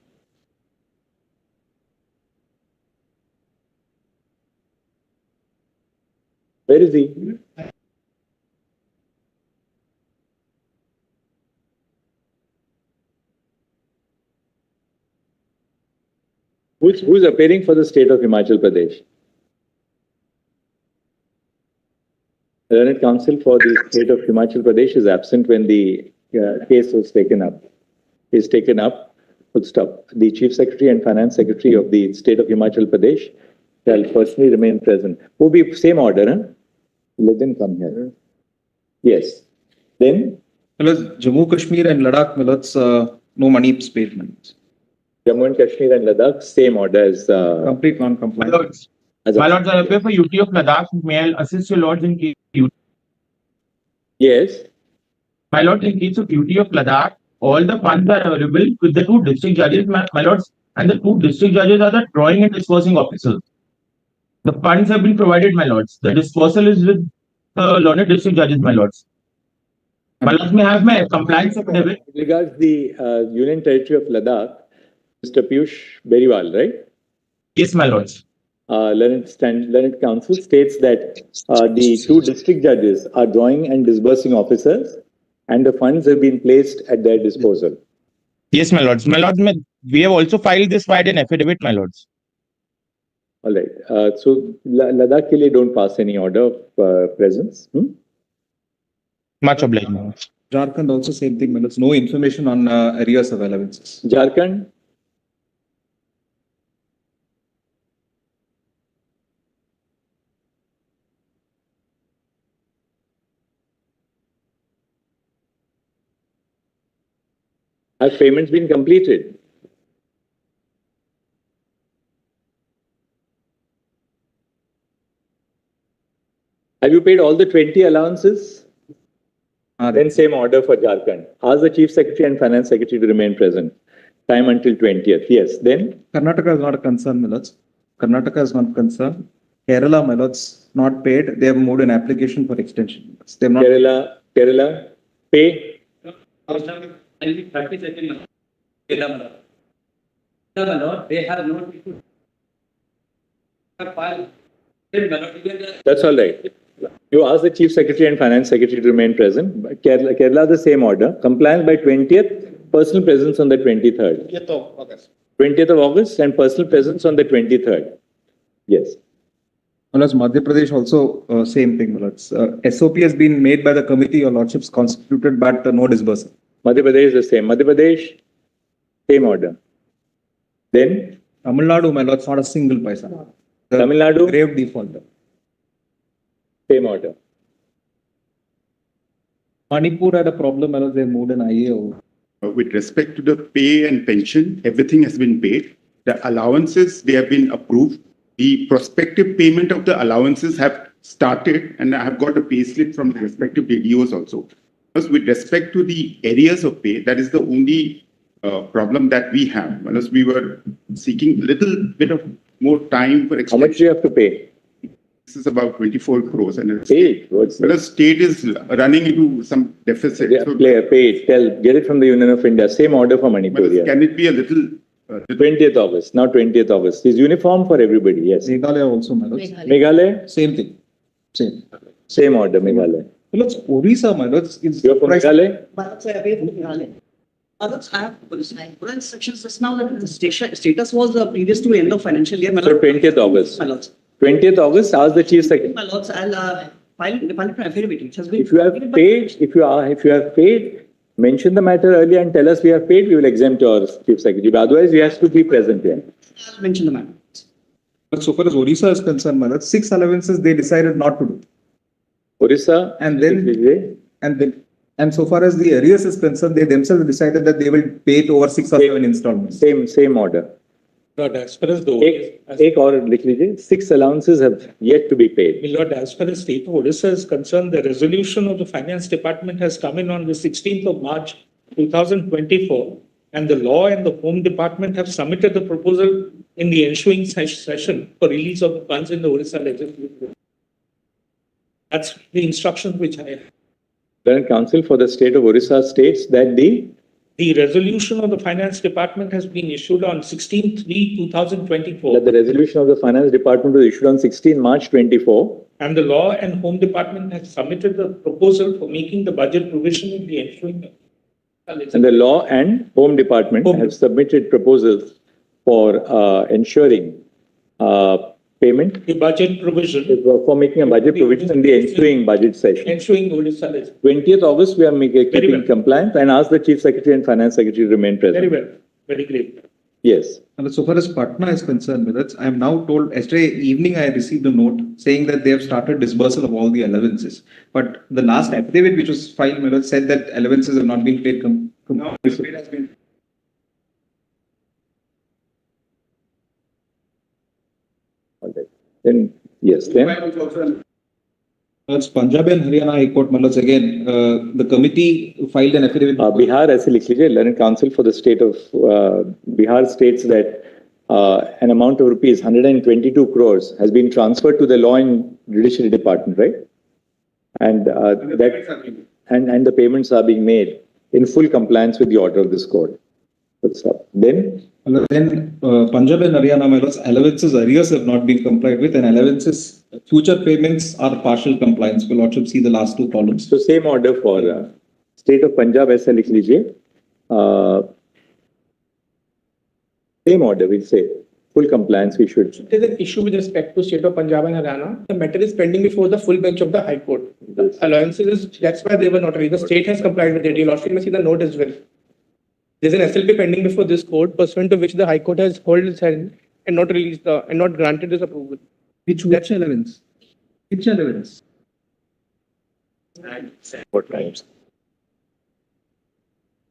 Where is he? Who's appearing for the state of Himachal Pradesh? Learned counsel for the state of Himachal Pradesh is absent when the case was taken up. Is taken up. Full stop. The Chief Secretary and Finance Secretary of the state of Himachal Pradesh shall personally remain present. Will be same order, huh? Let them come here. Yes. Then? Jammu, Kashmir and Ladakh, no money paid. Jammu and Kashmir and Ladakh, same order as complete non-compliance. My lords, I appear for UT of Ladakh. May I assist your lords in case Yes. My lords, in case of UT of Ladakh, all the funds are available with the two district judges, my lords, and the two district judges are the drawing and dispersing officers. The funds have been provided, my lords. The dispersal is with the learned district judges, my lords. My lords, may I have my compliance affidavit? Regards the Union Territory of Ladakh, Mr. Piyush Beriwal, right? Yes, my lords. Learned counsel states that the two district judges are drawing and disbursing officers, and the funds have been placed at their disposal. Yes, my lords. My lords, we have also filed this via an affidavit, my lords. All right. So Ladakh ke liye don't pass any order of presence. Much obliged, my lords. Jharkhand also same thing, Manoj. No information on arrears of allowances. Jharkhand. Have payments been completed? Have you paid all the 20 allowances? Then same order for Jharkhand. Ask the Chief Secretary and Finance Secretary to remain present. Time until 20th. Yes. Then? Karnataka is not a concern, Manoj. Karnataka is not concerned. Kerala, Manoj, not paid. They have moved an application for extension. They have not Kerala, pay? They have not filed. That's all right. You ask the Chief Secretary and Finance Secretary to remain present. Kerala, the same order. Compliance by 20th, personal presence on the 23rd. 20th of August. 20th of August and personal presence on the 23rd. Yes. Manoj, Madhya Pradesh also same thing, Manoj. SOP has been made by the committee, your lordships constituted, but no disbursal. Madhya Pradesh is the same. Madhya Pradesh, same order. Then? Tamil Nadu, my lords, not a single paisa. Tamil Nadu? Grave defaulter. Same order. Manipur had a problem, my lords, they moved an IA over. With respect to the pay and pension, everything has been paid. The allowances, they have been approved. The prospective payment of the allowances have started, and I have got a pay slip from the respective DDOs also. Because with respect to the areas of pay, that is the only problem that we have. Because we were seeking a little bit of more time for extension. How much do you have to pay? This is about 24 crores. And the state is running into some deficit. Yeah, get it from the Union of India. Same order for Manipur. Yeah. Can it be a little... 20th August, now 20th August. It's uniform for everybody, yes. Meghalaya also, my lords. Meghalaya? Same thing. Same order, Meghalaya. Lords, Orissa, my lords, is you're from Meghalaya? Others have instructions just now that the status was previous to end of financial year. So 20th August. 20th August, ask the Chief Secretary. My lords, I'll file an affidavit. Which has been if you have paid, if you have paid, mention the matter earlier and tell us we have paid, we will exempt your Chief Secretary. But otherwise, he has to be present here. I'll mention the matter. But so far as Orissa is concerned, my lords, 6 allowances they decided not to do. Orissa? And so far as the arrears is concerned, they themselves decided that they will pay it over 6 or 7 installments. Same order. Lord, as far as the Take order, likh lijiye. 6 allowances have yet to be paid. Lord, as far as state of Odisha is concerned, the resolution of the finance department has come in on the 16th of March 2024, and the law and the home department have submitted the proposal in the ensuing session for release of the funds in the Odisha legislature. That's the instructions which I have. The Council for the State of Orissa states that the The resolution of the finance department has been issued on 16/3/2024. That the resolution of the finance department was issued on 16 March 24. And the law and home department has submitted the proposal for making the budget provision in the ensuing. And the law and home department have submitted proposals for ensuring payment. The budget provision. For making a budget provision in the ensuing budget session. Ensuing budget session. 20th August, we are keeping compliance and ask the Chief Secretary and Finance Secretary to remain present. Very well. Very great. Yes. And so far as Patna is concerned, I am now told, yesterday evening I received a note saying that they have started disbursal of all the allowances. But the last affidavit which was filed said that allowances have not been paid. No, this paid has been. All right. Then, yes. Then. It's Punjab and Haryana High Court, again, the committee filed an affidavit. Bihar, as Learned Counsel for the state of Bihar states that an amount of rupees 122 crores has been transferred to the Law and Judiciary Department, right? And the payments are being made in full compliance with the order of this court. Then Punjab and Haryana, allowances arrears have not been complied with, and allowances future payments are partial compliance. Will Lordship see the last two columns? So same order for state of Punjab, ऐसा लिख लीजिए. Same order, we'll say full compliance. We should. There is an issue with respect to state of Punjab and Haryana. The matter is pending before the full bench of the High Court. The allowances, that's why they were not released. The state has complied with it. Your Lordship may see the note as well. There's an SLP pending before this court, pursuant to which the High Court has held its hearing and not released and not granted this approval. Which allowance? Which allowance? What times?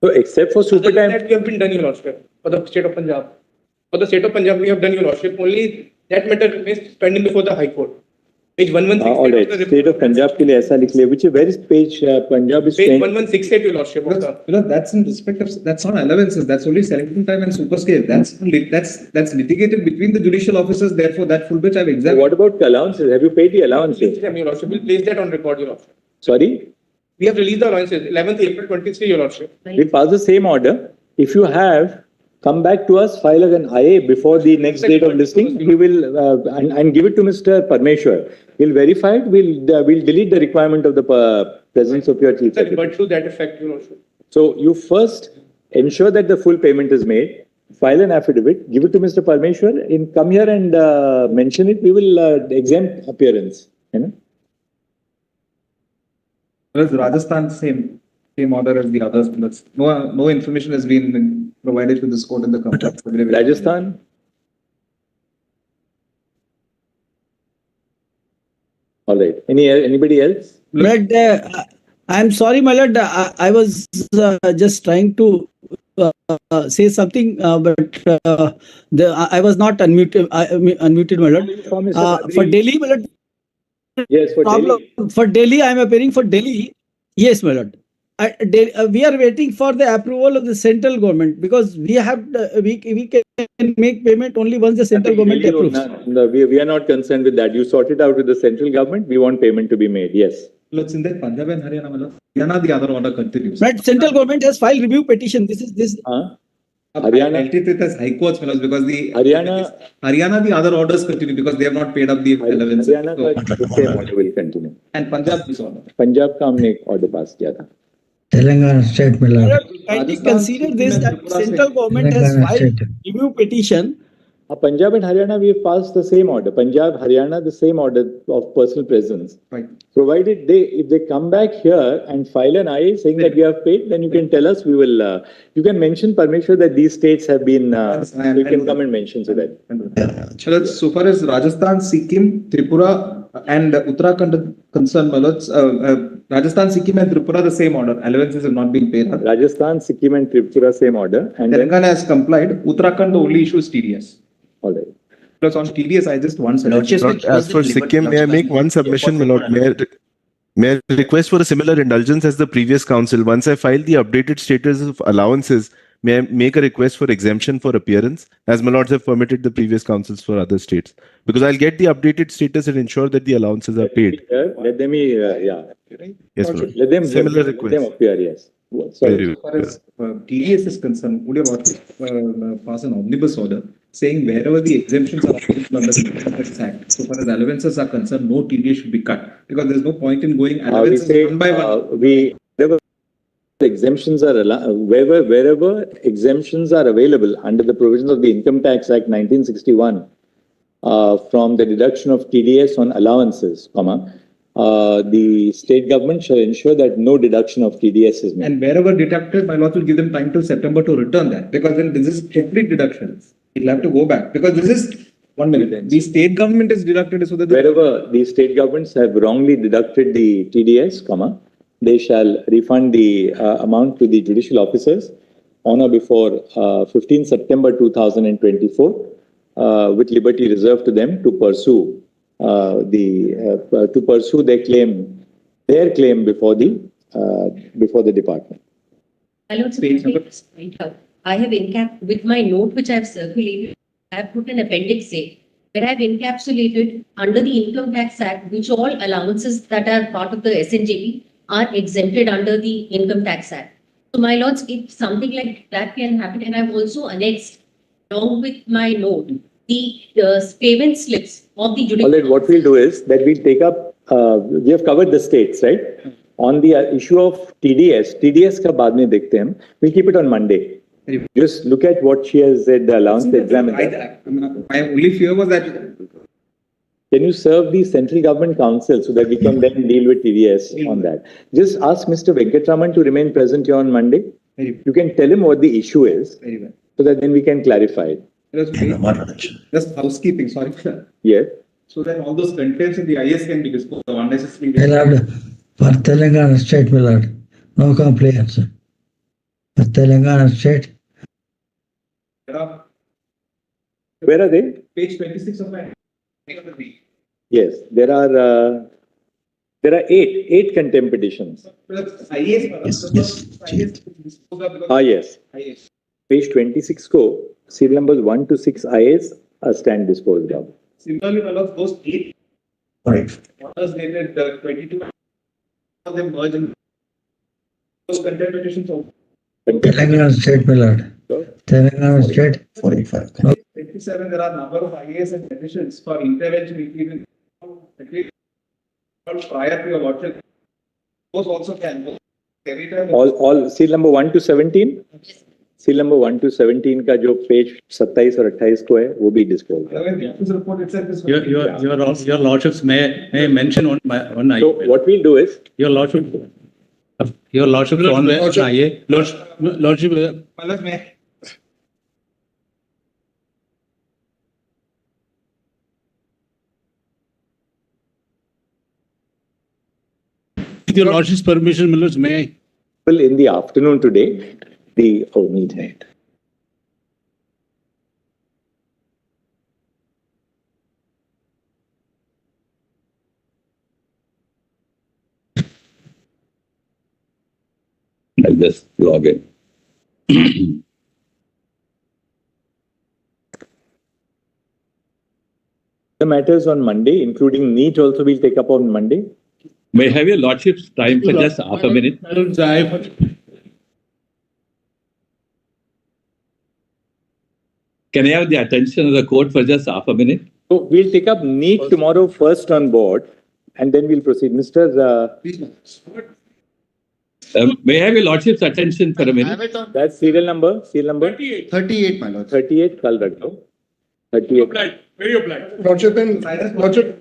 So except for super time, that we have been done, Your Lordship, for the state of Punjab. For the state of Punjab, we have done, Your Lordship. Only that matter remains pending before the High Court. Page 1168. all right. State of Punjab के लिए ऐसा लिख लिया. Which where is page Punjab is page 1168, Your Lordship. That's in respect of, that's not allowances. That's only selecting time and super scale. That's litigated between the judicial officers. Therefore, that full bit I've examined. What about allowances? Have you paid the allowances? Your Lordship, we'll place that on record, Your Lordship. Sorry? We have released the allowances, 11th April 23, Your Lordship. We pass the same order. If you have, come back to us, file an IA before the next date of listing. We will and give it to Mr. Parmeshwar. We'll verify it. We'll delete the requirement of the presence of your chief secretary. But to that effect, Your Lordship. So you first ensure that the full payment is made. File an affidavit. Give it to Mr. Parmeshwar. Come here and mention it. We will exempt appearance. You know? Well, Rajasthan same order as the others. No information has been provided to this court in the complaint. Rajasthan. All right. Anybody else? But I'm sorry, my lord. I was just trying to say something, but I was not unmuted. Unmuted, my lord. For Delhi, my lord. Yes, for Delhi. For Delhi, I am appearing for Delhi. Yes, my lord. We are waiting for the approval of the central government because we have we can make payment only once the central government approves. No, we are not concerned with that. You sort it out with the central government. We want payment to be made. Yes. Look, in that Punjab and Haryana, the other order continues. But central government has filed review petition. This. Haryana it as high courts because the Haryana the other orders continue because they have not paid up the allowance. Haryana the same order will continue. And Punjab this order. Punjab का हमने order pass किया था. Telangana state में Kindly consider this that central government has filed review petition. Punjab and Haryana, we have passed the same order. Punjab, Haryana, the same order of personal presence. Right. Provided if they come back here and file an IA saying that we have paid, then you can tell us. We will. You can mention Parmeshwar that these states have been. You can come and mention so that. So far as Rajasthan, Sikkim, Tripura, and Uttarakhand concerned, Rajasthan, Sikkim, and Tripura the same order. Allowances have not been paid. Rajasthan, Sikkim, and Tripura same order. And Telangana has complied. Uttarakhand the only issue is TDS. All right. Plus on TDS, I just one as for Sikkim, may I make one submission, my lord? May I request for a similar indulgence as the previous council? Once I file the updated status of allowances, may I make a request for exemption for appearance, as my lords have permitted the previous councils for other states? Because I'll get the updated status and ensure that the allowances are paid. Let them, Yes, my lord. let them Similar let request. them appear. Yes. Sorry. As far as TDS is concerned, would your lordship pass an omnibus order saying wherever the exemptions are available under the Income Tax Act, so far as allowances are concerned, no TDS should be cut, because there's no point in going allowances one by one. Wherever exemptions are wherever exemptions are available under the provisions of the Income Tax Act 1961, from the deduction of TDS on allowances, the state government shall ensure that no deduction of TDS is made. And wherever deducted, my lord will give them time till September to return that, because then this is complete deductions. It'll have to go back, because this is 1 minute. The state government is deducted so that wherever the state governments have wrongly deducted the TDS, they shall refund the amount to the judicial officers on or before 15 September 2024, with liberty reserved to them to pursue their claim before the department. I have with my note which I have circulated, I have put an appendix A where I have encapsulated under the Income Tax Act which all allowances that are part of the SNJP are exempted under the Income Tax Act. So my lords, if something like that can happen, and I've also annexed along with my note the payment slips of the judicial. All right, what we'll do is that we'll take up, we have covered the states, right? On the issue of TDS ka baad mein dekhte hain. We'll keep it on Monday. Just look at what she has said, the allowance, the exam. My only fear was that. Can you serve the central government council so that we can then deal with TDS on that? Just ask Mr. Venkatraman to remain present here on Monday. You can tell him what the issue is so that then we can clarify it. Just housekeeping, sorry for that. Yes. So then all those contents in the IS can be disposed of unnecessarily. For Telangana state, my lord, no complaints. For Telangana state. Where are they? Page 26 of my. Yes, there are 8 contempt petitions. Yes. Page 26 ko serial numbers 1 to 6 IAs stand disposed of. Similarly, those 8 orders dated 22 of them merge in those contempt petitions. Telangana state, my lord. Telangana state. 45. 57, there are number of IAs and petitions for intervention including prior to your lordship. Those also can. Every time. All serial number 1 to 17? Serial number 1 to 17 का जो page 27 और 28 को है वो भी disclosed है. Your lordships may mention on IA. So what we'll do is your lordship on IA. Lordship. With your lordship's permission, Millers, may I? Well, in the afternoon today, NEET. I'll just log in. The matters on Monday, including NEET, also will take up on Monday. May I have your lordship's time for just half a minute? Can I have the attention of the court for just half a minute? So we'll take up NEET tomorrow first on board, and then we'll proceed. May I have your lordship's attention for a minute? That's serial number. 38, my lord. 38, kal rakh do. 38. Very obliged. Lordship,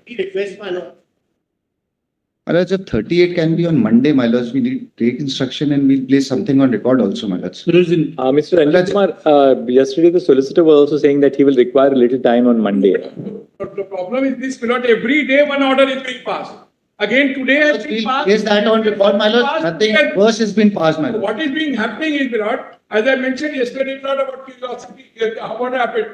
Request, my lord. My lords, if 38 can be on Monday, my lords, we need take instruction and we'll place something on record also, my lords. Mr. Ranjan Kumar, yesterday the solicitor was also saying that he will require a little time on Monday. But the problem is this, my lord, every day one order is being passed. Again, today has been passed. Place that on record, my lord. Nothing worse has been passed, my lord. What is being happening is, my lord, as I mentioned yesterday, not about curiosity, what happened.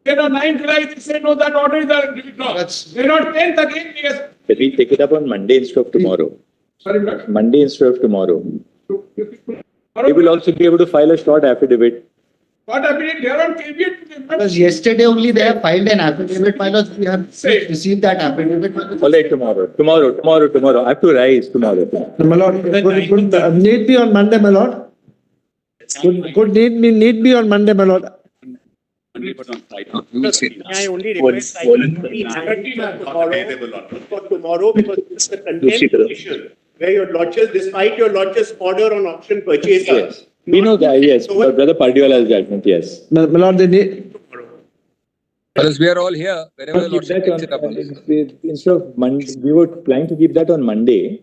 Then on 9th July, they say, no, that order is withdrawn. Then on 10th again, yes. But we take it up on Monday instead of tomorrow. Sorry, but Monday instead of tomorrow. We will also be able to file a short affidavit What happened? They are on caveat. Because yesterday only they have filed an affidavit, my lord. We have received that affidavit. All right, tomorrow. I have to rise tomorrow. My lord, could need be on Monday, my lord. Could need be on Monday, my lord. I only request for tomorrow because it's a contempt issue where your lodges, despite your lodges order on auction purchase. Yes. We know that, yes. Brother Pardiwala's judgment, yes. My lord, they need. Because we are all here, wherever the lordship takes it up. Instead of Monday, we were planning to keep that on Monday.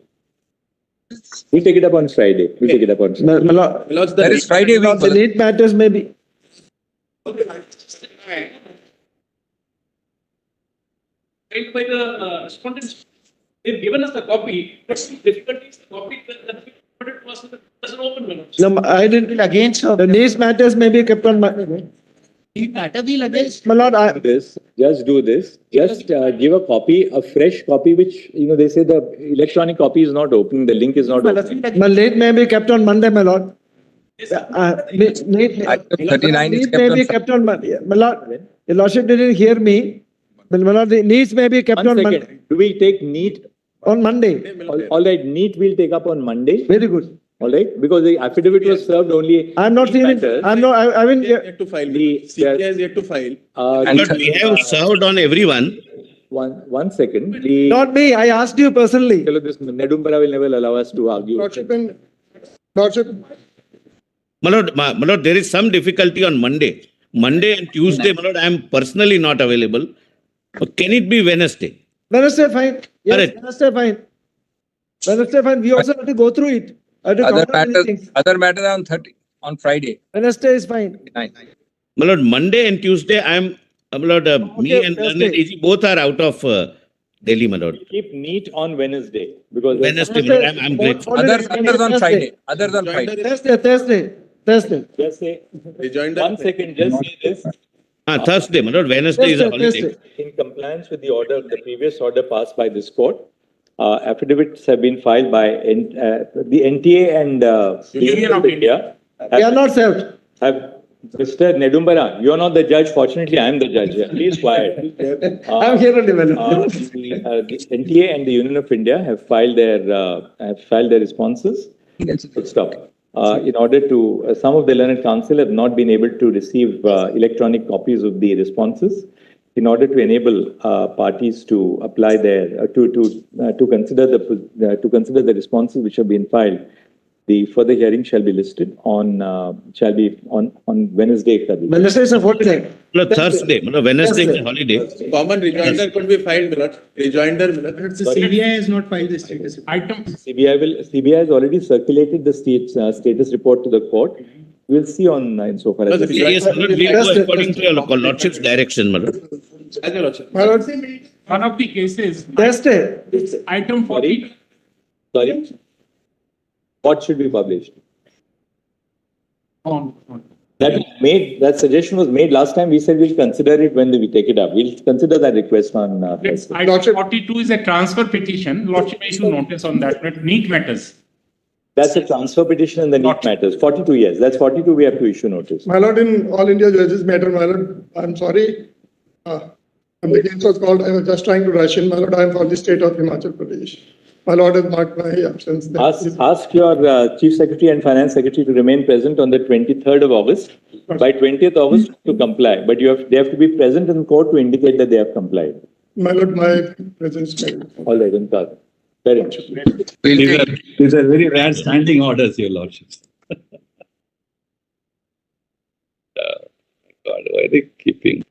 We'll take it up on Friday. My lord, There is Friday week. The NEET matters maybe. By the respondents, they've given us the copy. But the difficulty is the copy that doesn't open, my lord. No, I didn't against the NEET matters may be kept on Monday. Matter will against. My lord, Just do this. Just give a copy, a fresh copy, which, they say the electronic copy is not open, the link is not open. My late may be kept on Monday, my lord. Item 39 is may be kept on Monday. My lord, your lordship didn't hear me. My lord, the NEET may be kept on Monday. Do we take NEET? On Monday. All right, NEET we'll take up on Monday. Very good. All right, because the affidavit was served only. I'm not seeing it. I haven't Yet to file. CPI is yet to file. But we have served on everyone. One second. Not me. I asked you personally. This Nedumbara will never allow us to argue. Lordship. My lord, there is some difficulty on Monday. Monday and Tuesday, my lord, I am personally not available. Can it be Wednesday? Wednesday, fine. Yes, Correct. Wednesday, fine. Wednesday, fine. We also have to go through it. Other matters on Friday. Wednesday is fine. My lord, Monday and Tuesday, I am, my lord, me and Easy both are out of Delhi, my lord. Keep NEET on Wednesday. Because Wednesday, my lord, I'm grateful. Others on Friday. Others on Friday. Thursday. Just say, 1 second, just say this. Thursday, my lord, Wednesday is a holiday. In compliance with the previous order passed by this court, affidavits have been filed by the NTA and the Union of India. They are not served. Mr. Nedumbara, you are not the judge. Fortunately, I am the judge. Please quiet. I'm here on develop. The NTA and the Union of India have filed their responses. Stop. In order to, some of the learned counsel have not been able to receive electronic copies of the responses. In order to enable parties to apply their to consider the responses which have been filed, the further hearing shall be listed on Wednesday. Wednesday is a fortnight. No, Thursday. No, Wednesday is a holiday. Common rejoinder could be filed, my lord. Rejoinder, my lord. CBI has not filed the status. CBI has already circulated the status report to the court. We'll see on insofar as yes, my lord, we'll go according to your lordship's direction, my lord. One of the cases. Thursday. It's item 40. Sorry. What should be published? That suggestion was made last time. We said we'll consider it when we take it up. We'll consider that request on. Item 42 is a transfer petition. Lordship may issue notice on that. But NEET matters. That's a transfer petition and the NEET matters. 42 years. That's 42. We have to issue notice. My lord, in All India Judges matter, my lord, I'm sorry. The case was called. I was just trying to rush in. My lord, I am for the state of Himachal Pradesh. My lord has marked my absence. Ask your Chief Secretary and Finance Secretary to remain present on the 23rd of August. By 20th August to comply. But they have to be present in court to indicate that they have complied. My lord, my presence. All right, very much. These are very rare standing orders, your lordships. God, why are they keeping?